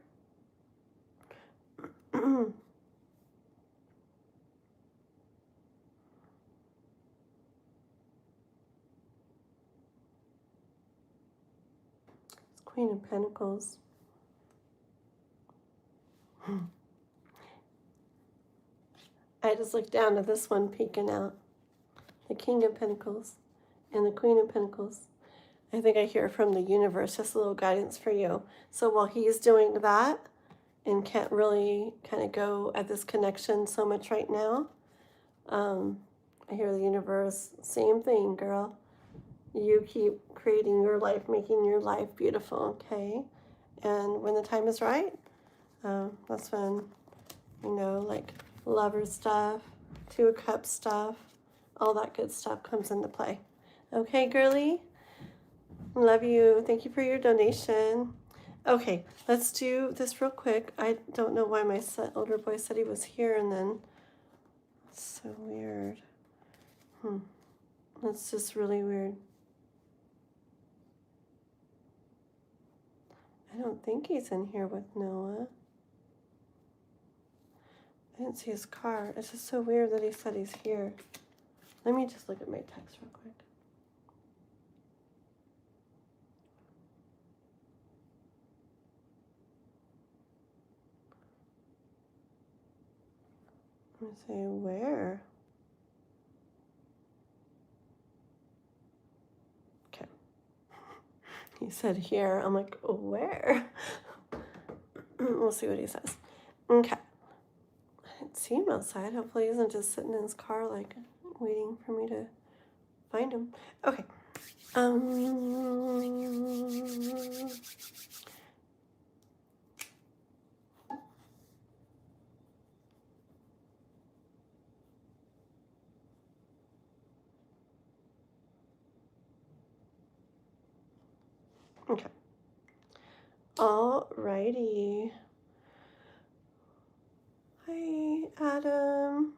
Queen of Pentacles. I just looked down at this one peeking out. The King of Pentacles and the Queen of Pentacles. I think I hear from the universe, just a little guidance for you. So while he's doing that and can't really kind of go at this connection so much right now, I hear the universe, same thing, girl. You keep creating your life, making your life beautiful, okay? And when the time is right, that's when, like lover stuff, Two of Cups stuff, all that good stuff comes into play. Okay, girly? Love you. Thank you for your donation. Okay, let's do this real quick. I don't know why my older boy said he was here and then... It's so weird. That's just really weird. I don't think he's in here with Noah. I didn't see his car. It's just so weird that he said he's here. Let me just look at my text real quick. Let me say, where? Okay. He said here. I'm like, where? We'll see what he says. Okay. I didn't see him outside. Hopefully he isn't just sitting in his car, like, waiting for me to find him. Okay. Okay. Alrighty. Hi, Adam.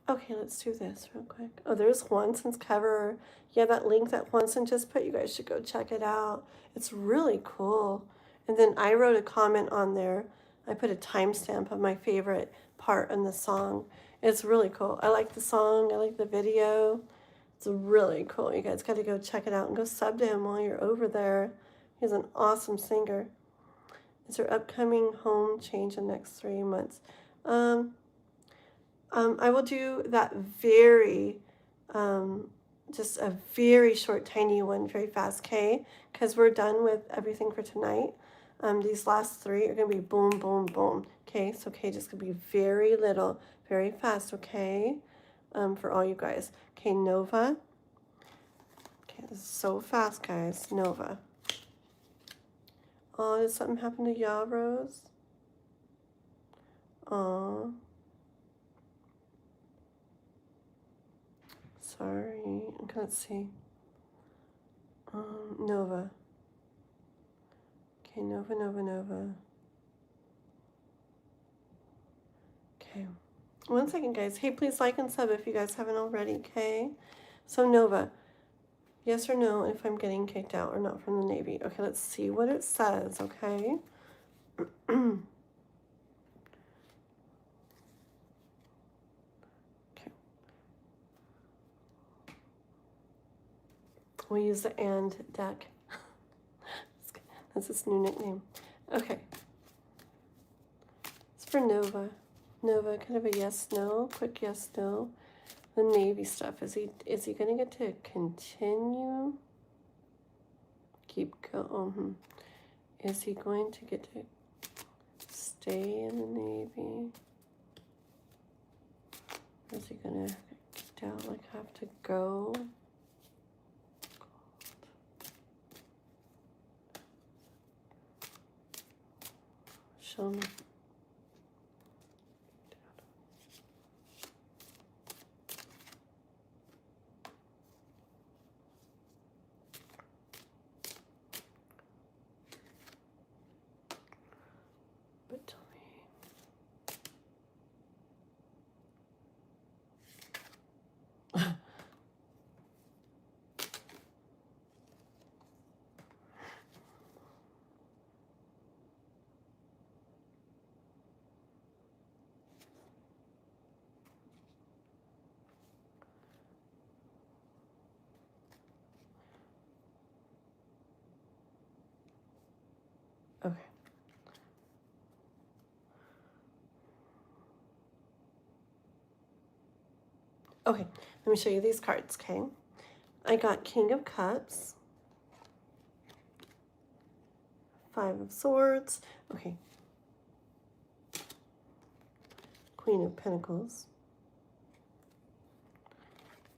Okay, let's do this real quick. Oh, there's Juanson's cover. Yeah, that link that Juanson just put, you guys should go check it out. It's really cool. And then I wrote a comment on there. I put a timestamp of my favorite part in the song. It's really cool. I like the song. I like the video. It's really cool. You guys got to go check it out and go sub to him while you're over there. He's an awesome singer. Is there upcoming home change in the next 3 months? I will do that very just a very short, tiny one, very fast, okay? Because we're done with everything for tonight. These last three are going to be boom, boom, boom, okay? So, okay, just going to be very little, very fast, okay? For all you guys. Okay, Nova. Okay, this is so fast, guys. Nova. Oh, did something happen to Ya, Rose? Oh. Sorry. Okay, let's see. Nova. Okay, Nova, Nova, Nova. Okay. 1 second, guys. Hey, please like and sub if you guys haven't already, okay? So, Nova. Yes or no if I'm getting kicked out or not from the Navy. Okay, let's see what it says, okay? Okay. We'll use the and deck. That's its new nickname. Okay. It's for Nova. Nova, kind of a yes, no, quick yes, no. The Navy stuff. Is he gonna get to continue? Keep going. Is he going to get to stay in the Navy? Is he gonna get kicked out, like have to go? Show me. But tell me. Okay. Okay, let me show you these cards, okay? I got King of Cups, 5 of Swords, okay. Queen of Pentacles,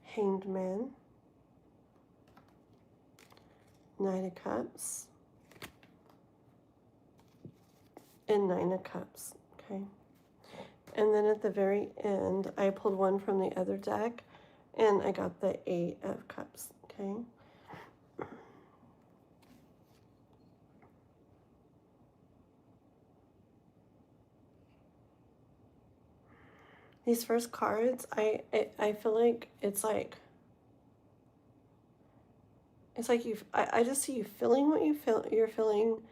Hanged Man, Knight of Cups, and 9 of Cups, okay? And then at the very end, I pulled one from the other deck, and I got the 8 of Cups, okay? These first cards, I feel like it's like I just see you feeling what you're feeling,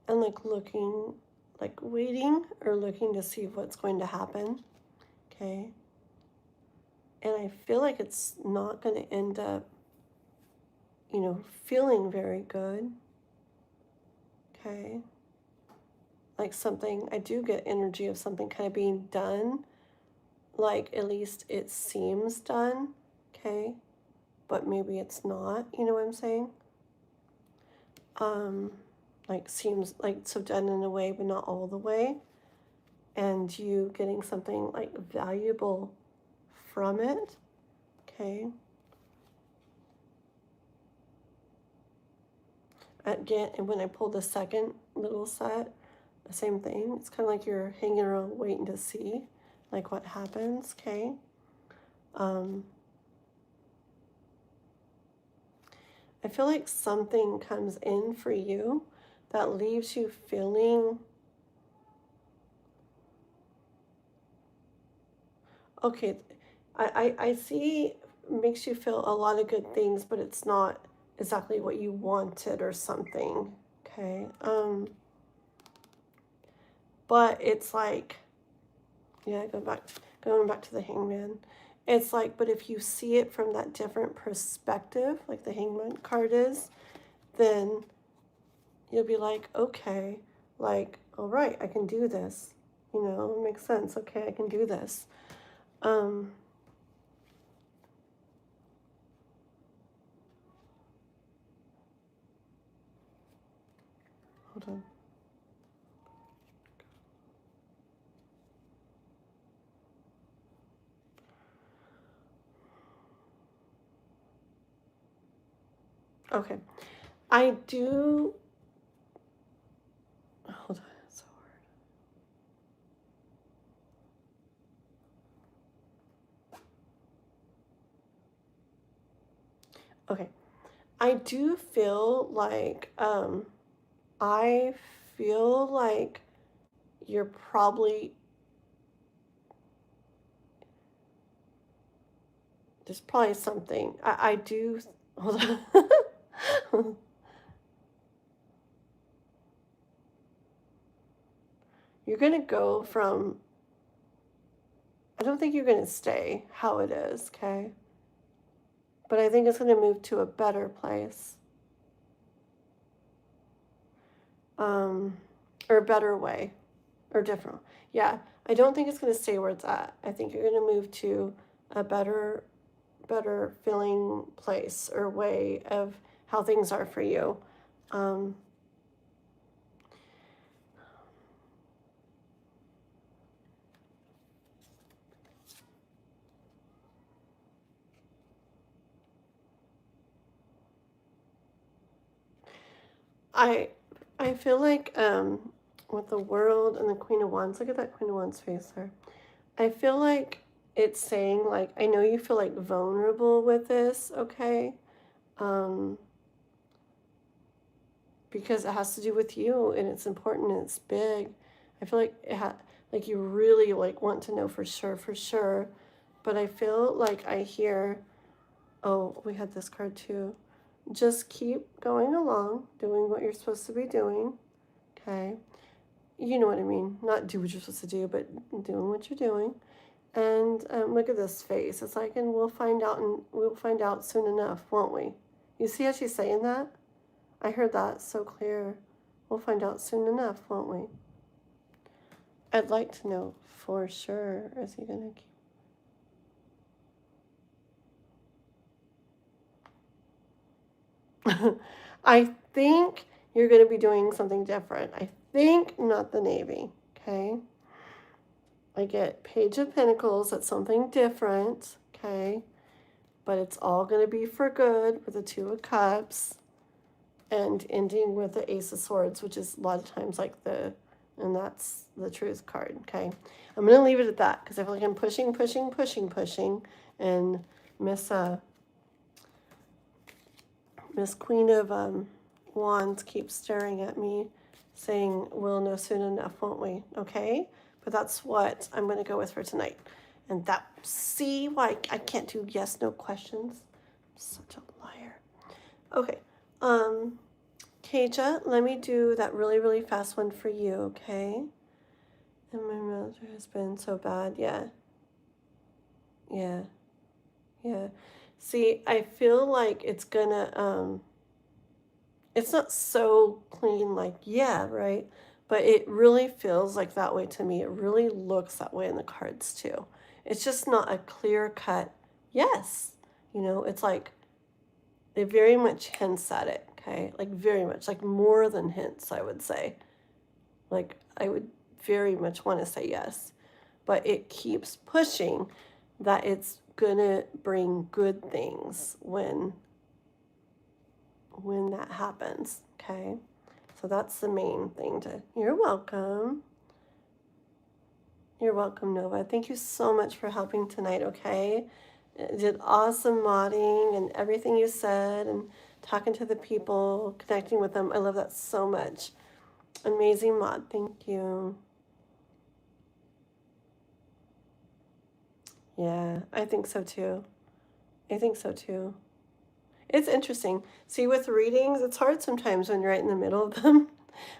and like looking, like waiting or looking to see what's going to happen, okay? And I feel like it's not going to end up, you know, feeling very good, okay? Like something, I do get energy of something kind of being done, like at least it seems done, okay? But maybe it's not, you know what I'm saying? Like seems like so done in a way, but not all the way. And you getting something like valuable from it, okay? Again, and when I pulled the second little set, the same thing. It's kind of like you're hanging around waiting to see like what happens, okay? I feel like something comes in for you that leaves you feeling okay. I see makes you feel a lot of good things, but it's not exactly what you wanted or something, okay? But it's like, yeah, going back to the Hangman. It's like, but if you see it from that different perspective, like the Hangman card is, then you'll be like, okay, like, all right, I can do this. You know, it makes sense. Okay, I can do this. Hold on. Okay. I do. Hold on. It's so hard. Okay. I do feel like, I feel like you're probably, there's probably something. I do, hold on. You're going to go from, I don't think you're going to stay how it is, okay? But I think it's going to move to a better place, or a better way, or different. Yeah, I don't think it's going to stay where it's at. I think you're going to move to a better feeling place or way of how things are for you. Um, I I feel like, with the world and the Queen of Wands, look at that Queen of Wands face there. I feel like it's saying, like, I know you feel like vulnerable with this, okay? Um, because it has to do with you and it's important and it's big. I feel like like you really like want to know for sure. But I feel like I hear, oh, we had this card too. Just keep going along, doing what you're supposed to be doing, okay? You know what I mean. Not do what you're supposed to do, but doing what you're doing. And look at this face. It's like, and we'll find out soon enough, won't we? You see how she's saying that? I heard that so clear. We'll find out soon enough, won't we? I'd like to know for sure. Is he gonna keep? I think you're gonna be doing something different. I think not the Navy. Okay. I get Page of Pentacles. That's something different. Okay. But it's all gonna be for good with the Two of Cups. And ending with the Ace of Swords, which is a lot of times like and that's the Truth card, okay? I'm going to leave it at that because I feel like I'm pushing, and Miss Queen of Wands keeps staring at me saying, we'll know soon enough, won't we? Okay? But that's what I'm going to go with for tonight. And that, see why I can't do yes, no questions? I'm such a liar. Okay. Kaja, let me do that really fast one for you, okay? And my mother has been so bad. Yeah. See, I feel like it's gonna, it's not so clean, like, yeah, right? But it really feels like that way to me. It really looks that way in the cards, too. It's just not a clear cut yes. It's like, they very much hints at it, okay? Like, very much, like more than hints, I would say. Like, I would very much want to say yes. But it keeps pushing that it's gonna bring good things when that happens, okay? So that's the main thing you're welcome. You're welcome, Nova. Thank you so much for helping tonight, okay? You did awesome modding and everything you said and talking to the people, connecting with them. I love that so much. Amazing mod. Thank you. Yeah, I think so too. It's interesting. See, with readings, it's hard sometimes when you're right in the middle of them.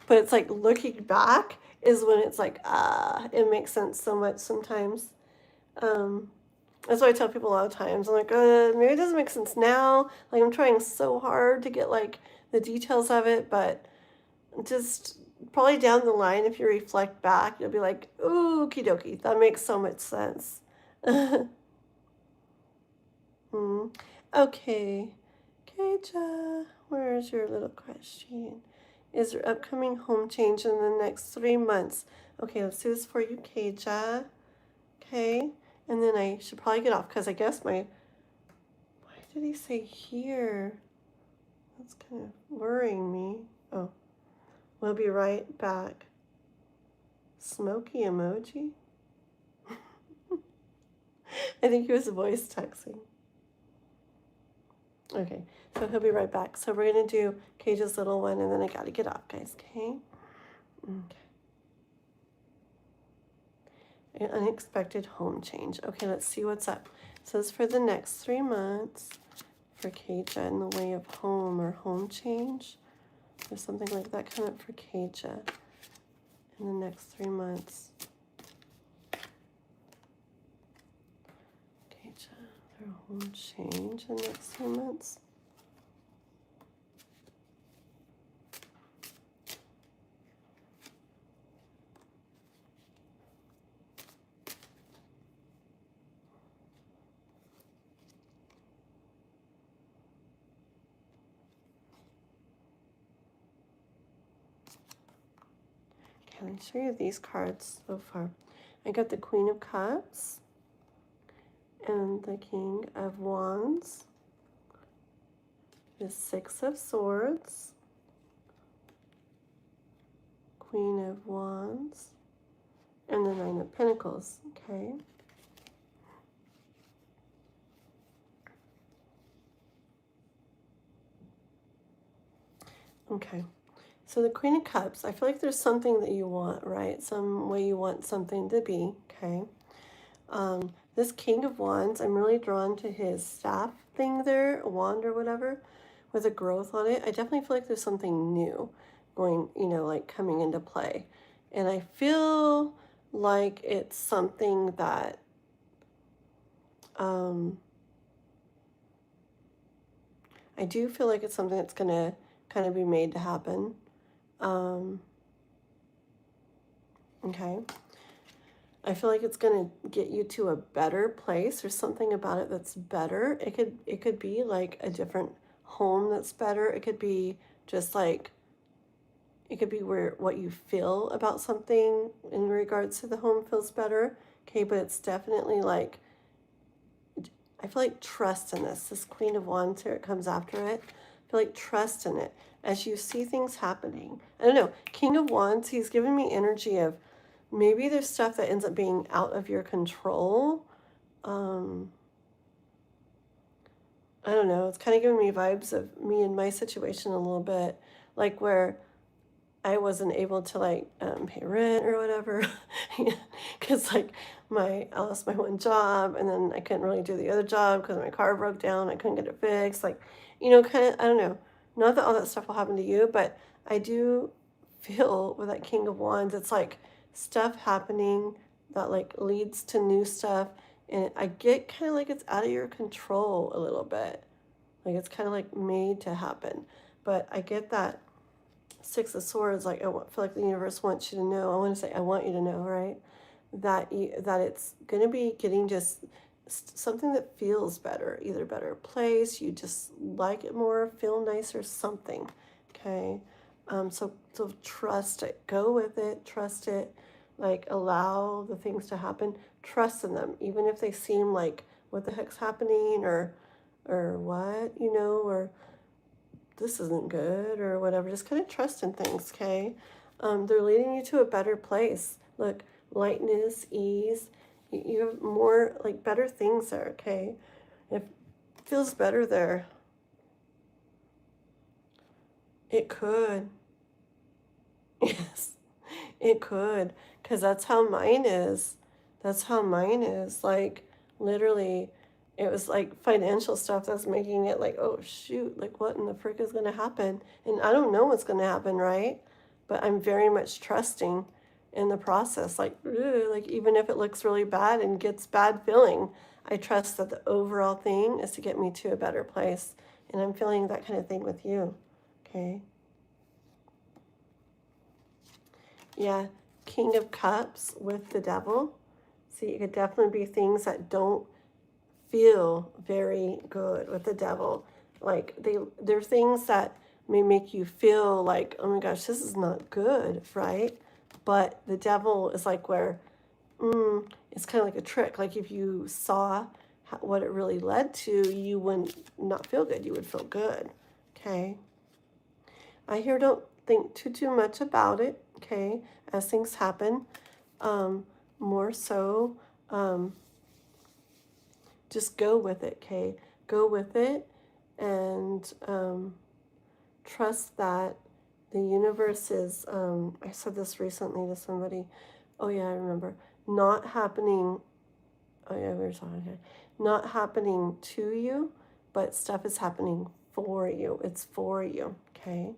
But it's like looking back is when it's like, it makes sense so much sometimes. That's why I tell people a lot of times. I'm like, maybe it doesn't make sense now. Like, I'm trying so hard to get, like, the details of it. But just probably down the line, if you reflect back, you'll be like, ooh, okie dokie. That makes so much sense. Okay. Keja, where's your little question? is your upcoming home change in the next 3 months? Okay, let's do this for you, Kaja. Okay, and then I should probably get off because I guess why did he say here? That's kind of worrying me. Oh, we'll be right back. Smoky emoji? I think he was voice texting. Okay, so he'll be right back. So we're going to do Cage's little one, and then I got to get off, guys, okay? Okay. An unexpected home change. Okay, let's see what's up. So it's for the next 3 months for Kaja in the way of home or home change. Or something like that coming up for Kaja in the next 3 months. Kaja, their home change in the next 3 months. Let me show you these cards so far. I got the Queen of Cups and the King of Wands, the Six of Swords, Queen of Wands, and the Nine of Pentacles, okay? Okay. So the Queen of Cups, I feel like there's something that you want, right? Some way you want something to be, okay? This King of Wands, I'm really drawn to his staff thing there, a wand or whatever, with a growth on it. I definitely feel like there's something new going, like coming into play. And I feel like it's something that, I do feel like it's something that's going to kind of be made to happen. Okay. I feel like it's going to get you to a better place. There's something about it that's better. It could be like a different home that's better. It could be just like, it could be where what you feel about something in regards to the home feels better. Okay, but it's definitely like, I feel like trust in this Queen of Wands here, it comes after it. I feel like trust in it as you see things happening. I don't know, King of Wands, he's giving me energy of maybe there's stuff that ends up being out of your control. I don't know, it's kind of giving me vibes of me and my situation a little bit, like where I wasn't able to like pay rent or whatever, because like I lost my one job and then I couldn't really do the other job because my car broke down. I couldn't get it fixed. Like, kind of, I don't know. Not that all that stuff will happen to you, but I do feel with that King of Wands, it's like stuff happening that like leads to new stuff. And I get kind of like it's out of your control a little bit. Like it's kind of like made to happen. But I get that Six of Swords, like feel like the universe wants you to know. I want to say I want you to know, right? That it's going to be getting just something that feels better, either better place, you just like it more, feel nicer, something. Okay, so trust it, go with it, trust it, like allow the things to happen, trust in them, even if they seem like what the heck's happening or what, or this isn't good or whatever. Just kind of trust in things, okay? They're leading you to a better place. Look, lightness, ease. You have more, like, better things there, okay? It feels better there. It could. Yes, it could. Because that's how mine is. That's how mine is. Like, literally, it was like financial stuff that's making it like, oh shoot, like what in the frick is going to happen? And I don't know what's going to happen, right? But I'm very much trusting in the process. Like even if it looks really bad and gets bad feeling, I trust that the overall thing is to get me to a better place. And I'm feeling that kind of thing with you. Okay. Yeah. King of Cups with the Devil. See, it could definitely be things that don't feel very good with the Devil. Like they're things that may make you feel like, oh my gosh, this is not good, right? But the devil is like where it's kind of like a trick. Like if you saw what it really led to, you wouldn't not feel good. You would feel good. Okay. I here don't think too much about it. Okay. As things happen, more so, just go with it. Okay. Go with it and trust that the universe is, I said this recently to somebody. Oh yeah, I remember. Not happening. Oh yeah, we were talking here. Not happening to you, but stuff is happening for you. It's for you, okay?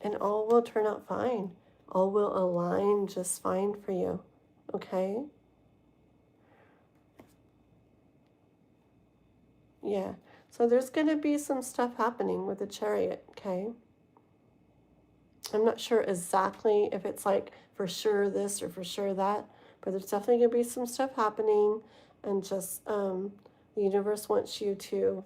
And all will turn out fine. All will align just fine for you, okay? Yeah. So there's going to be some stuff happening with the Chariot, okay? I'm not sure exactly if it's like for sure this or for sure that, but there's definitely going to be some stuff happening, and just the universe wants you to,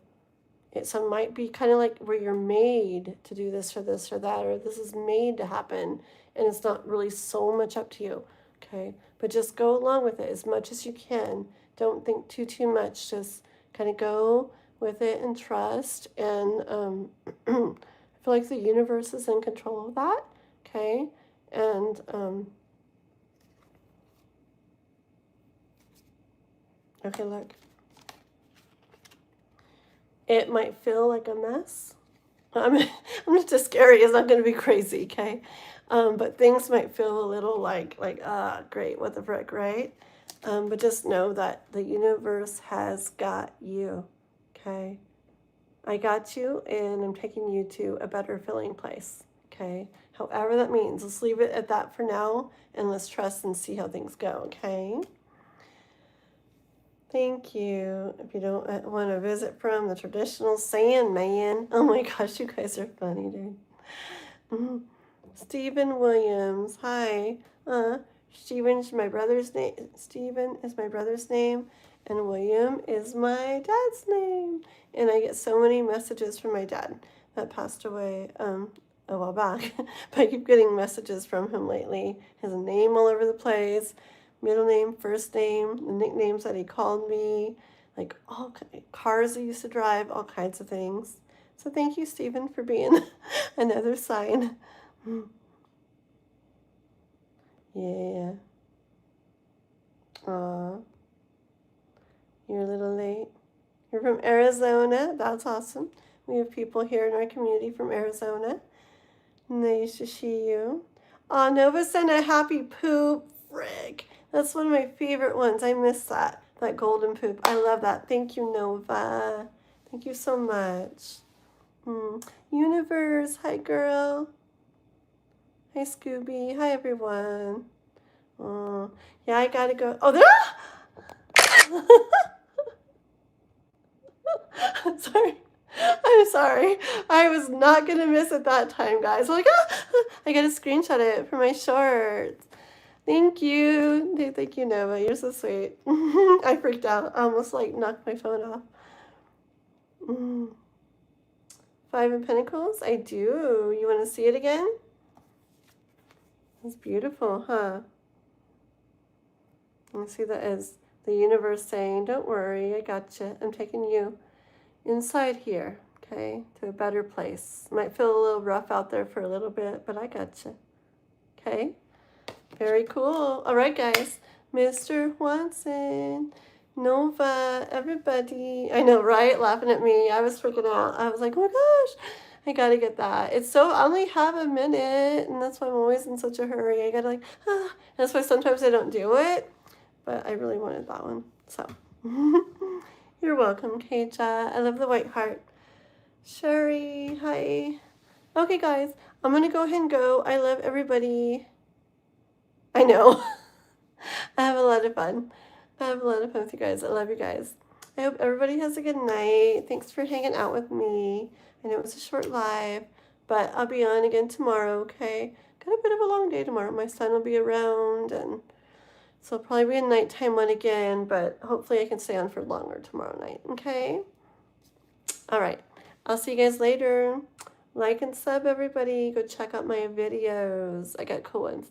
some might be kind of like where you're made to do this or this or that, or this is made to happen, and it's not really so much up to you, okay? But just go along with it as much as you can. Don't think too much. Just kind of go with it and trust, and I feel like the universe is in control of that, okay? And okay, look. It might feel like a mess. I'm not just scary. It's not going to be crazy, okay? But things might feel a little like great, what the frick, right? But just know that the universe has got you, okay? I got you, and I'm taking you to a better feeling place, okay? However that means. Let's leave it at that for now, and let's trust and see how things go, okay? Thank you. If you don't want to visit from the traditional Sandman. Oh my gosh, you guys are funny, dude. Stephen Williams. Hi. Stephen's my brother's name. Stephen is my brother's name, and William is my dad's name. And I get so many messages from my dad that passed away a while back. But I keep getting messages from him lately. His name all over the place. Middle name, first name, the nicknames that he called me, like all cars he used to drive, all kinds of things. So thank you, Stephen, for being another sign. Yeah. Aw. You're a little late. You're from Arizona. That's awesome. We have people here in our community from Arizona. Nice to see you. Aw, Nova sent a happy poop. Frick. That's one of my favorite ones. I miss that golden poop. I love that. Thank you, Nova. Thank you so much. Universe. Hi, girl. Hi, Scooby. Hi, everyone. Oh, yeah, I gotta go. Oh, there. Sorry. I'm sorry. I was not gonna miss it that time, guys. I'm like, I gotta screenshot it for my shorts. Thank you. Thank you, Nova. You're so sweet. I freaked out. I almost knocked my phone off. 5 of Pentacles? I do. You want to see it again? It's beautiful, huh? I see that as the universe saying, don't worry, I gotcha. I'm taking you inside here, okay, to a better place. Might feel a little rough out there for a little bit, but I gotcha. Okay? Very cool. All right, guys. Mr. Watson, Nova, everybody. I know, right? Laughing at me. I was freaking out. I was like, oh my gosh, I got to get that. It's so, I only have a minute, and that's why I'm always in such a hurry. I got to that's why sometimes I don't do it, but I really wanted that one. So, you're welcome, Keija. I love the white heart. Sherry, hi. Okay, guys, I'm going to go ahead and go. I love everybody. I know. I have a lot of fun. I have a lot of fun with you guys. I love you guys. I hope everybody has a good night. Thanks for hanging out with me. I know it was a short live, but I'll be on again tomorrow, okay? Got a bit of a long day tomorrow. My son will be around, and so it'll probably be a nighttime one again, but hopefully I can stay on for longer tomorrow night, okay? All right. I'll see you guys later. Like and sub, everybody. Go check out my videos. I got cool ones.